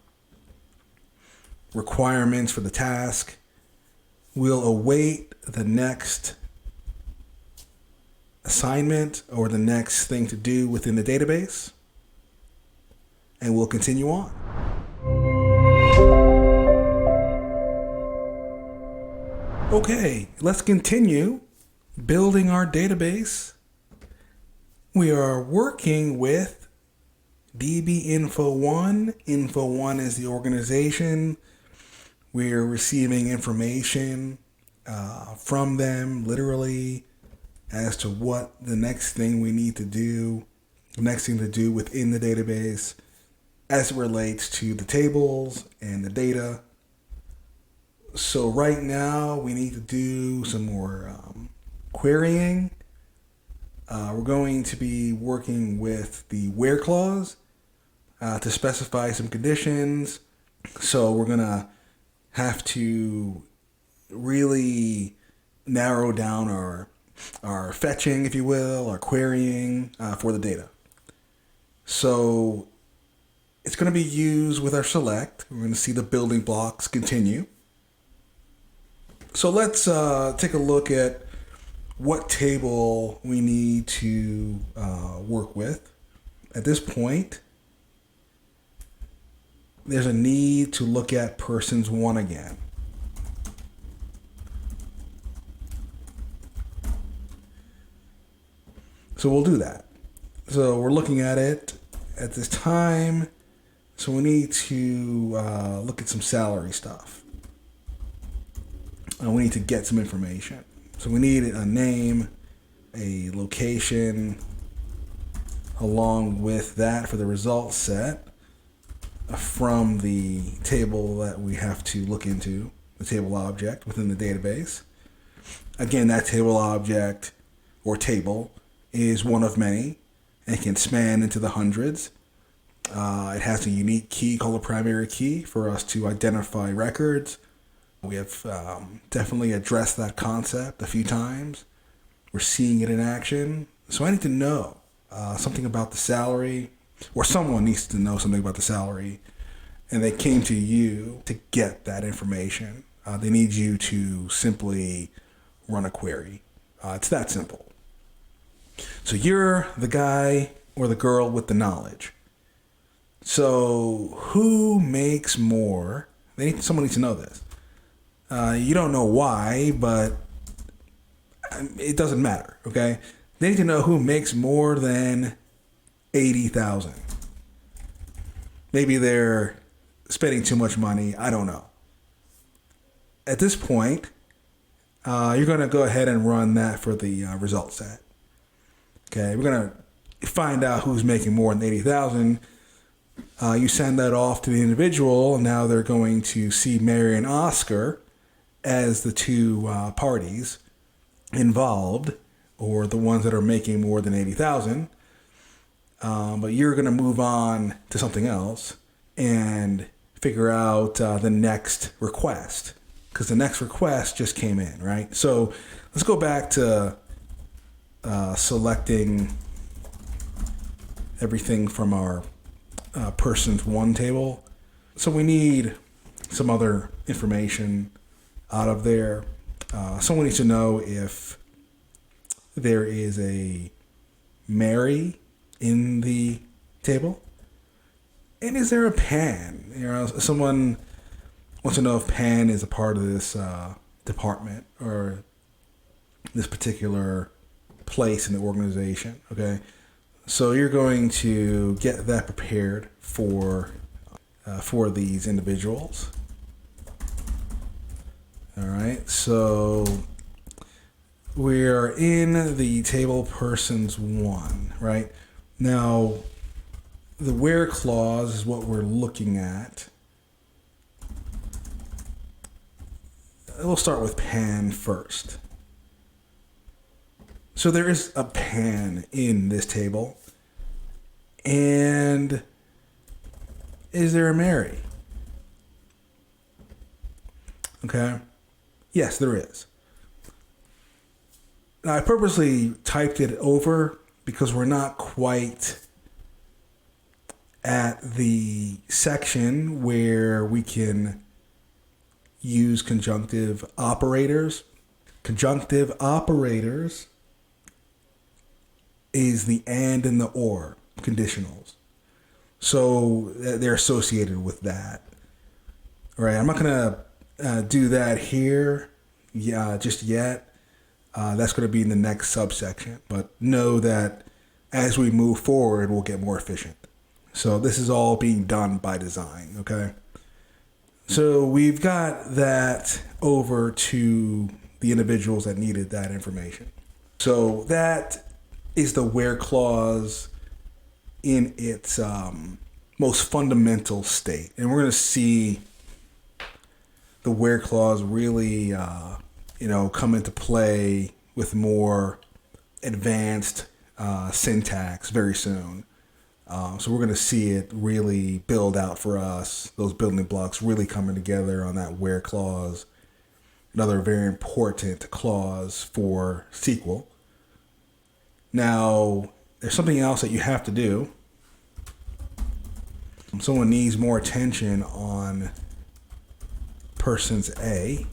requirements for the task. We'll await the next assignment or the next thing to do within the database, and we'll continue on. Okay, let's continue building our database. We are working with DB Info 1. Info 1 is the organization. We're receiving information from them, literally, as to what the next thing we need to do, the next thing to do within the database as it relates to the tables and the data. So right now we need to do some more querying. We're going to be working with the where clause to specify some conditions. So we're going to have to really narrow down our fetching, if you will, our querying for the data. So it's going to be used with our select. We're going to see the building blocks continue. So let's take a look at what table we need to work with. At this point, there's a need to look at persons 1 again. So we'll do that. So we're looking at it at this time. So we need to look at some salary stuff. We need to get some information. So we need a name, a location, along with that for the result set from the table that we have to look into, the table object within the database. Again, that table object or table is one of many and it can span into the hundreds. It has a unique key called a primary key for us to identify records. We have definitely addressed that concept a few times. We're seeing it in action. So I need to know something about the salary, or someone needs to know something about the salary, and they came to you to get that information. They need you to simply run a query. It's that simple. So you're the guy or the girl with the knowledge. So who makes more? Someone needs to know this. You don't know why, but it doesn't matter, okay? They need to know who makes more than $80,000. Maybe they're spending too much money. I don't know. At this point, you're going to go ahead and run that for the result set. Okay, we're going to find out who's making more than $80,000. You send that off to the individual, and now they're going to see Mary and Oscar as the two parties involved, or the ones that are making more than $80,000. But you're going to move on to something else and figure out the next request, because the next request just came in, right? So let's go back to selecting everything from our persons 1 table. So we need some other information out of there. Someone needs to know if there is a Mary in the table, and is there a Pan? Someone wants to know if Pan is a part of this department or this particular place in the organization. Okay, so you're going to get that prepared for these individuals. All right, so we are in the table persons 1, right? Now, the where clause is what we're looking at. We'll start with Pan first. So there is a Pan in this table. And is there a Mary? Okay. Yes, there is. Now, I purposely typed it over because we're not quite at the section where we can use conjunctive operators. Conjunctive operators is the and the or conditionals. So they're associated with that. All right, I'm not going to do that here just yet. That's going to be in the next subsection. But know that as we move forward, we'll get more efficient. So this is all being done by design, okay? So we've got that over to the individuals that needed that information. So that is the where clause in its most fundamental state. And we're going to see the where clause really, come into play with more advanced syntax very soon. So we're going to see it really build out for us, those building blocks really coming together on that where clause. Another very important clause for SQL. Now, there's something else that you have to do. Someone needs more attention on person's A.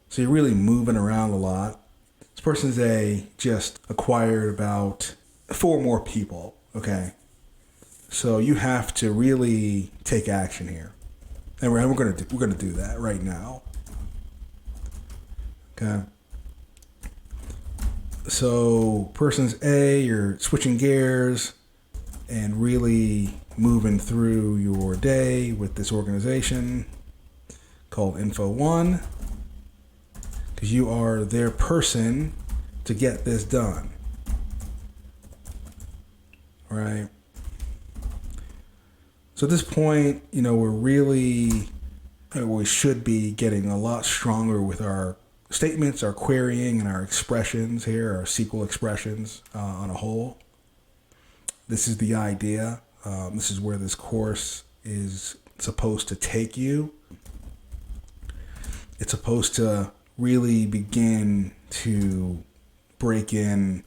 So you're really moving around a lot. This person's A just acquired about 4 more people, okay? So you have to really take action here. And we're gonna do that right now. Okay. So person's A, you're switching gears and really moving through your day with this organization called Info 1, because you are their person to get this done. All right. So at this point, we should be getting a lot stronger with our statements, our querying, and our expressions here, our SQL expressions on a whole. This is the idea. This is where this course is supposed to take you. It's supposed to really begin to break in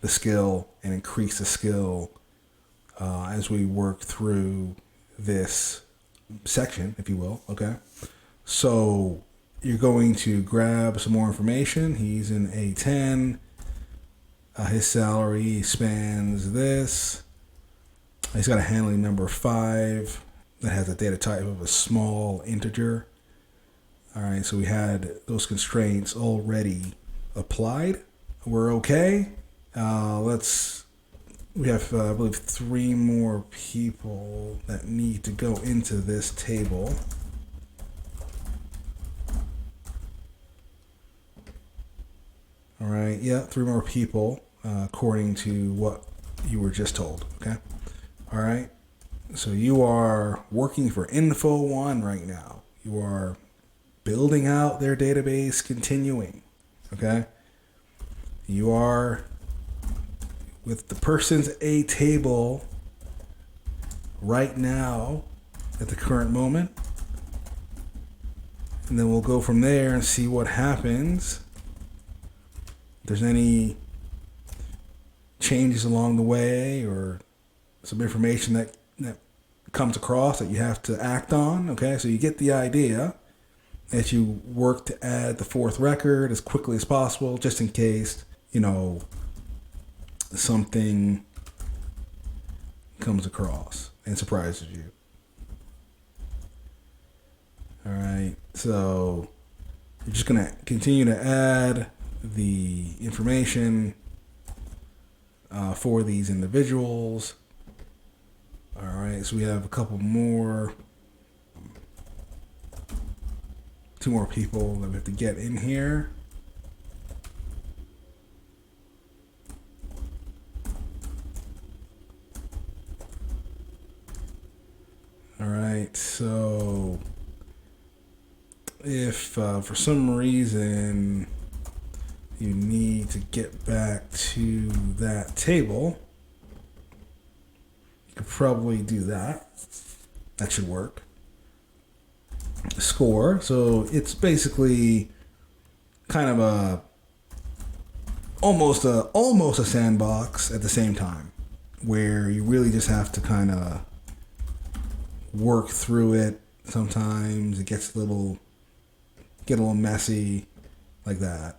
the skill and increase the skill as we work through this section, if you will, okay? So you're going to grab some more information. He's in A10. His salary spans this. He's got a handling number 5 that has a data type of a small integer. All right, so we had those constraints already applied. We're okay. We have, I believe, 3 more people that need to go into this table. All right, yeah, 3 more people, according to what you were just told, okay? All right, so you are working for Info 1 right now. You are building out their database, continuing, okay? You are with the person's A table right now at the current moment. And then we'll go from there and see what happens. If there's any changes along the way or some information that comes across that you have to act on. Okay, so you get the idea as you work to add the 4th record as quickly as possible, just in case, something comes across and surprises you. All right, so you're just going to continue to add the information for these individuals. All right, so we have a couple more, 2 more people that we have to get in here. All right, so if for some reason you need to get back to that table, you could probably do that. That should work. Score. So it's basically kind of almost a sandbox at the same time, where you really just have to kind of work through it. Sometimes it gets a little messy like that.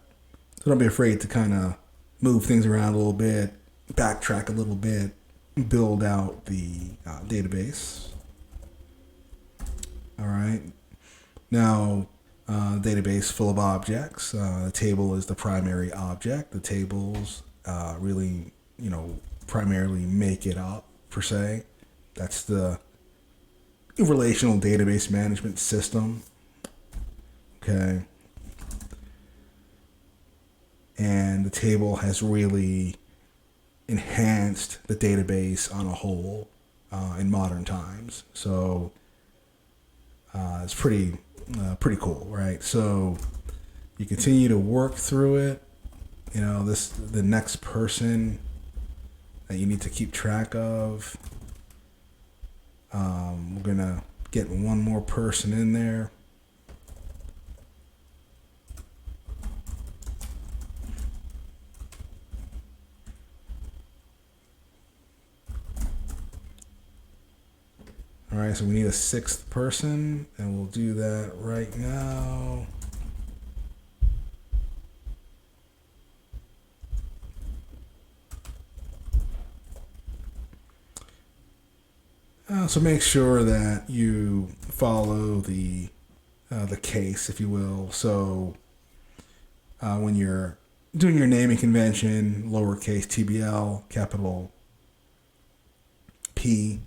So don't be afraid to kind of move things around a little bit, backtrack a little bit, build out the database. All right. Now, database full of objects. The table is the primary object. The tables really, primarily make it up per se. That's the Relational Database Management System. Okay. And the table has really enhanced the database on a whole in modern times. So it's pretty cool, right? So you continue to work through it. You know, the next person that you need to keep track of. We're gonna get one more person in there. All right, so we need a sixth person, and we'll do that right now. So make sure that you follow the case, if you will. So when you're doing your naming convention, lowercase TBL, capital P,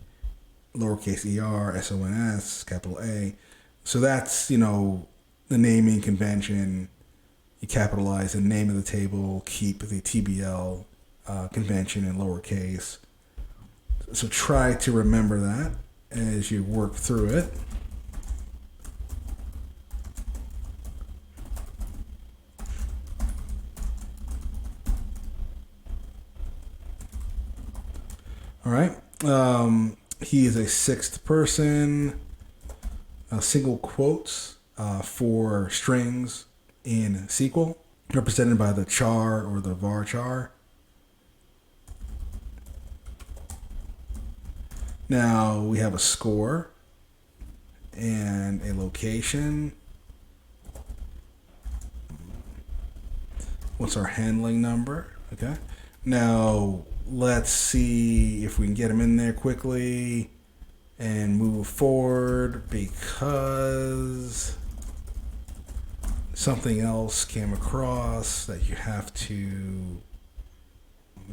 lowercase ER, SONS, capital A. So that's, you know, the naming convention. You capitalize the name of the table, keep the TBL convention in lowercase. So try to remember that as you work through it. All right. He is a sixth person. Single quotes for strings in SQL, represented by the char or the varchar. Now we have a score and a location. What's our handling number? Okay. Now let's see if we can get him in there quickly and move forward, because something else came across that you have to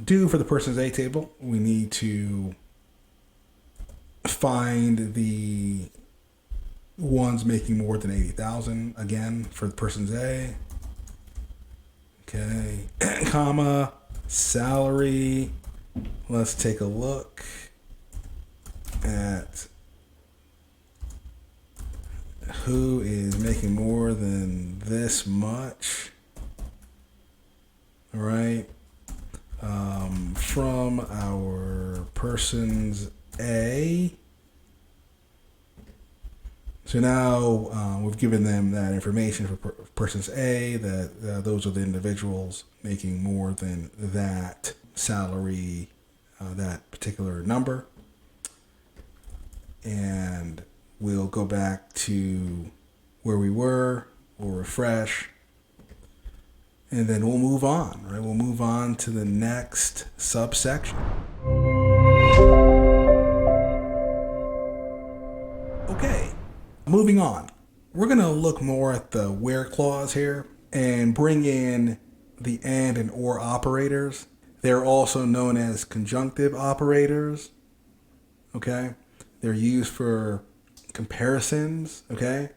do for the person's A table. We need to find the ones making more than 80,000 again for the person's A. Okay, comma, salary. Let's take a look at who is making more than this much. All right. From our person's A. So now we've given them that information for person's A, that those are the individuals making more than that salary, that particular number. And we'll go back to where we were, we'll refresh, and then we'll move on, right? We'll move on to the next subsection. Okay, moving on. We're going to look more at the where clause here and bring in the and or operators. They're also known as conjunctive operators. Okay, they're used for comparisons. Okay,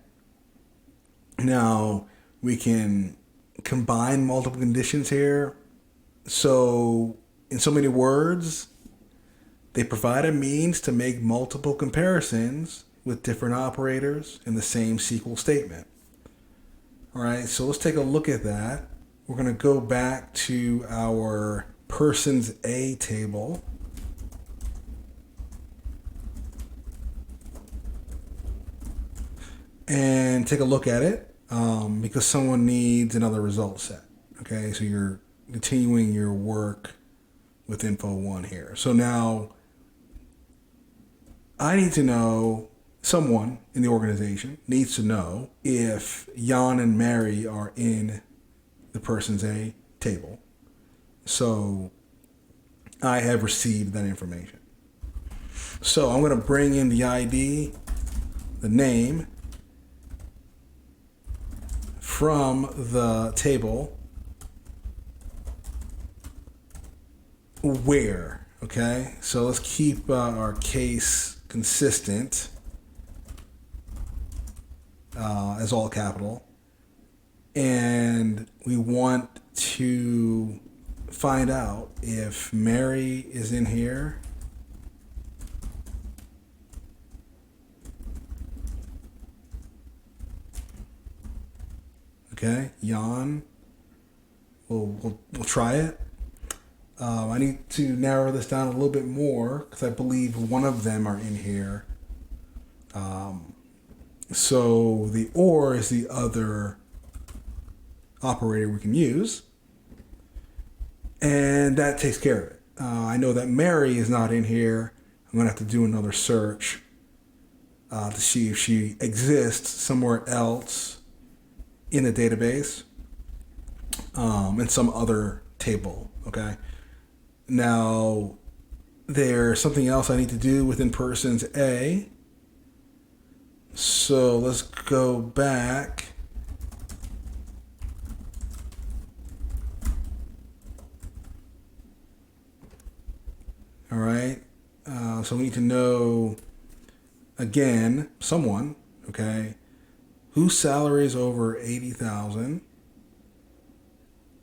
now we can combine multiple conditions here. So in so many words, they provide a means to make multiple comparisons with different operators in the same SQL statement. All right, so let's take a look at that. We're going to go back to our person's A table. And take a look at it because someone needs another result set. Okay, so you're continuing your work with info 1 here. So now I need to know, someone in the organization needs to know if Jan and Mary are in the person's A table. So I have received that information. So I'm going to bring in the ID, the name, from the table where. Okay, so let's keep our case consistent as all capital. And we want to find out if Mary is in here. Okay, Jan. We'll try it. I need to narrow this down a little bit more because I believe one of them are in here. So the or is the other operator we can use. And that takes care of it. I know that Mary is not in here. I'm going to have to do another search to see if she exists somewhere else in the database, in some other table. Okay. Now, there's something else I need to do within persons A. So let's go back. All right. So we need to know, again, someone, okay, whose salary is over 80,000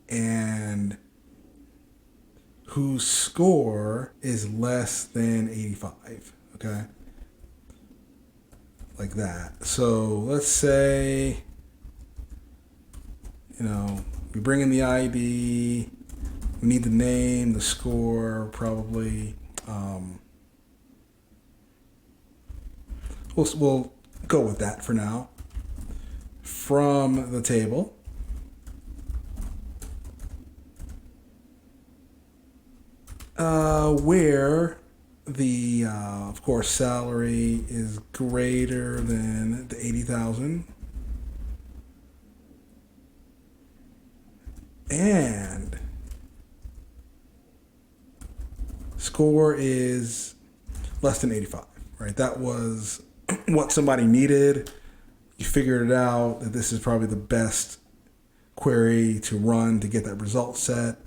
and whose score is less than 85, okay? Like that. So let's say, we bring in the ID, we need the name, the score, probably. We'll go with that for now. From the table, where the, of course, salary is greater than the 80,000. And score is less than 85, right? That was what somebody needed. You figured it out that this is probably the best query to run to get that result set.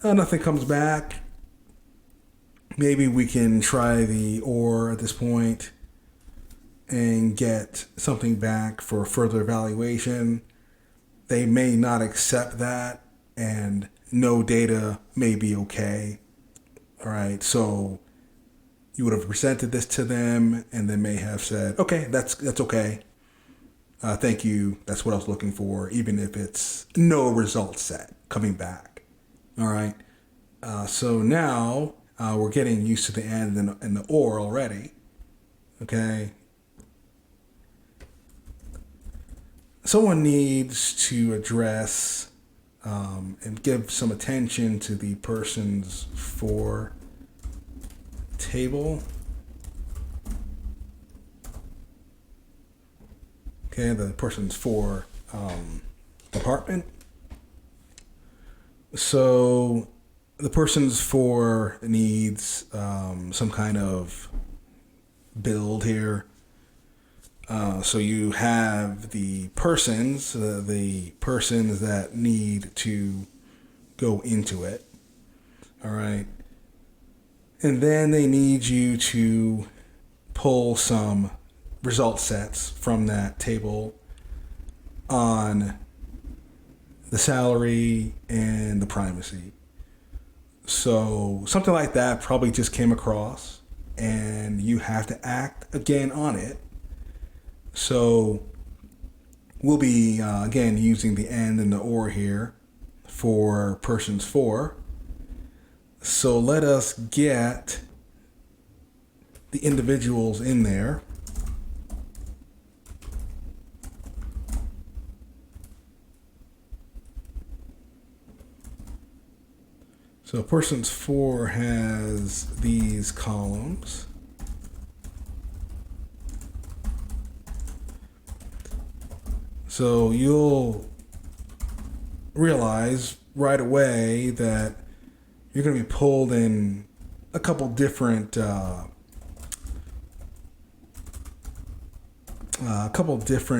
Nothing comes back. Maybe we can try the or at this point and get something back for further evaluation. They may not accept that, and no data may be okay. All right, so you would have presented this to them, and they may have said, okay, that's okay. Thank you. That's what I was looking for, even if it's no result set coming back. All right. So now we're getting used to the and the or already. Okay. Someone needs to address and give some attention to the persons for table. Okay, the persons for department. So the persons for needs some kind of build here. So you have the persons that need to go into it. All right. And then they need you to pull some result sets from that table on the salary and the primacy. So something like that probably just came across, and you have to act again on it. So we'll be, again, using the and the or here for persons for. So let us get the individuals in there. So persons for has these columns. So you'll realize right away that you're going to be pulled in a couple different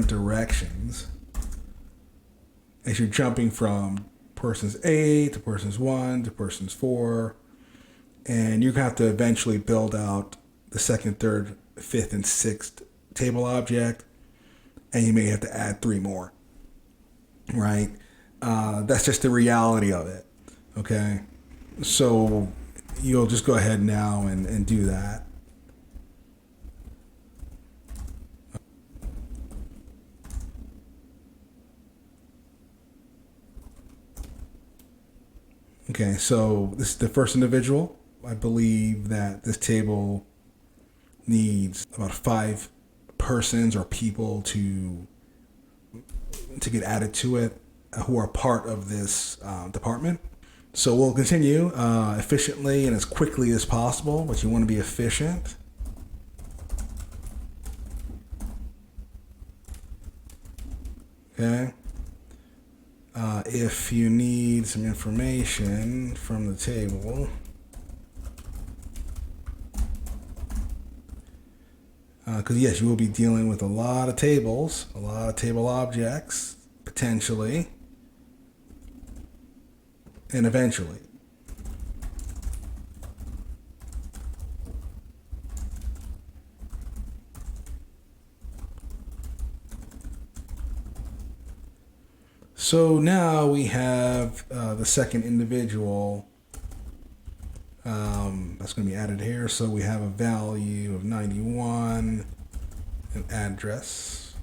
directions as you're jumping from persons A to persons 1 to persons 4, And you have to eventually build out the second, third, fifth, and sixth table object, and you may have to add 3 more, right? That's just the reality of it, okay? So you'll just go ahead now and do that. Okay, so this is the first individual. I believe that this table needs about 5 persons or people to get added to it who are part of this department. So we'll continue efficiently and as quickly as possible, but you want to be efficient. Okay. If you need some information from the table, because yes, you will be dealing with a lot of tables, a lot of table objects, potentially, and eventually. So now we have the second individual that's going to be added here. So we have a value of 91, an address,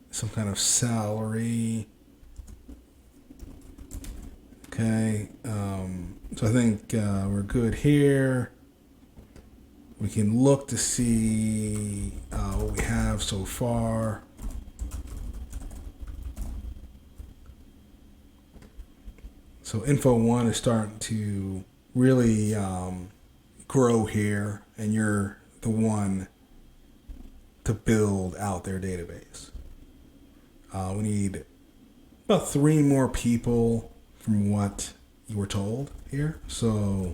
some kind of salary. Okay, so I think we're good here. We can look to see what we have so far. So info 1 is starting to really grow here, and you're the one to build out their database. We need about 3 more people from what you were told here. So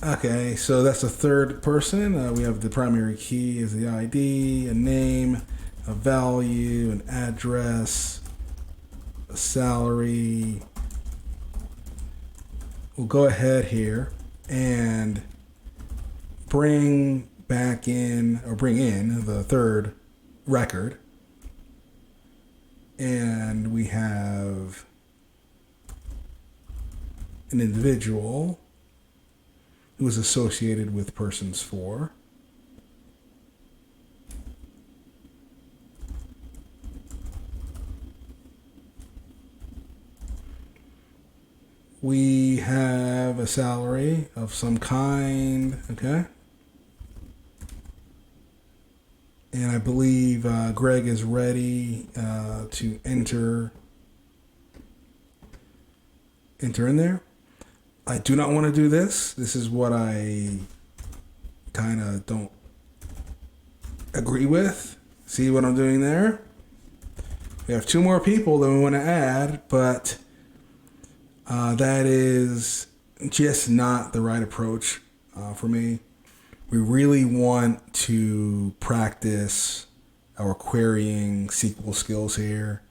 okay, so that's a third person. We have the primary key is the ID, a name, a value, an address, a salary. We'll go ahead here and bring in the third record. And we have an individual who is associated with persons 4. We have a salary of some kind, okay? And I believe Greg is ready to enter in there. I do not want to do this. This is what I kind of don't agree with. See what I'm doing there? We have 2 more people that we want to add, but that is just not the right approach for me. We really want to practice our querying SQL skills here.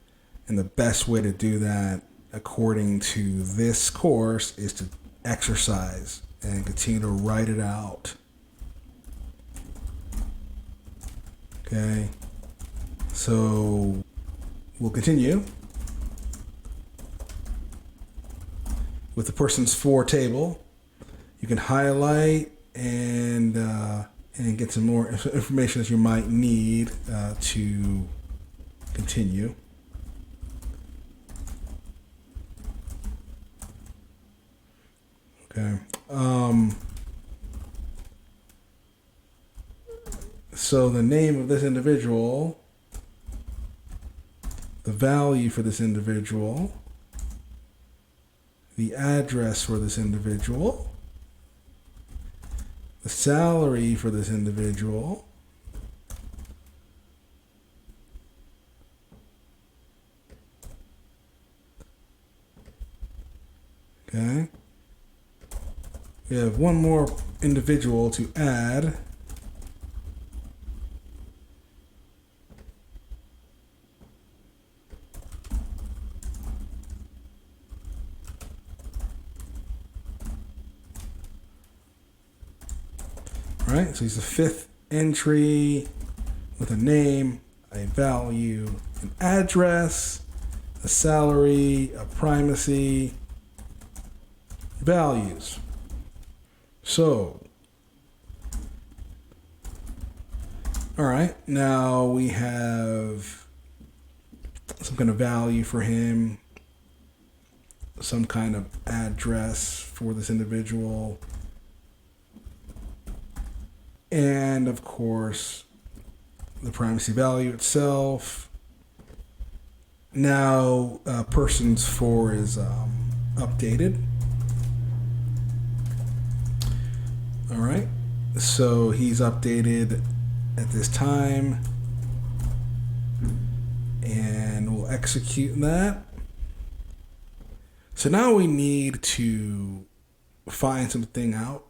And the best way to do that, according to this course, is to exercise and continue to write it out. Okay, so we'll continue with the persons 4 table. You can highlight and get some more information that you might need to continue. Okay. So the name of this individual, the value for this individual, the address for this individual, the salary for this individual, okay. We have 1 more individual to add, All right, so he's the fifth entry with a name, a value, an address, a salary, a primacy, values. So, all right, now we have some kind of value for him, some kind of address for this individual, and of course, the privacy value itself. Now, persons for is updated. All right, so he's updated at this time, and we'll execute that. So now we need to find something out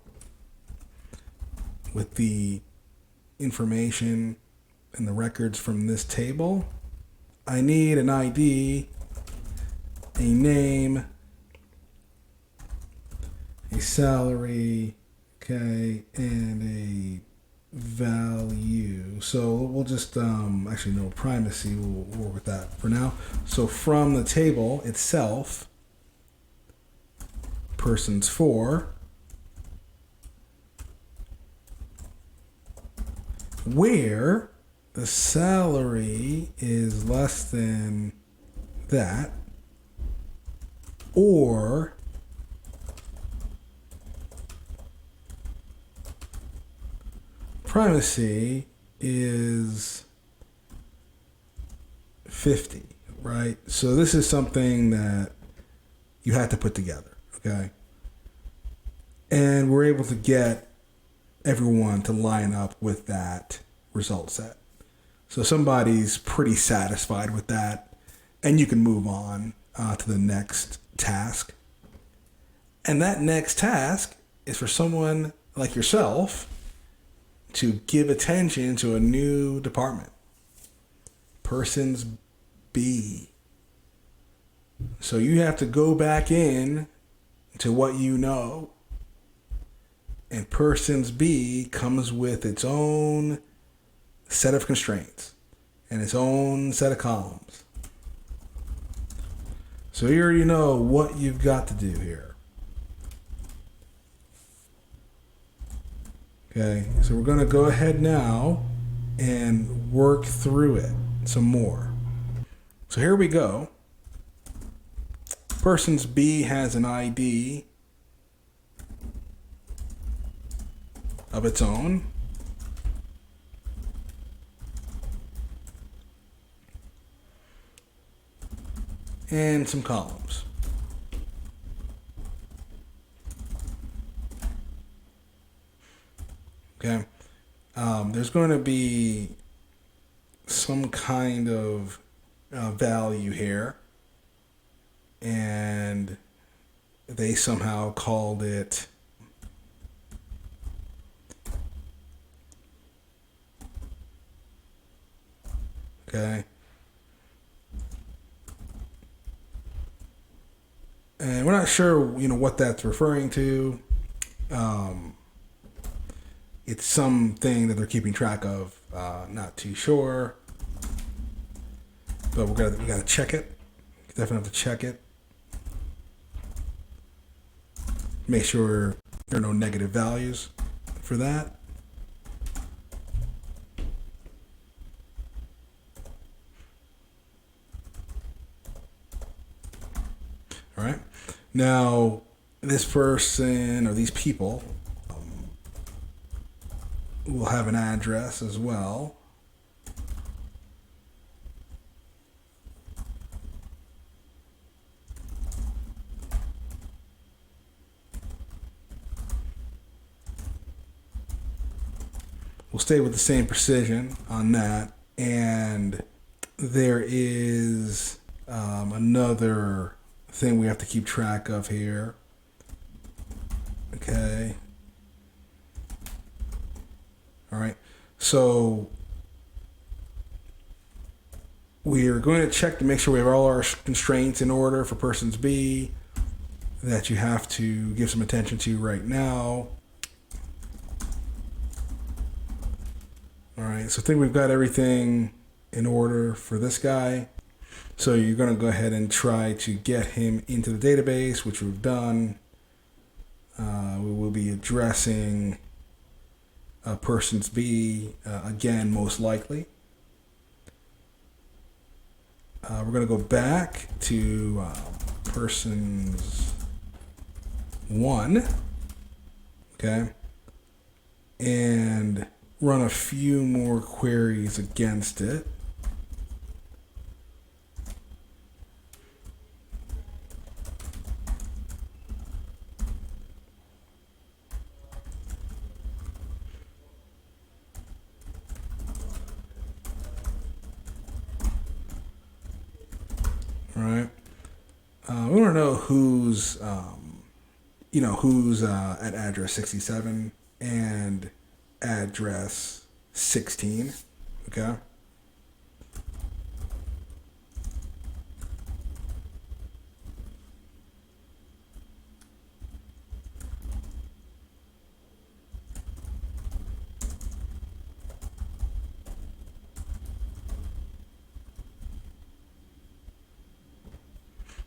with the information and the records from this table. I need an ID, a name, a salary, okay, and a value. So we'll just actually no primacy. We'll work with that for now. So from the table itself, persons for, where the salary is less than that, or primacy is 50, right? So this is something that you had to put together, okay? And we're able to get everyone to line up with that result set. So somebody's pretty satisfied with that, and you can move on to the next task. And that next task is for someone like yourself to give attention to a new department. Persons B. So you have to go back in to what you know. And persons B comes with its own set of constraints and its own set of columns. So you already know what you've got to do here. Okay, so we're going to go ahead now and work through it some more. So here we go. Persons B has an ID of its own. And some columns. Okay. There's going to be some kind of value here. And they somehow called it okay. And we're not sure, what that's referring to. It's something that they're keeping track of. Not too sure. But we gotta check it. Definitely have to check it. Make sure there are no negative values for that. All right. Now, this person or these people will have an address as well. We'll stay with the same precision on that. And there is another thing we have to keep track of here. Okay. All right. So we are going to check to make sure we have all our constraints in order for persons B that you have to give some attention to right now. All right, so I think we've got everything in order for this guy. So you're going to go ahead and try to get him into the database, which we've done. We will be addressing persons B again, most likely. We're going to go back to persons 1, okay, and run a few more queries against it. All right. We want to know who's at address 67 and address 16. Okay.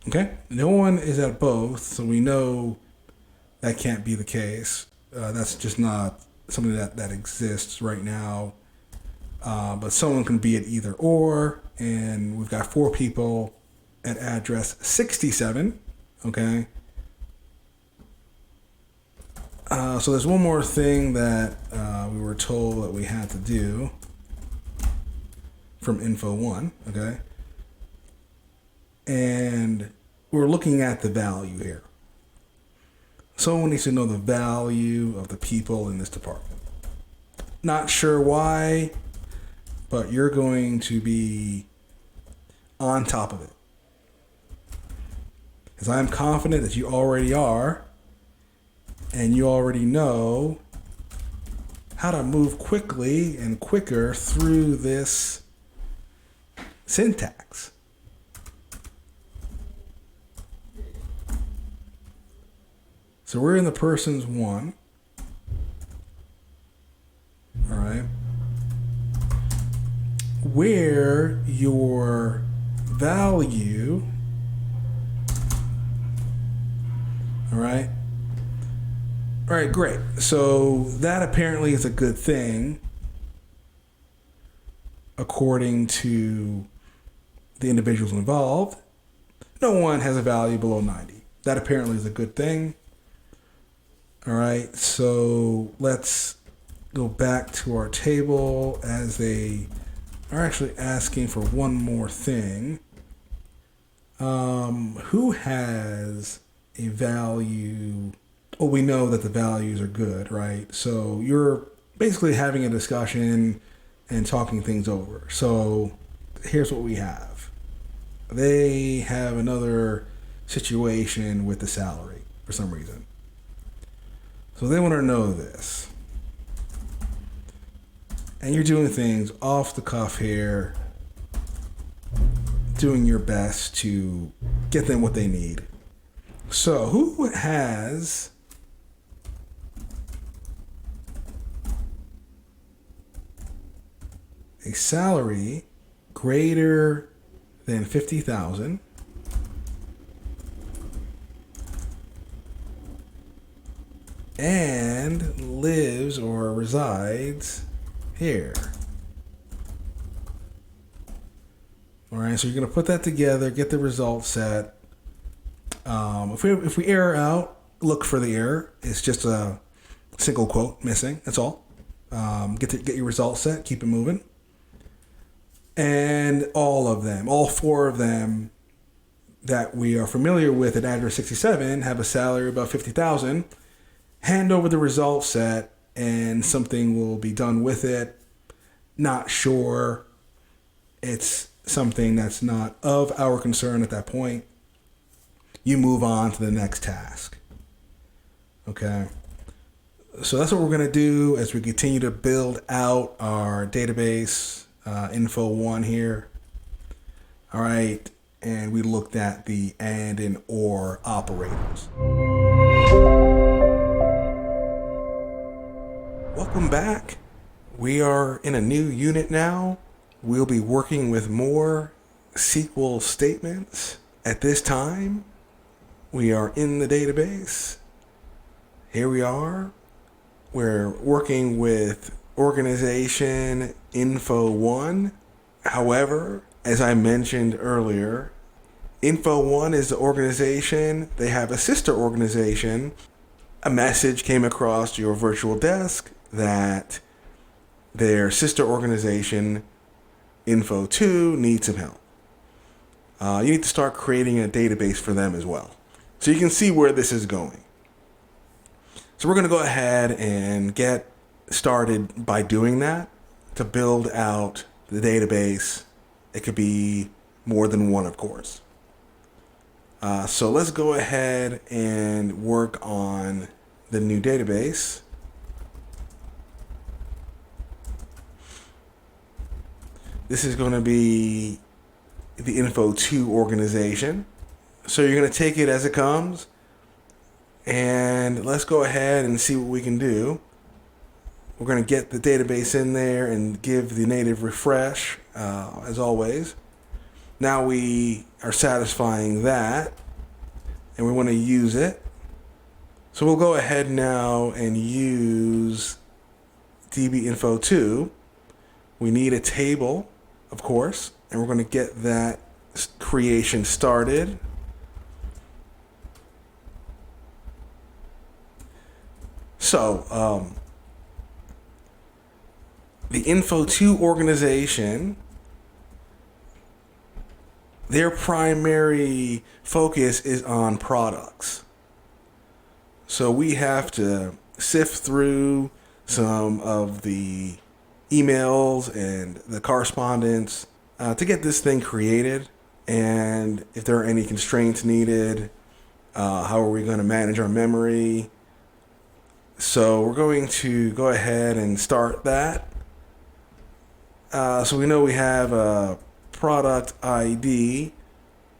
Okay, no one is at both, so we know that can't be the case. That's just not something that exists right now. But someone can be at either or, and we've got 4 people at address 67. Okay. So there's one more thing that we were told that we had to do from info 1. Okay. And we're looking at the value here. Someone needs to know the value of the people in this department. Not sure why, but you're going to be on top of it. Because I'm confident that you already are, and you already know how to move quickly and quicker through this syntax. So we're in the persons 1. All right. Where your value, all right. All right, great. So that apparently is a good thing according to the individuals involved. No one has a value below 90. That apparently is a good thing. All right, so let's go back to our table as they are actually asking for one more thing. Who has a value? Well, we know that the values are good, right? So you're basically having a discussion and talking things over. So here's what we have. They have another situation with the salary for some reason. So they want to know this. And you're doing things off the cuff here, doing your best to get them what they need. So who has a salary greater than 50,000 and lives or resides here? All right, so you're going to put that together, get the result set. If we error out, look for the error. It's just a single quote missing. That's all. Get your result set, keep it moving. And all of them, all 4 of them that we are familiar with at address 67 have a salary above 50,000. Hand over the result set and something will be done with it. Not sure. It's something that's not of our concern at that point. You move on to the next task. Okay. So that's what we're going to do as we continue to build out our database, info 1 here. All right. And we looked at the and or operators. Welcome back. We are in a new unit now. We'll be working with more SQL statements. At this time, we are in the database. Here we are. We're working with organization info 1. However, as I mentioned earlier, info 1 is the organization. They have a sister organization. A message came across your virtual desk that their sister organization, info 2, needs some help. You need to start creating a database for them as well. So you can see where this is going. So we're going to go ahead and get started by doing that to build out the database. It could be more than one, of course. So let's go ahead and work on the new database. This is going to be the info2 organization. So you're going to take it as it comes. And let's go ahead and see what we can do. We're going to get the database in there and give the native refresh, as always. Now we are satisfying that, and we want to use it. So we'll go ahead now and use dbinfo2. We need a table, of course, and we're going to get that creation started. So, the info2 organization, their primary focus is on products. So we have to sift through some of the emails and the correspondence to get this thing created. And if there are any constraints needed, how are we going to manage our memory? So we're going to go ahead and start that. So we know we have a product ID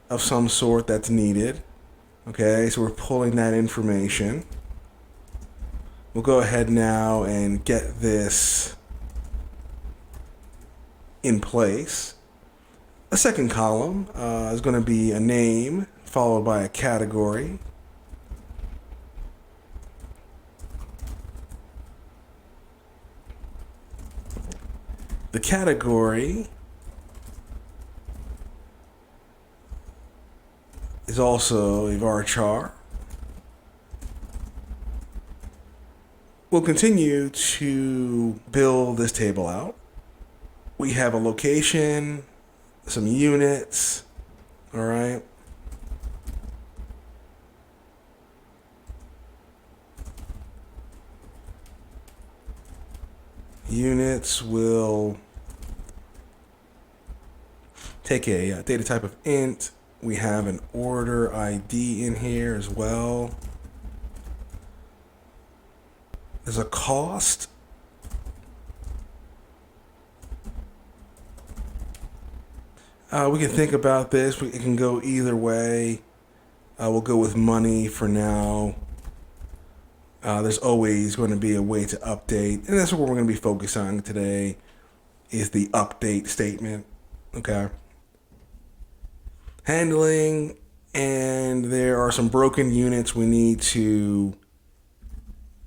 of some sort that's needed. Okay, so we're pulling that information. We'll go ahead now and get this in place. A second column is going to be a name followed by a category. The category is also a varchar. We'll continue to build this table out. We have a location, some units, all right. Units will take a data type of int. We have an order ID in here as well. There's a cost. We can think about this. It can go either way. We'll go with money for now. There's always going to be a way to update. And that's what we're going to be focused on today is the update statement. Okay. Handling, and there are some broken units we need to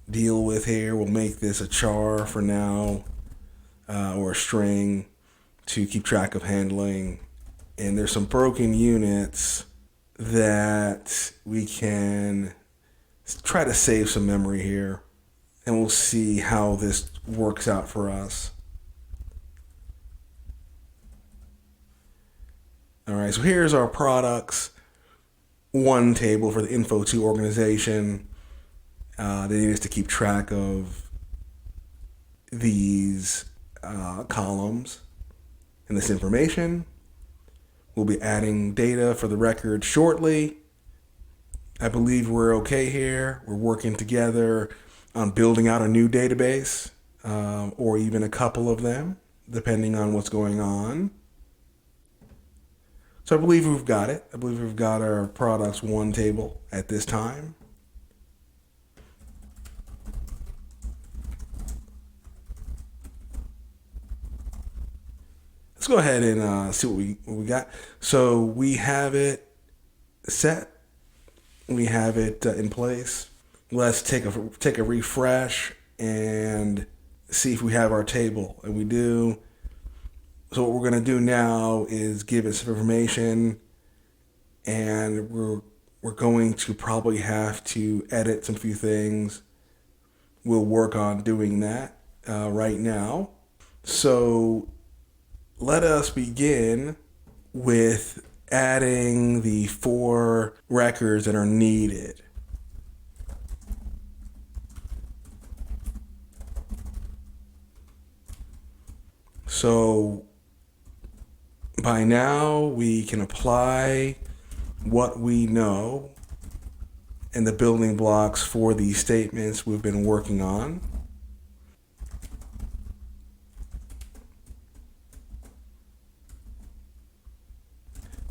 deal with here. We'll make this a char for now, or a string to keep track of handling. And there's some broken units that we can try to save some memory here, and we'll see how this works out for us. All right, so here's our products. One table for the info2 organization. They need us to keep track of these columns and this information. We'll be adding data for the record shortly. I believe we're okay here. We're working together on building out a new database, or even a couple of them, depending on what's going on. So I believe we've got it. I believe we've got our products one table at this time. let's go ahead and see what we got. So we have it set. We have it in place. Let's take a refresh and see if we have our table, and we do. So what we're going to do now is give it some information, and we're going to probably have to edit some few things. We'll work on doing that right now. So let us begin with adding the 4 records that are needed. So by now we can apply what we know and the building blocks for these statements we've been working on.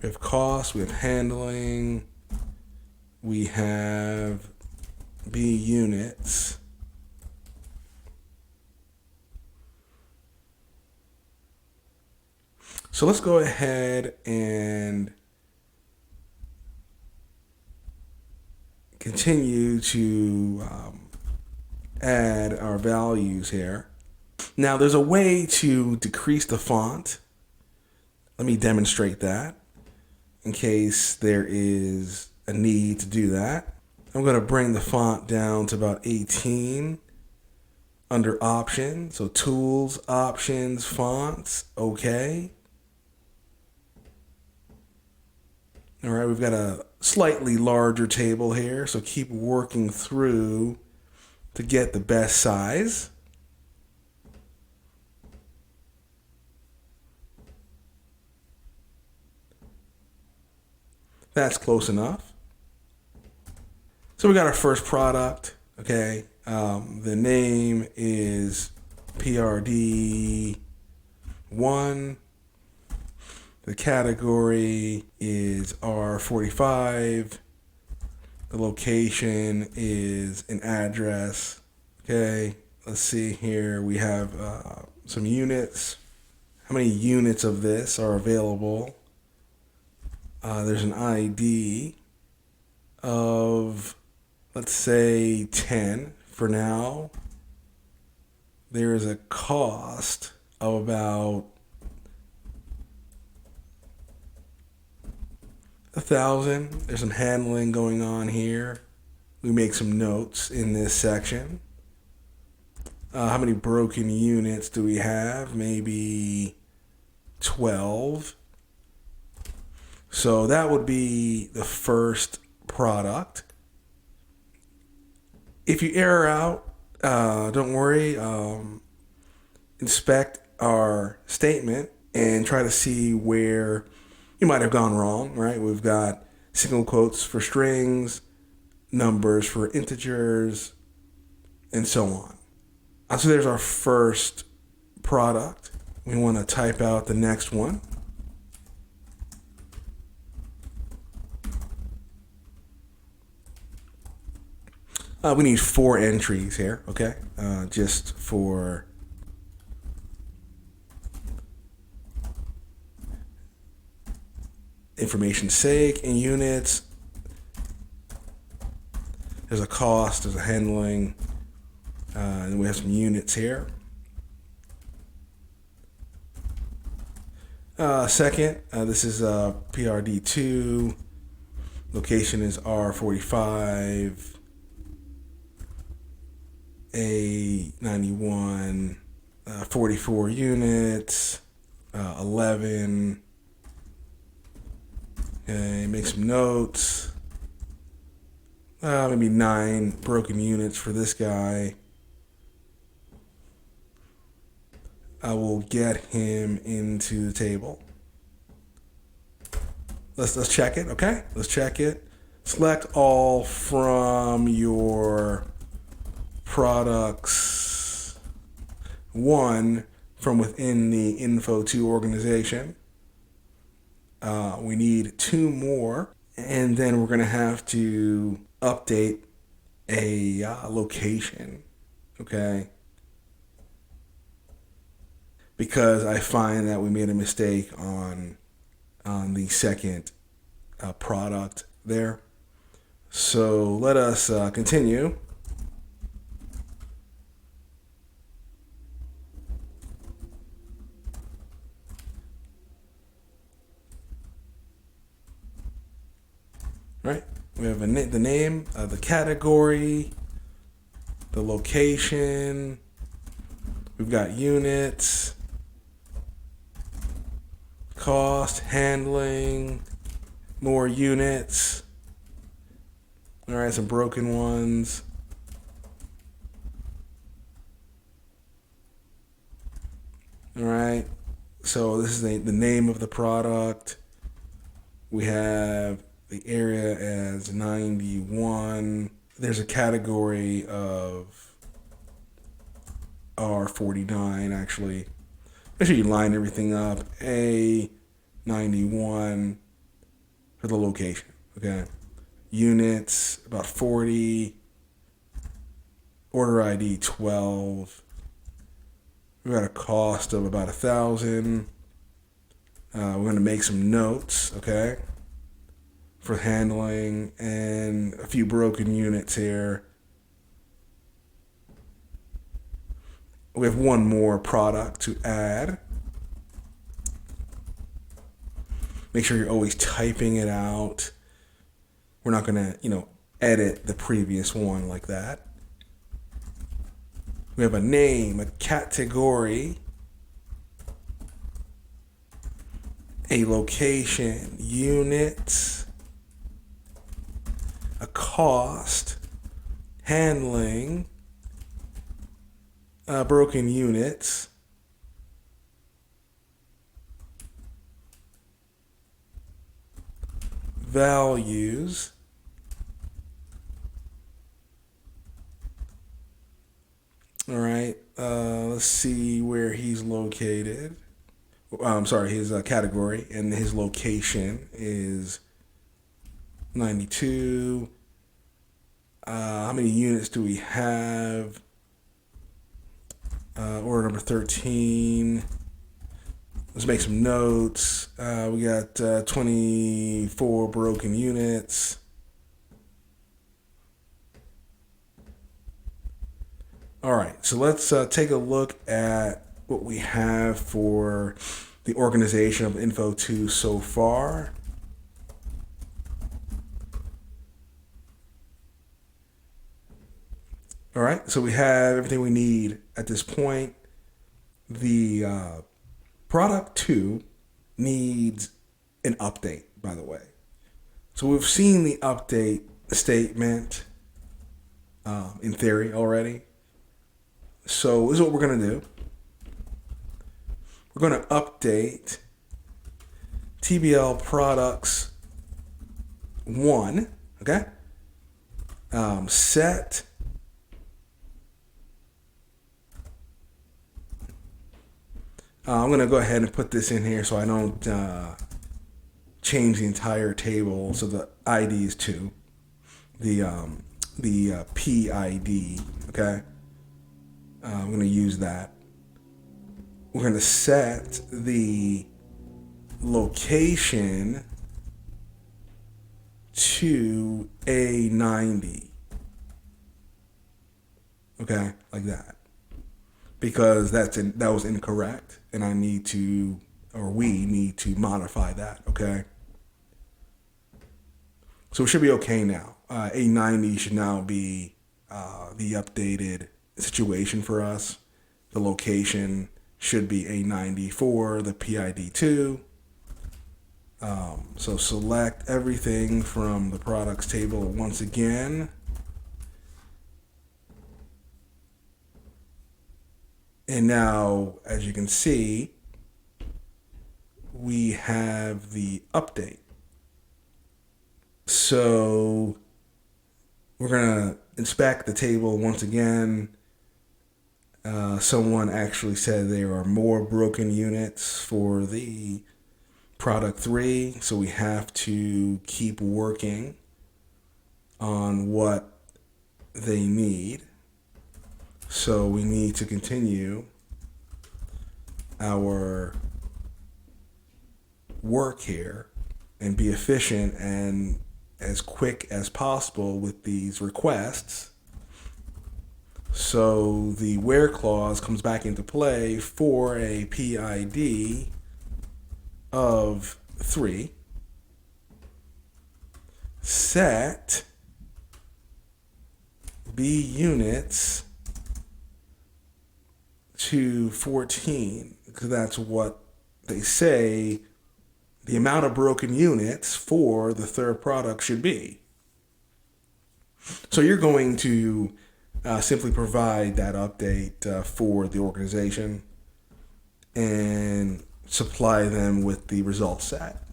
We have cost, we have handling, we have B units. So let's go ahead and continue to add our values here. Now there's a way to decrease the font. Let me demonstrate that in case there is a need to do that. I'm going to bring the font down to about 18 under options. So tools, options, fonts, okay. All right, we've got a slightly larger table here, so keep working through to get the best size. That's close enough. So we got our first product, okay? The name is PRD1. The category is R45. The location is an address. Okay, let's see here. We have some units. How many units of this are available? There's an ID of, let's say, 10 for now. There is a cost of about 1,000. There's some handling going on here. We make some notes in this section. How many broken units do we have? Maybe 12. So that would be the first product. If you error out, don't worry. Inspect our statement and try to see where you might have gone wrong, right? We've got single quotes for strings, numbers for integers, and so on. So there's our first product. We want to type out the next one. We need 4 entries here, okay? Just for information's sake. In units, there's a cost, there's a handling, and we have some units here. Second, this is PRD2. Location is R45. A91, 44 units, 11. Okay, make some notes. Maybe 9 broken units for this guy. I will get him into the table. Let's check it, okay? Let's check it. Select all from your products 1 from within the Info2 organization. We need 2 more, and then we're going to have to update a location, okay? because I find that we made a mistake on the second product there. So let us continue. Right, we have the name, the category, the location. We've got units, cost, handling, more units. All right, some broken ones. All right, so this is the name of the product. We have the area as 91. There's a category of R49 actually. Make sure you line everything up. A91 for the location. Okay. Units about 40. Order ID 12. We got a cost of about 1,000. We're going to make some notes. Okay. For handling and a few broken units here. We have one more product to add. Make sure you're always typing it out. We're not going to, edit the previous one like that. We have a name, a category, a location, units, a cost, handling, broken units, values, all right, let's see where he's located. I'm sorry, his category, and his location is 92. How many units do we have? Order number 13. Let's make some notes. We got 24 broken units. All right, so let's take a look at what we have for the organization of Info 2 so far. All right, so we have everything we need at this point. The product 2 needs an update, by the way. So we've seen the update statement in theory already. So this is what we're going to do. We're going to update TBL products 1, okay? Set I'm going to go ahead and put this in here so I don't change the entire table. So the ID is 2. The PID, okay? I'm going to use that. We're going to set the location to A90. Okay, like that. Because that was incorrect, and I need to, or we need to modify that, okay? So it should be okay now. A90 should now be the updated situation for us. The location should be A90 for the PID2. So select everything from the products table once again. And now, as you can see, we have the update. So we're going to inspect the table once again. Someone actually said there are more broken units for the product 3, so we have to keep working on what they need. So we need to continue our work here and be efficient and as quick as possible with these requests. So the where clause comes back into play for a PID of 3. Set B units to 14, because that's what they say the amount of broken units for the third product should be. So you're going to simply provide that update for the organization and supply them with the result set.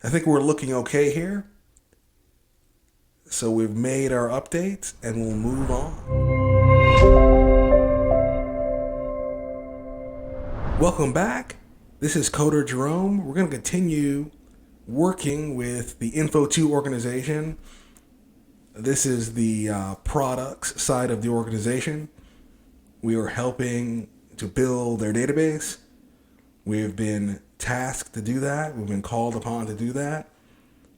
I think we're looking okay here. So we've made our updates and we'll move on. Welcome back. This is Coder Jerome. We're going to continue working with the Info2 organization. This is the products side of the organization. We are helping to build their database. We have been tasked to do that. We've been called upon to do that.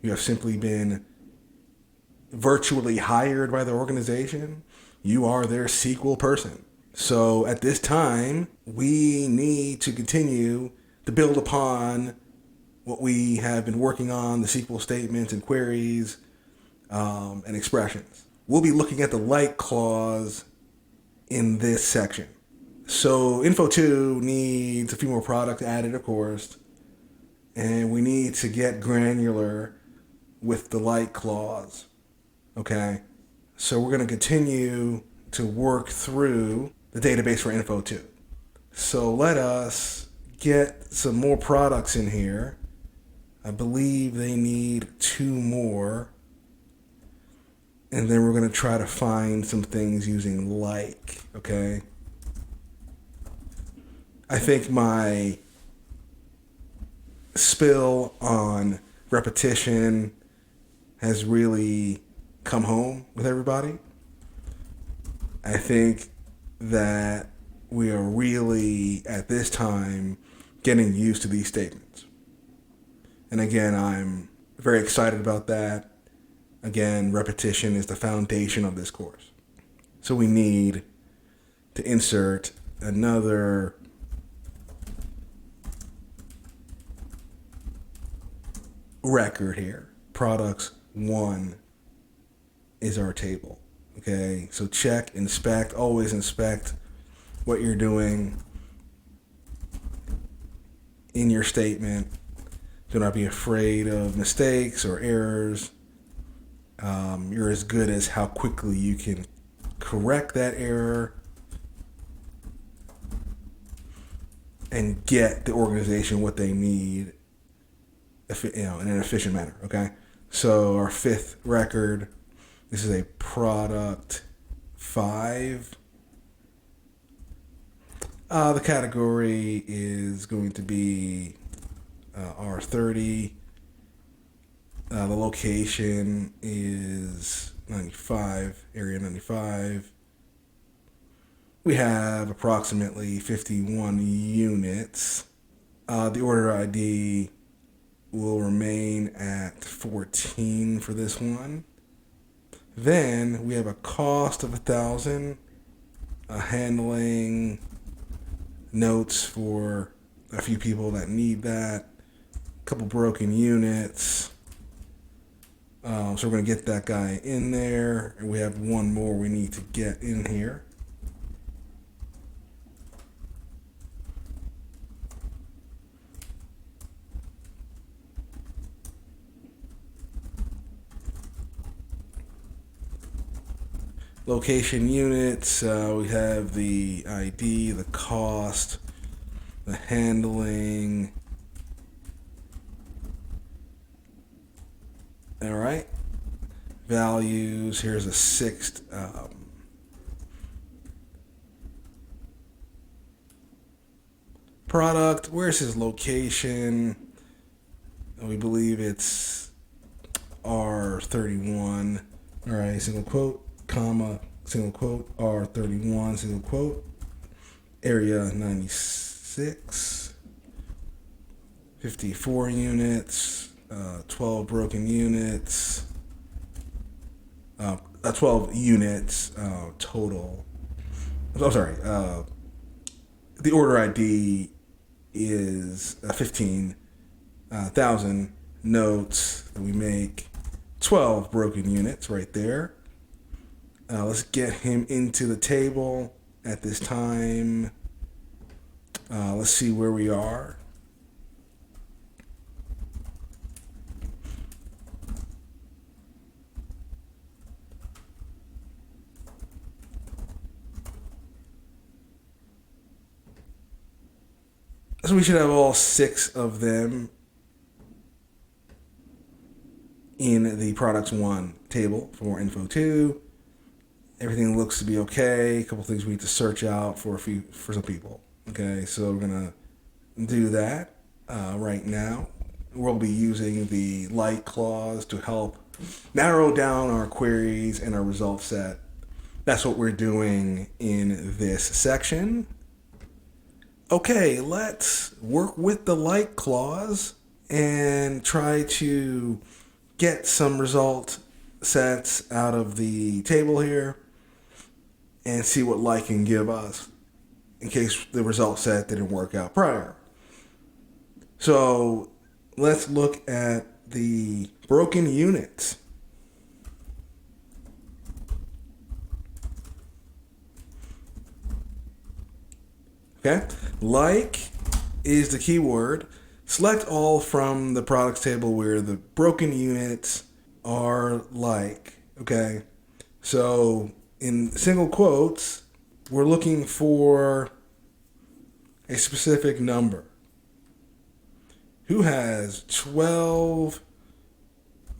You have simply been virtually hired by the organization. You are their SQL person. So at this time, we need to continue to build upon what we have been working on, the SQL statements and queries and expressions. We'll be looking at the like clause in this section. So Info2 needs a few more products added, of course, and we need to get granular with the like clause. Okay, so we're going to continue to work through the database for Info2. So let us get some more products in here. I believe they need 2 more. And then we're going to try to find some things using like, okay? I think my spill on repetition has really come home with everybody. I think that we are really, at this time, getting used to these statements. And again, I'm very excited about that. Again, repetition is the foundation of this course. So we need to insert another record here. Products 1 is our table. Okay, so check, inspect, always inspect what you're doing in your statement. Do not be afraid of mistakes or errors. You're as good as how quickly you can correct that error and get the organization what they need, in an efficient manner. Okay, so our 5th record. This is a product 5. The category is going to be R30. The location is 95, area 95. We have approximately 51 units. The order ID will remain at 14 for this one. Then we have a cost of 1,000, handling notes for a few people that need that, a couple broken units. So we're going to get that guy in there, and we have one more we need to get in here. Location units, we have the ID, the cost, the handling. All right. Values, here's a 6th. Product, where's his location? We believe it's R31. All right, single quote, comma, single quote, R31, single quote, area 96, 54 units, 12 broken units, 12 units total. I'm sorry, the order ID is 15,000 notes that we make, 12 broken units right there. Let's get him into the table at this time. Let's see where we are. So we should have all 6 of them in the products 1 table for more info 2. Everything looks to be okay. A couple things we need to search out for some people. Okay, so we're gonna do that right now. We'll be using the like clause to help narrow down our queries and our result set. That's what we're doing in this section. Okay, let's work with the like clause and try to get some result sets out of the table here and see what like can give us in case the result set didn't work out prior. So let's look at the broken units. Okay, like is the keyword. Select all from the products table where the broken units are like. Okay, so in single quotes, we're looking for a specific number. Who has 12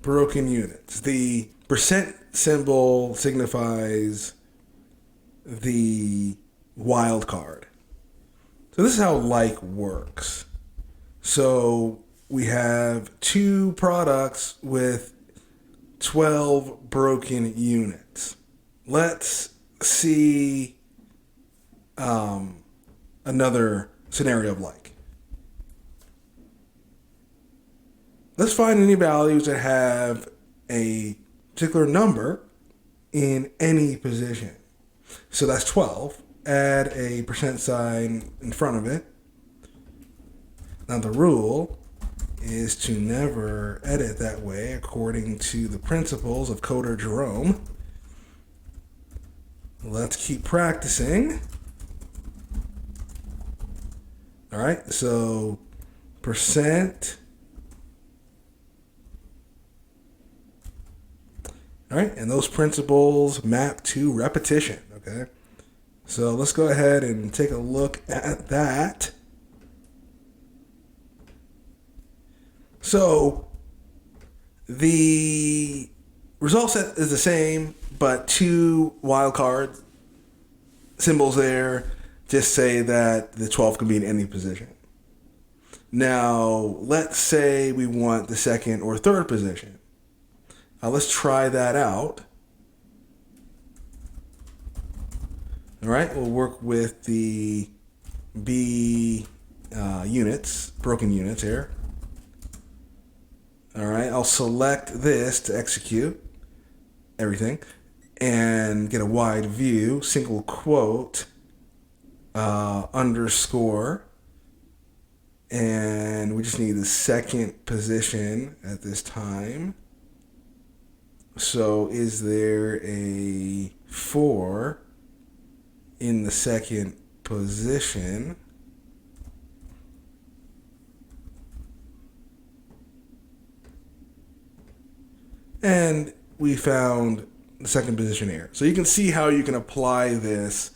broken units? The percent symbol signifies the wild card. So this is how like works. So we have 2 products with 12 broken units. Let's see another scenario of like. Let's find any values that have a particular number in any position. So that's 12. Add a percent sign in front of it. Now the rule is to never edit that way according to the principles of Coder Jerome. Let's keep practicing. All right, so percent. All right, and those principles map to repetition, okay? So let's go ahead and take a look at that. So the result set is the same, but 2 wildcard symbols there just say that the 12 can be in any position. Now, let's say we want the second or third position. Let's try that out. All right, we'll work with the B units, broken units here. All right, I'll select this to execute everything and get a wide view, single quote, underscore, and we just need the second position at this time. So is there a 4 in the second position? And we found the second position here. So you can see how you can apply this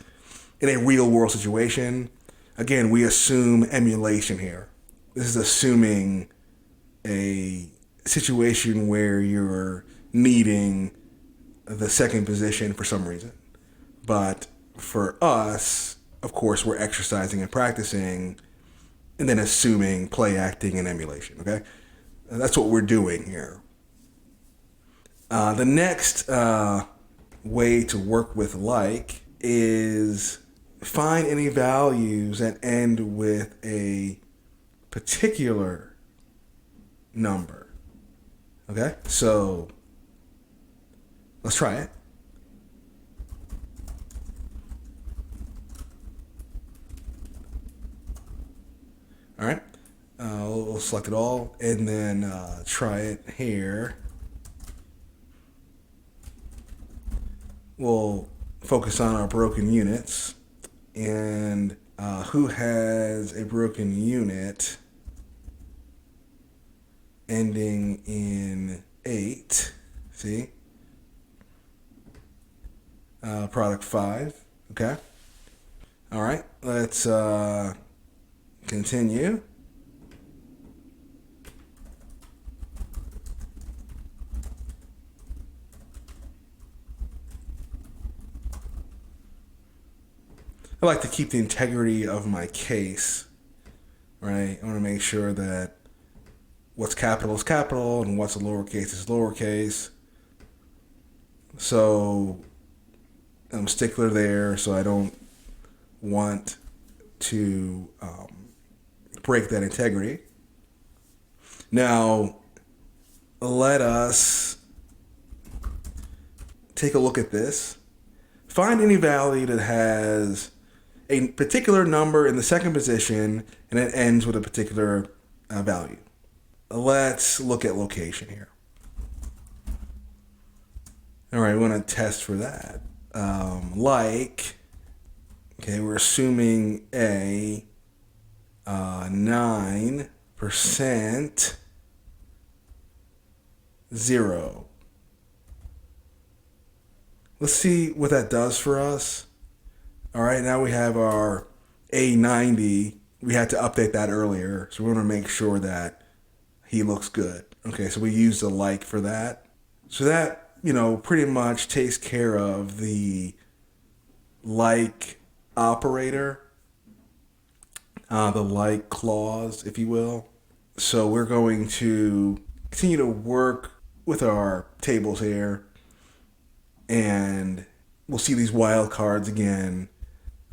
in a real world situation. Again, we assume emulation here. This is assuming a situation where you're needing the second position for some reason. But for us, of course, we're exercising and practicing and then assuming play acting and emulation, okay? And that's what we're doing here. The next way to work with like is find any values that end with a particular number. Okay, so let's try it. All right, we'll select it all and then try it here. We'll focus on our broken units and who has a broken unit ending in 8. See? Product 5. Okay. All right. Let's continue. I like to keep the integrity of my case, right? I want to make sure that what's capital is capital and what's lowercase is lowercase. So I'm a stickler there, so I don't want to break that integrity. Now, let us take a look at this. Find any value that has a particular number in the second position and it ends with a particular value. Let's look at location here. All right, we want to test for that. Okay, we're assuming a 9% 0. Let's see what that does for us. All right, now we have our A90. We had to update that earlier, so we want to make sure that he looks good. Okay, so we used a like for that. So that, pretty much takes care of the like operator, the like clause, if you will. So we're going to continue to work with our tables here, and we'll see these wildcards again.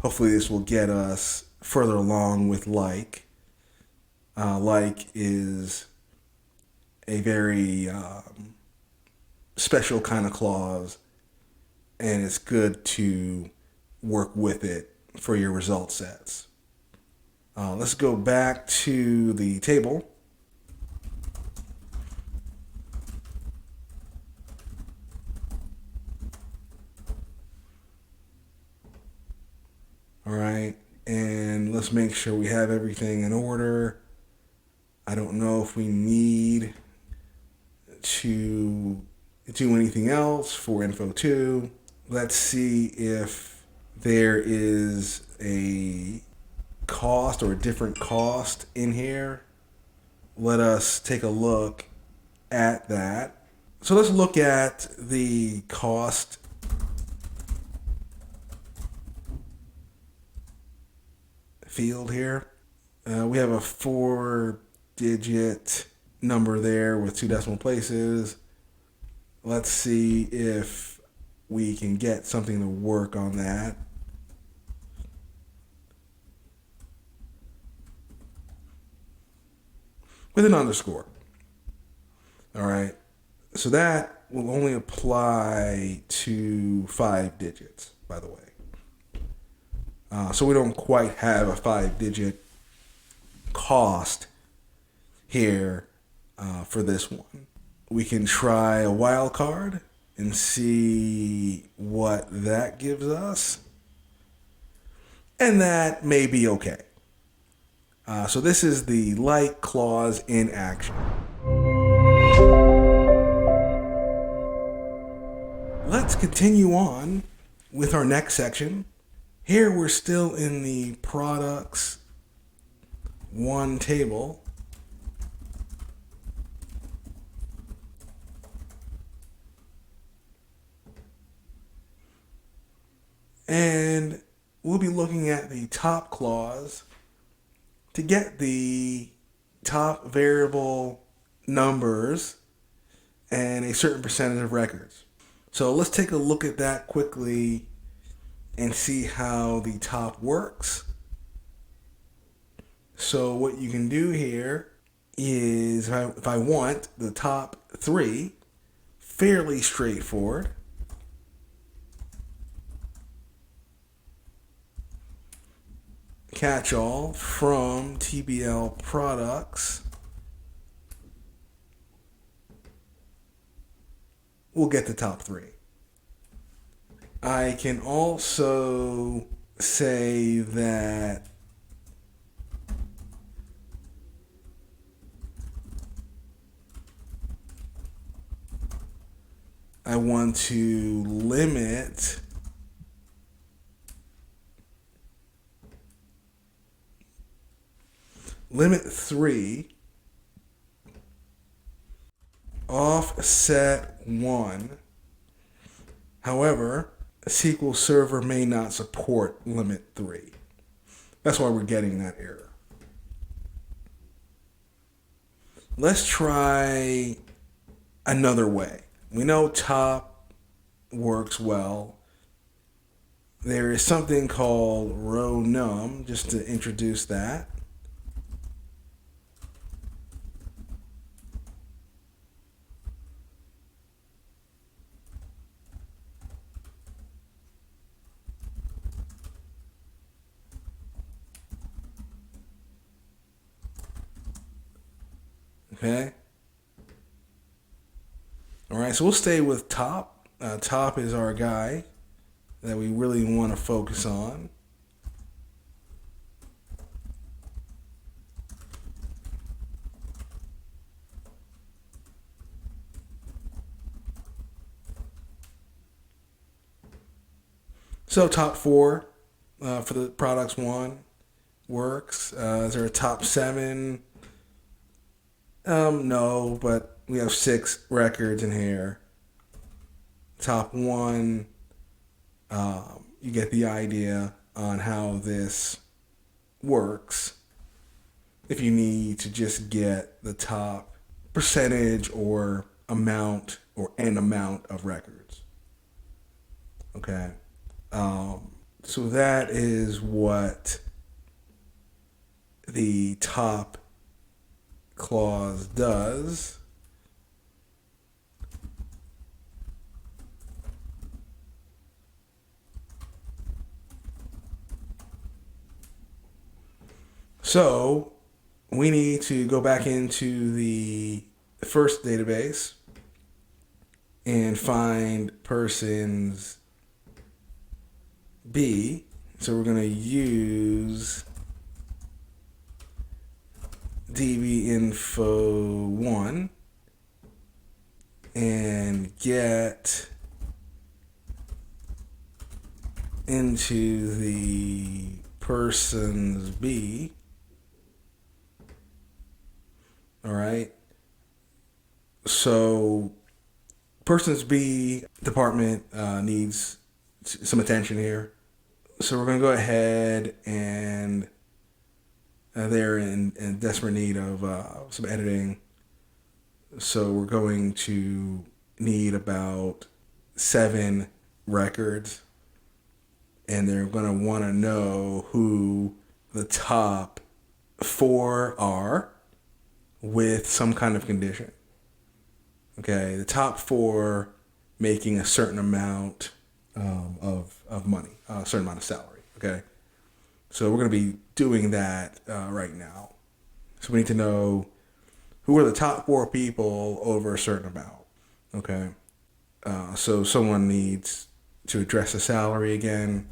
Hopefully this will get us further along with like. Like is a very special kind of clause, and it's good to work with it for your result sets. Let's go back to the table. All right, and let's make sure we have everything in order. I don't know if we need to do anything else for info 2. Let's see if there is a cost or a different cost in here. Let us take a look at that. So let's look at the cost field here. We have a 4-digit number there with 2 decimal places. Let's see if we can get something to work on that. With an underscore. All right. So that will only apply to 5 digits, by the way. So we don't quite have a 5-digit cost here for this one. We can try a wildcard and see what that gives us. And that may be okay. So this is the like clause in action. Let's continue on with our next section. Here we're still in the products 1 table. And we'll be looking at the top clause to get the top variable numbers and a certain percentage of records. So let's take a look at that quickly and see how the top works. So what you can do here is, if I want the top 3, fairly straightforward. Catch all from TBL products. We'll get the top 3. I can also say that I want to limit limit 3, offset 1. However, a SQL Server may not support limit 3. That's why we're getting that error. Let's try another way. We know top works well. There is something called row num, just to introduce that. Okay. All right, so we'll stay with top. Top is our guy that we really want to focus on. So top 4 for the products 1 works. Is there a top 7? No, but we have 6 records in here. Top 1, you get the idea on how this works. If you need to just get the top percentage or amount or an amount of records. Okay. So that is what the top clause does. So we need to go back into the first database and find persons B. So we're going to use dbinfo1 and get into the persons B. All right. So persons B department needs some attention here. So we're going to go ahead and they're in desperate need of some editing. So we're going to need about 7 records. And they're going to want to know who the top 4 are with some kind of condition. Okay, the top 4 making a certain amount of money, a certain amount of salary. Okay, so we're going to be doing that right now. So we need to know who are the top 4 people over a certain amount. Okay, so someone needs to address the salary again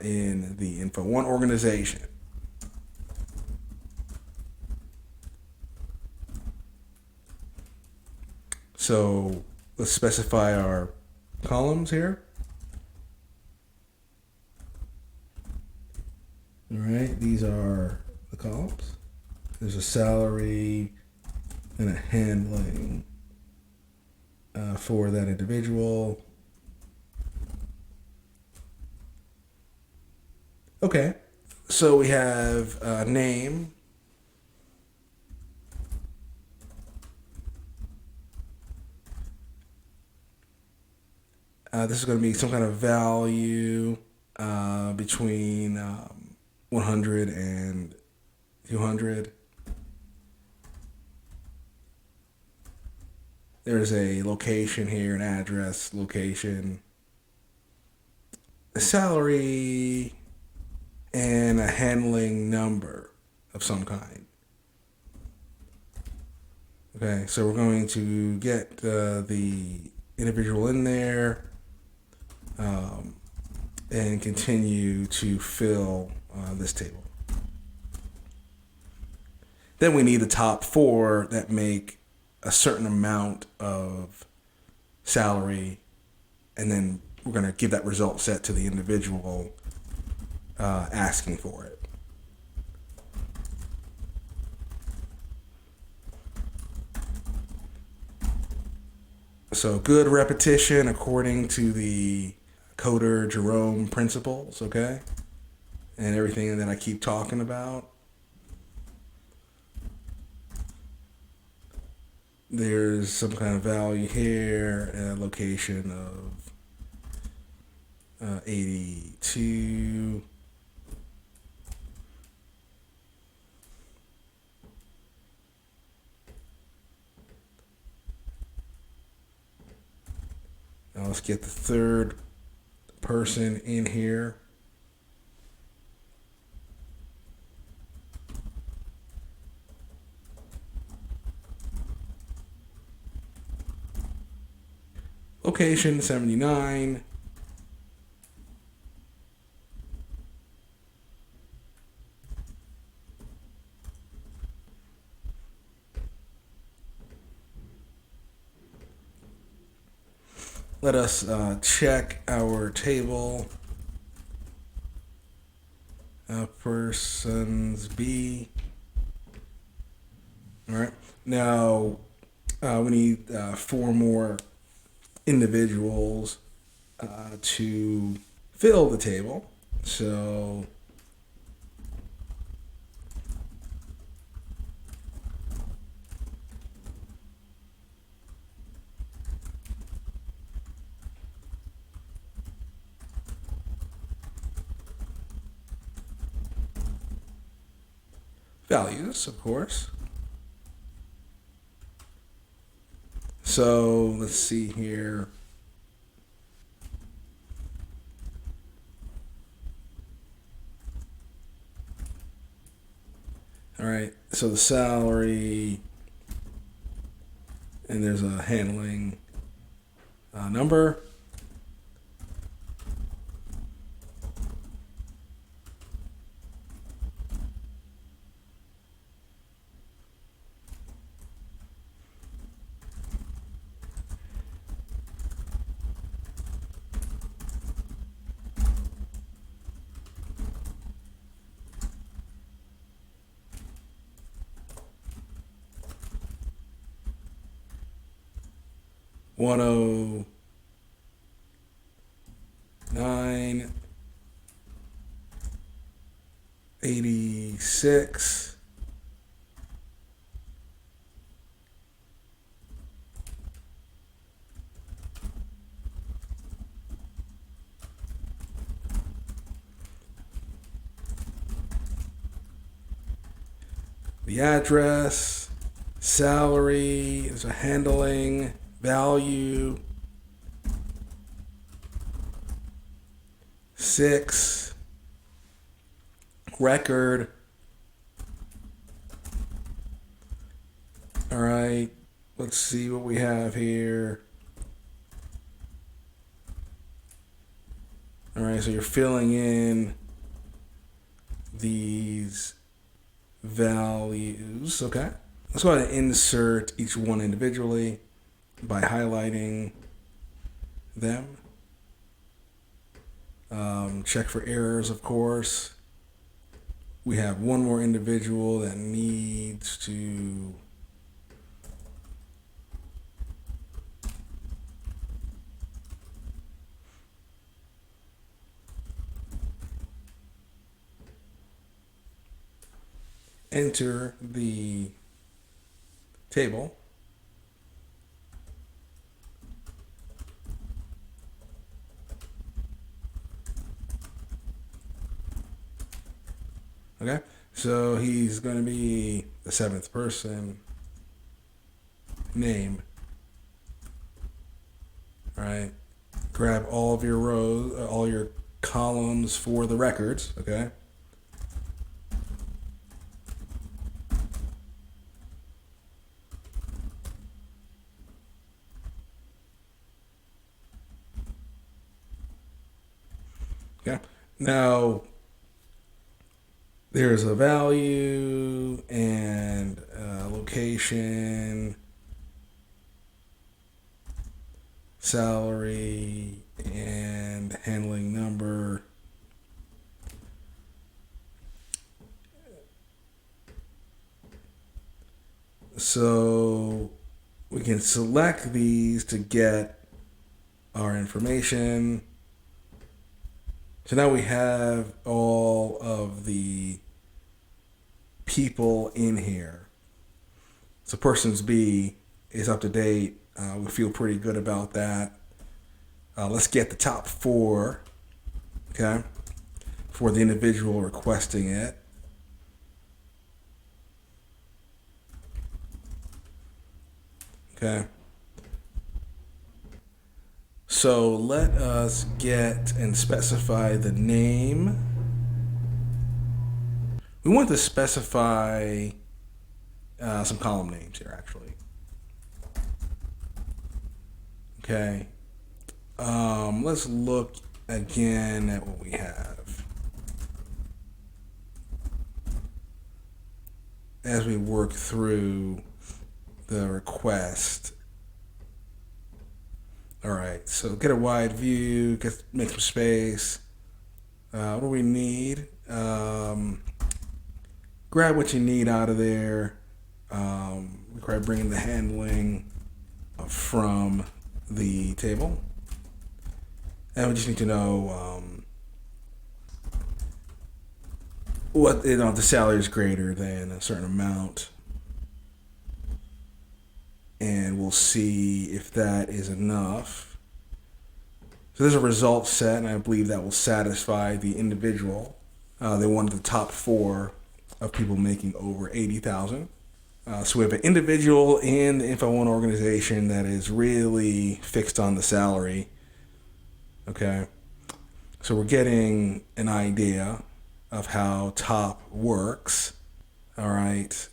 in the Info1 organization. So let's specify our columns here. All right, these are the columns. There's a salary and a handling for that individual. Okay, so we have a name, This is going to be some kind of value between 100 and 200. There's a location here, an address, location, a salary, and a handling number of some kind. Okay, so we're going to get the individual in there and continue to fill this table. Then we need the top 4 that make a certain amount of salary, and then we're going to give that result set to the individual asking for it. So good repetition according to the coder Jerome principles, okay? And everything that I keep talking about. There's some kind of value here, and a location of 82. Now let's get the third person in here. Location 79. Let us check our table. Persons B. All right. Now we need 4 more individuals to fill the table. So values, of course. So let's see here. All right, so the salary, and there's a handling number. $109, 86, the address, salary, there's a handling, value, 6, record. All right, let's see what we have here. All right, so you're filling in these values. Okay, let's go ahead and insert each one individually by highlighting them. Check for errors, of course. We have one more individual that needs to enter the table. Okay, so he's going to be the seventh person. Name. All right. Grab all of your rows, all your columns for the records. Okay. Okay. Now, there's a value and a location, salary, and handling number. So we can select these to get our information. So now we have all of the people in here. So persons B is up to date. We feel pretty good about that. Let's get the top four, okay, for the individual requesting it. Okay. So let us get and specify the name. We want to specify some column names here, actually. Okay. Let's look again at what we have as we work through the request. All right, so get a wide view, make some space. What do we need? Grab what you need out of there. Require bringing the handling from the table. And we just need to know what, if the salary is greater than a certain amount. And we'll see if that is enough. So there's a result set, and I believe that will satisfy the individual. They wanted the top four of people making over 80,000. So we have an individual in the Info1 organization that is really fixed on the salary. Okay, so we're getting an idea of how top works. All right.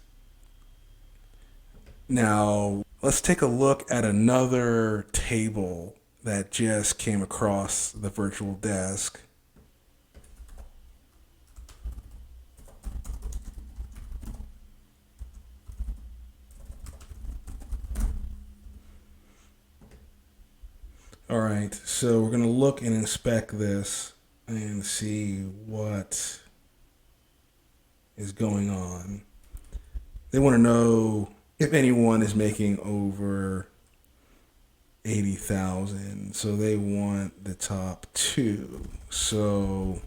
Now, let's take a look at another table that just came across the virtual desk. All right, so we're going to look and inspect this and see what is going on. They want to know if anyone is making over 80,000. So they want the top two. So,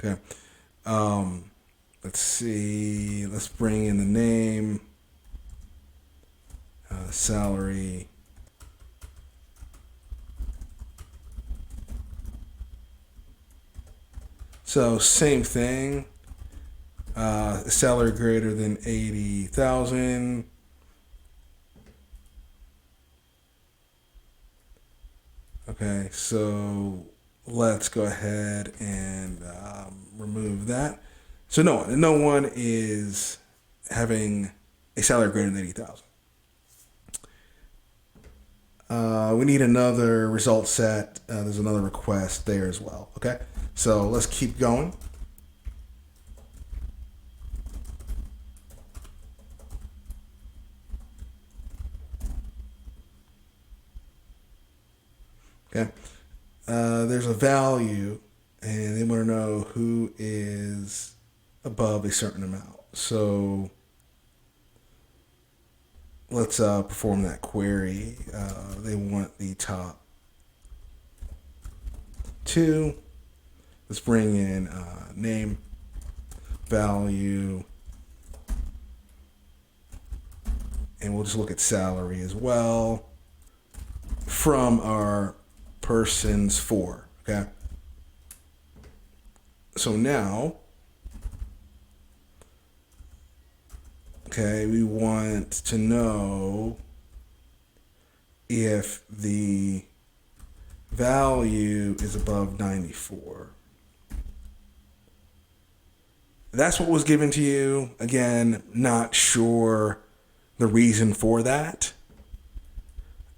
okay. Let's see. Let's bring in the name, salary. So same thing. Salary greater than 80,000. Okay, so let's go ahead and remove that. So no one is having a salary greater than 80,000. We need another result set. There's another request there as well. Okay, so let's keep going. Okay, there's a value, and they want to know who is above a certain amount. So let's perform that query. They want the top two. Let's bring in name, value, and we'll just look at salary as well from our persons 4. Okay. So now, okay, we want to know if the value is above 94. That's what was given to you. Again, not sure the reason for that.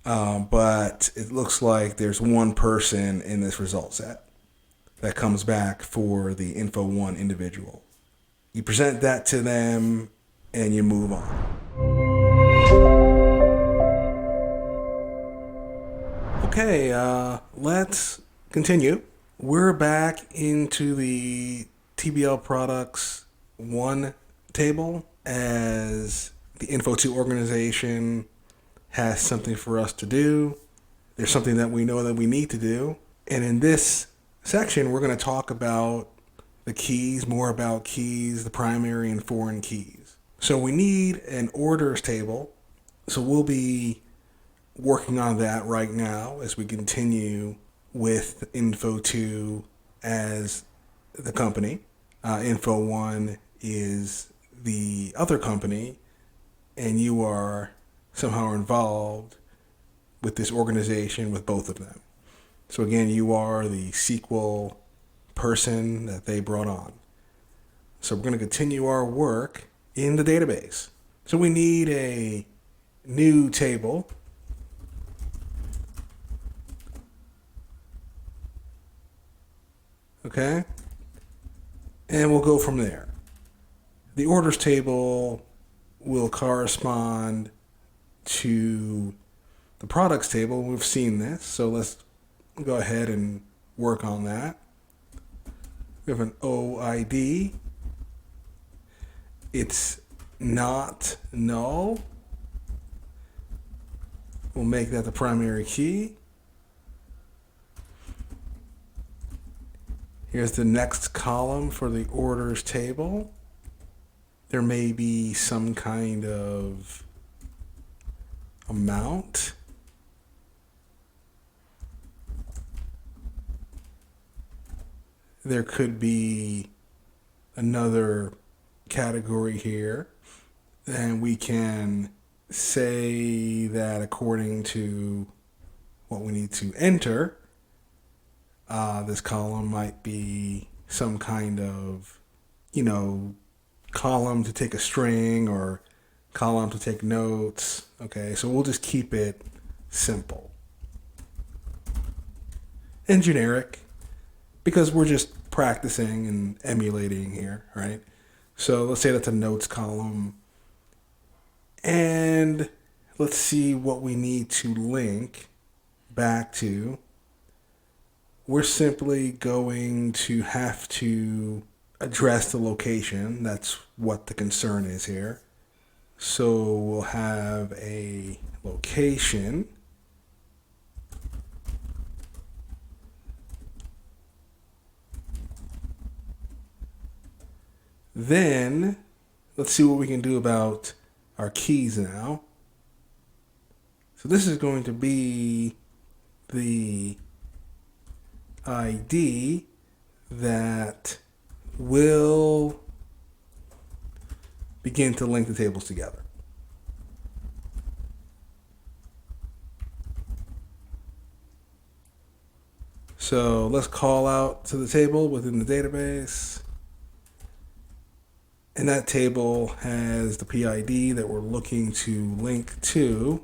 But it looks like there's one person in this result set that comes back for the info 1 individual. You present that to them and you move on. Okay, let's continue. We're back into the TBL Products 1 table as the info 2 organization has something for us to do. There's something that we know that we need to do. And in this section, we're going to talk about the keys, more about keys, the primary and foreign keys. So we need an orders table. So we'll be working on that right now as we continue with Info 2 as the company. Info 1 is the other company, and you are somehow involved with this organization with both of them. So again, you are the SQL person that they brought on. So we're going to continue our work in the database. So we need a new table. Okay? And we'll go from there. The orders table will correspond to the products table. We've seen this, so let's go ahead and work on that. We have an OID. It's not null. We'll make that the primary key. Here's the next column for the orders table. There may be some kind of amount. There could be another category here, and we can say that according to what we need to enter, this column might be some kind of, column to take a string or column to take notes. Okay, so we'll just keep it simple and generic because we're just practicing and emulating here, right? So let's say that's a notes column. And let's see what we need to link back to. We're simply going to have to address the location. That's what the concern is here. So we'll have a location. Then let's see what we can do about our keys now. So this is going to be the ID that will begin to link the tables together. So let's call out to the table within the database. And that table has the PID that we're looking to link to.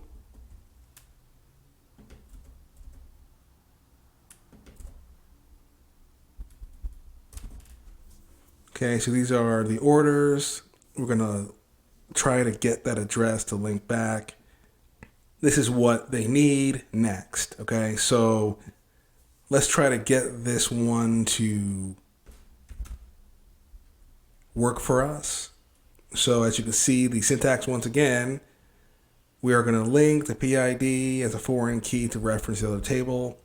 Okay, so these are the orders. We're going to try to get that address to link back. This is what they need next. Okay, so let's try to get this one to work for us. So as you can see, the syntax once again, we are going to link the PID as a foreign key to reference the other table.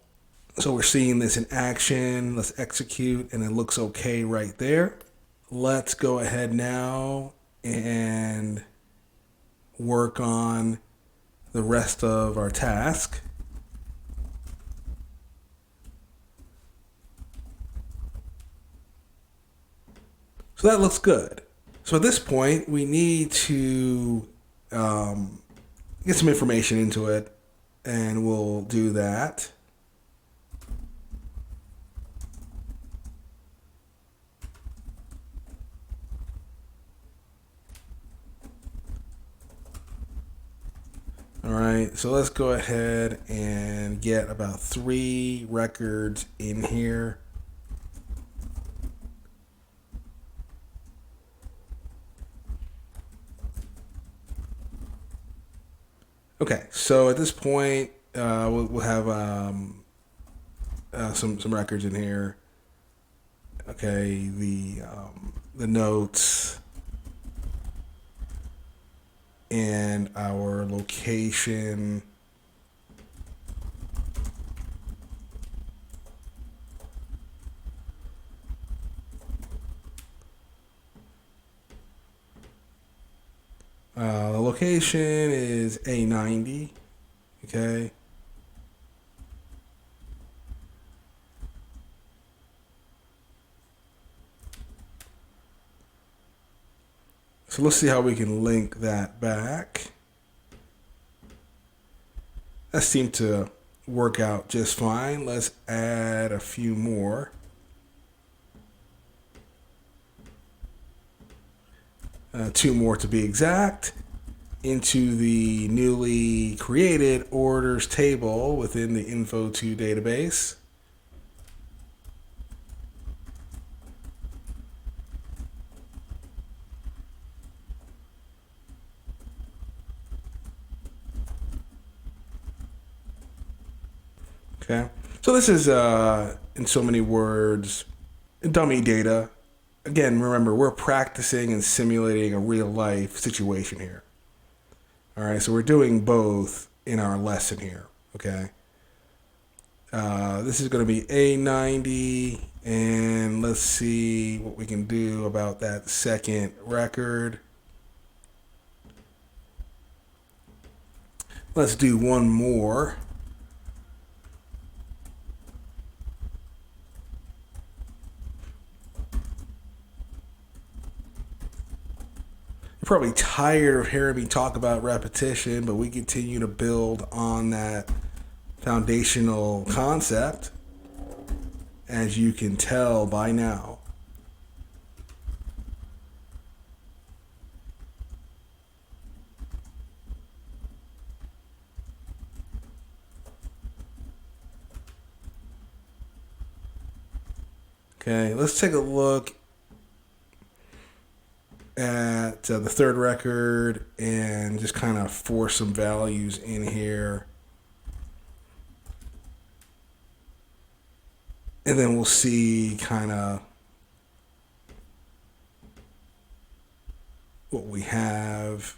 So we're seeing this in action. Let's execute, and it looks okay right there. Let's go ahead now and work on the rest of our task. So that looks good. So at this point, we need to get some information into it, and we'll do that. All right, so let's go ahead and get about 3 records in here. Okay, so at this point, we'll have some records in here. Okay, the notes and our location. The location is A90. Okay. So let's see how we can link that back. That seemed to work out just fine. Let's add a few more. 2 more to be exact, into the newly created orders table within the Info2 database. Okay, so this is, in so many words, dummy data. Again, remember, we're practicing and simulating a real life situation here. All right, so we're doing both in our lesson here, okay? This is going to be A90, and let's see what we can do about that second record. Let's do one more. You're probably tired of hearing me talk about repetition, but we continue to build on that foundational concept, as you can tell by now. Okay, let's take a look at the third record and just kind of force some values in here. And then we'll see kind of what we have,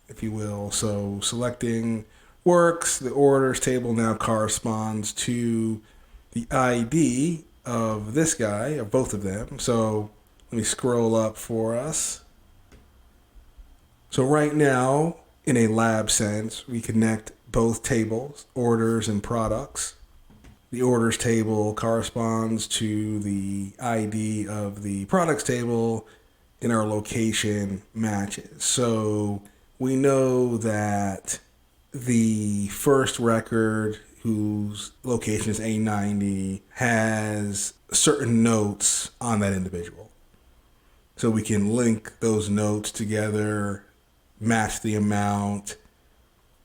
if you will. So selecting works, the orders table now corresponds to the ID of this guy, of both of them. So let me scroll up for us. So right now, in a lab sense, we connect both tables, orders and products. The orders table corresponds to the ID of the products table, and our location matches. So we know that the first record, whose location is A90, has certain notes on that individual. So we can link those notes together, match the amount.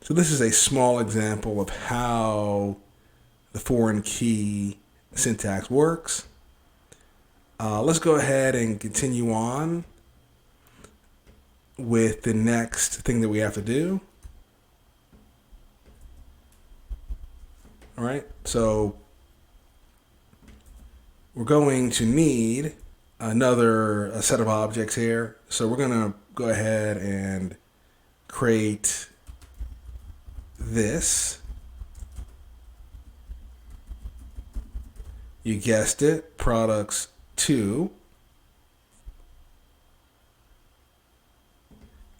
So this is a small example of how the foreign key syntax works. Let's go ahead and continue on with the next thing that we have to do. All right, so we're going to need another set of objects here. So we're going to go ahead and create this. You guessed it, products 2.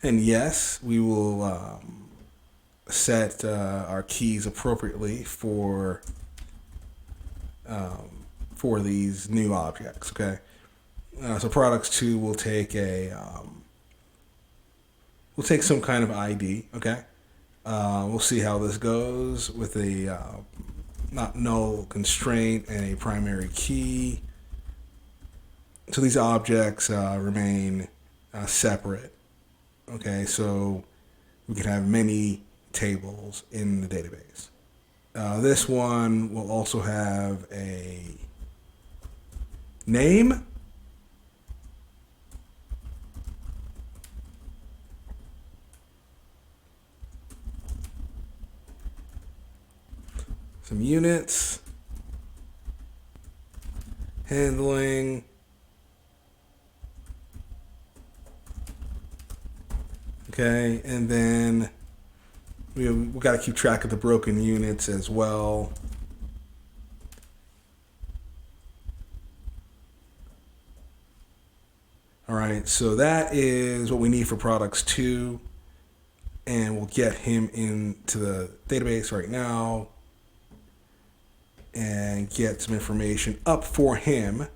And yes, we will set our keys appropriately for these new objects. Okay. So products 2 will take we'll take some kind of ID. Okay. We'll see how this goes with a not null constraint and a primary key. So these objects remain separate. Okay, so we can have many tables in the database. This one will also have a name. Some units. Handling. Okay, and then we got to keep track of the broken units as well. All right, so that is what we need for products 2, and we'll get him into the database right now and get some information up for him.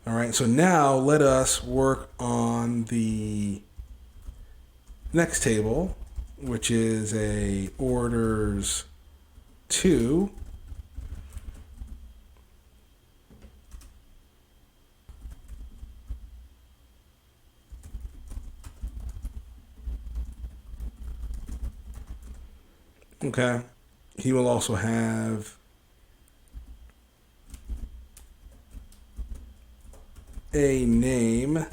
All right, so now let us work on the next table, which is a orders 2. Okay. He will also have a name.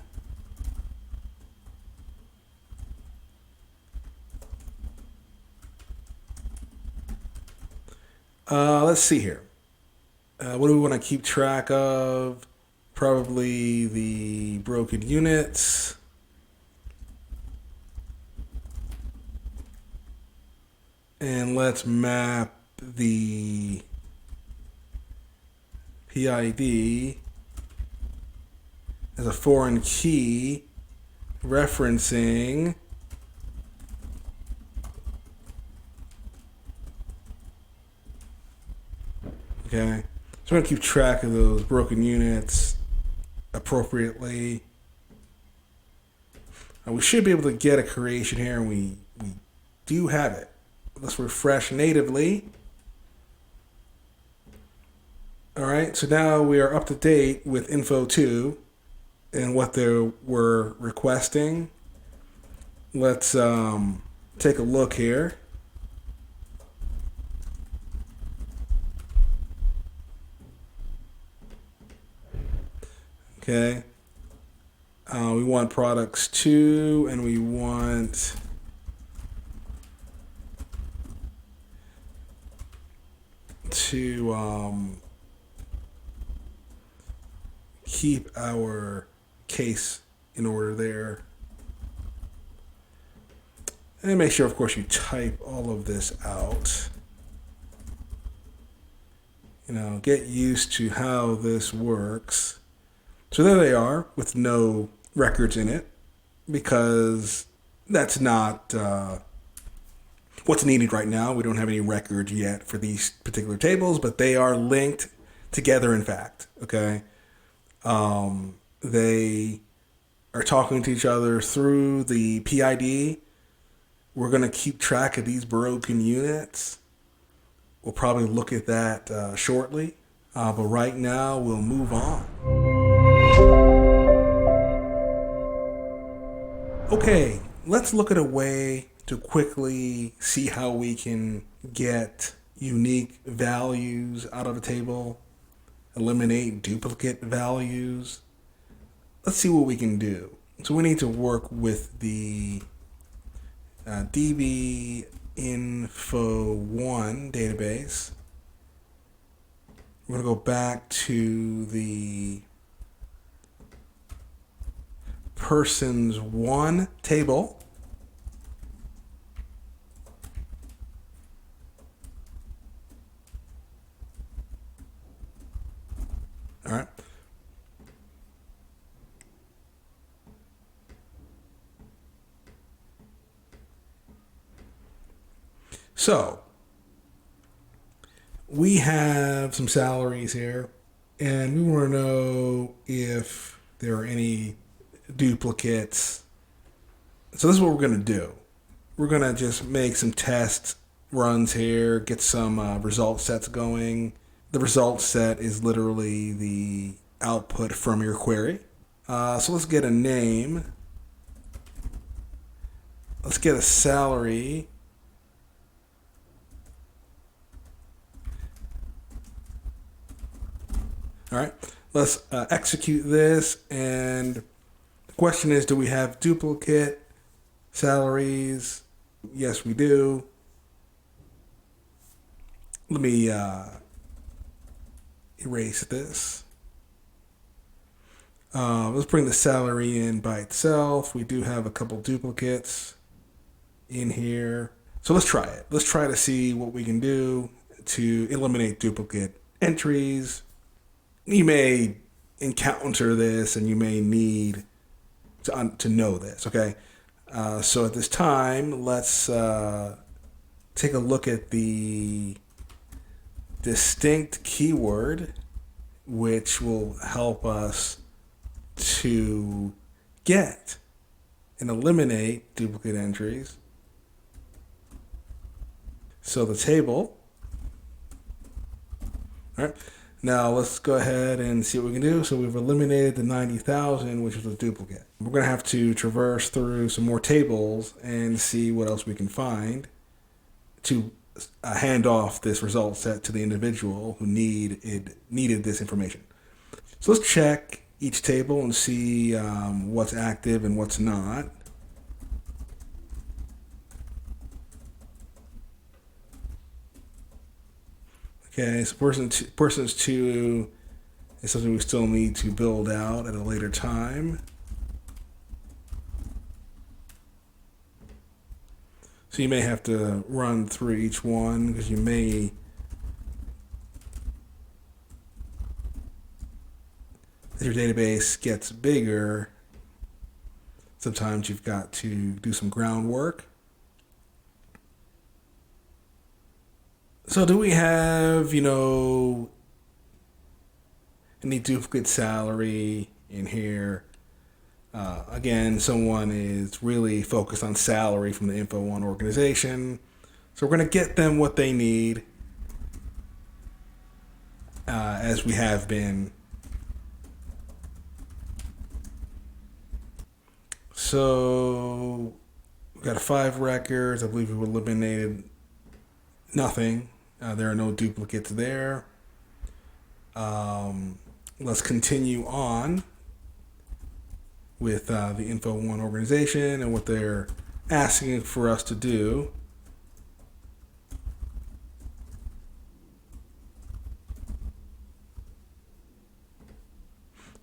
Let's see here. What do we want to keep track of? Probably the broken units. And let's map the PID as a foreign key referencing okay. So we're going to keep track of those broken units appropriately. We should be able to get a creation here, and we do have it. Let's refresh natively. All right, so now we are up to date with info 2 and what they were requesting. Let's take a look here. Okay. We want products 2, and we want to keep our case in order there. And make sure, of course, you type all of this out. Get used to how this works. So there they are with no records in it, because that's not what's needed right now. We don't have any records yet for these particular tables, but they are linked together, in fact. Okay. They are talking to each other through the PID. We're going to keep track of these broken units. We'll probably look at that shortly. But right now, we'll move on. Okay, let's look at a way to quickly see how we can get unique values out of a table, eliminate duplicate values. Let's see what we can do. So we need to work with the DB Info 1 database. We're going to go back to the persons 1 table. All right. So we have some salaries here, and we want to know if there are any duplicates. So this is what we're going to do. We're going to just make some test runs here, get some result sets going. The result set is literally the output from your query. So let's get a name. Let's get a salary. All right, let's execute this. And the question is, do we have duplicate salaries? Yes, we do. Let me erase this. Let's bring the salary in by itself. We do have a couple duplicates in here. So let's try it. Let's try to see what we can do to eliminate duplicate entries. You may encounter this and you may need to know this, okay? So at this time, let's take a look at the distinct keyword, which will help us to get and eliminate duplicate entries. So the table. All right. Now let's go ahead and see what we can do. So we've eliminated the 90,000, which was a duplicate. We're going to have to traverse through some more tables and see what else we can find to hand off this result set to the individual who needed this information. So let's check each table and see what's active and what's not. Okay, so persons 2 is something we still need to build out at a later time. So you may have to run through each one because you may as your database gets bigger, sometimes you've got to do some groundwork. So do we have, any duplicate salary in here? Again, someone is really focused on salary from the Info1 organization. So we're going to get them what they need, as we have been. So we've got 5 records. I believe we eliminated nothing. There are no duplicates there. Let's continue on with the Info1 organization and what they're asking for us to do.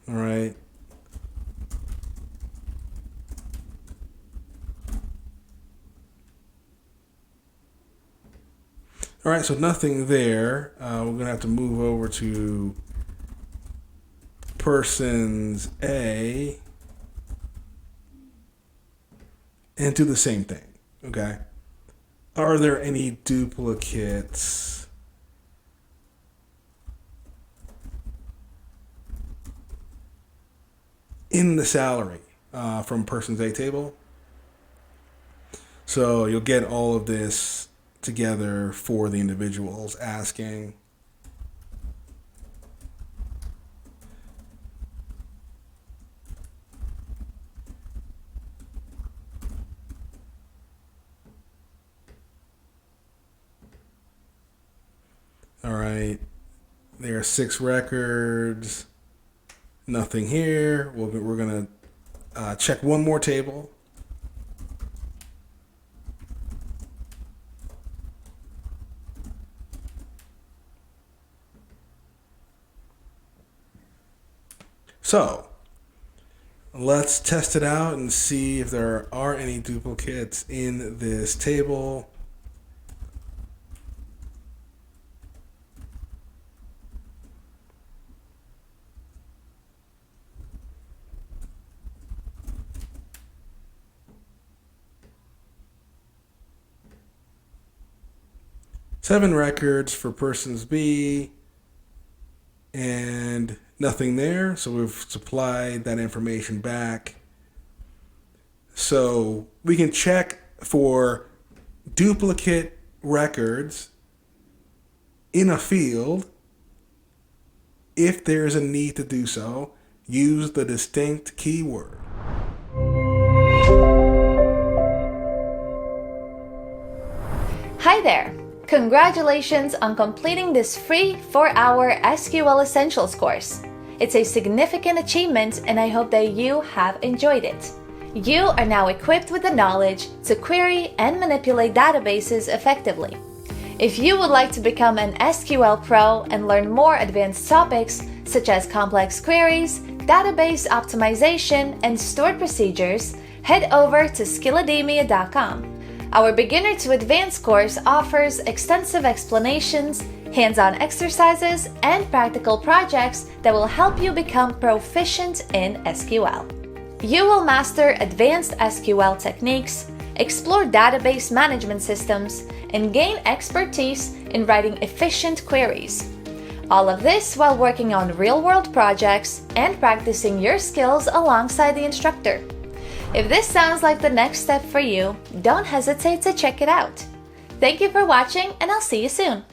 All right. All right, so nothing there. We're going to have to move over to persons A and do the same thing, okay? Are there any duplicates in the salary from persons A table? So you'll get all of this together for the individuals asking. All right, there are 6 records, nothing here. We're gonna check one more table. So let's test it out and see if there are any duplicates in this table. 7 records for persons B and nothing there. So we've supplied that information back. So we can check for duplicate records in a field. If there is a need to do so, use the distinct keyword. Hi there! Congratulations on completing this free 4-hour SQL Essentials course. It's a significant achievement and I hope that you have enjoyed it. You are now equipped with the knowledge to query and manipulate databases effectively. If you would like to become an SQL pro and learn more advanced topics such as complex queries, database optimization, and stored procedures, head over to skillademia.com. Our beginner to advanced course offers extensive explanations, hands-on exercises, and practical projects that will help you become proficient in SQL. You will master advanced SQL techniques, explore database management systems, and gain expertise in writing efficient queries. All of this while working on real-world projects and practicing your skills alongside the instructor. If this sounds like the next step for you, don't hesitate to check it out. Thank you for watching, and I'll see you soon.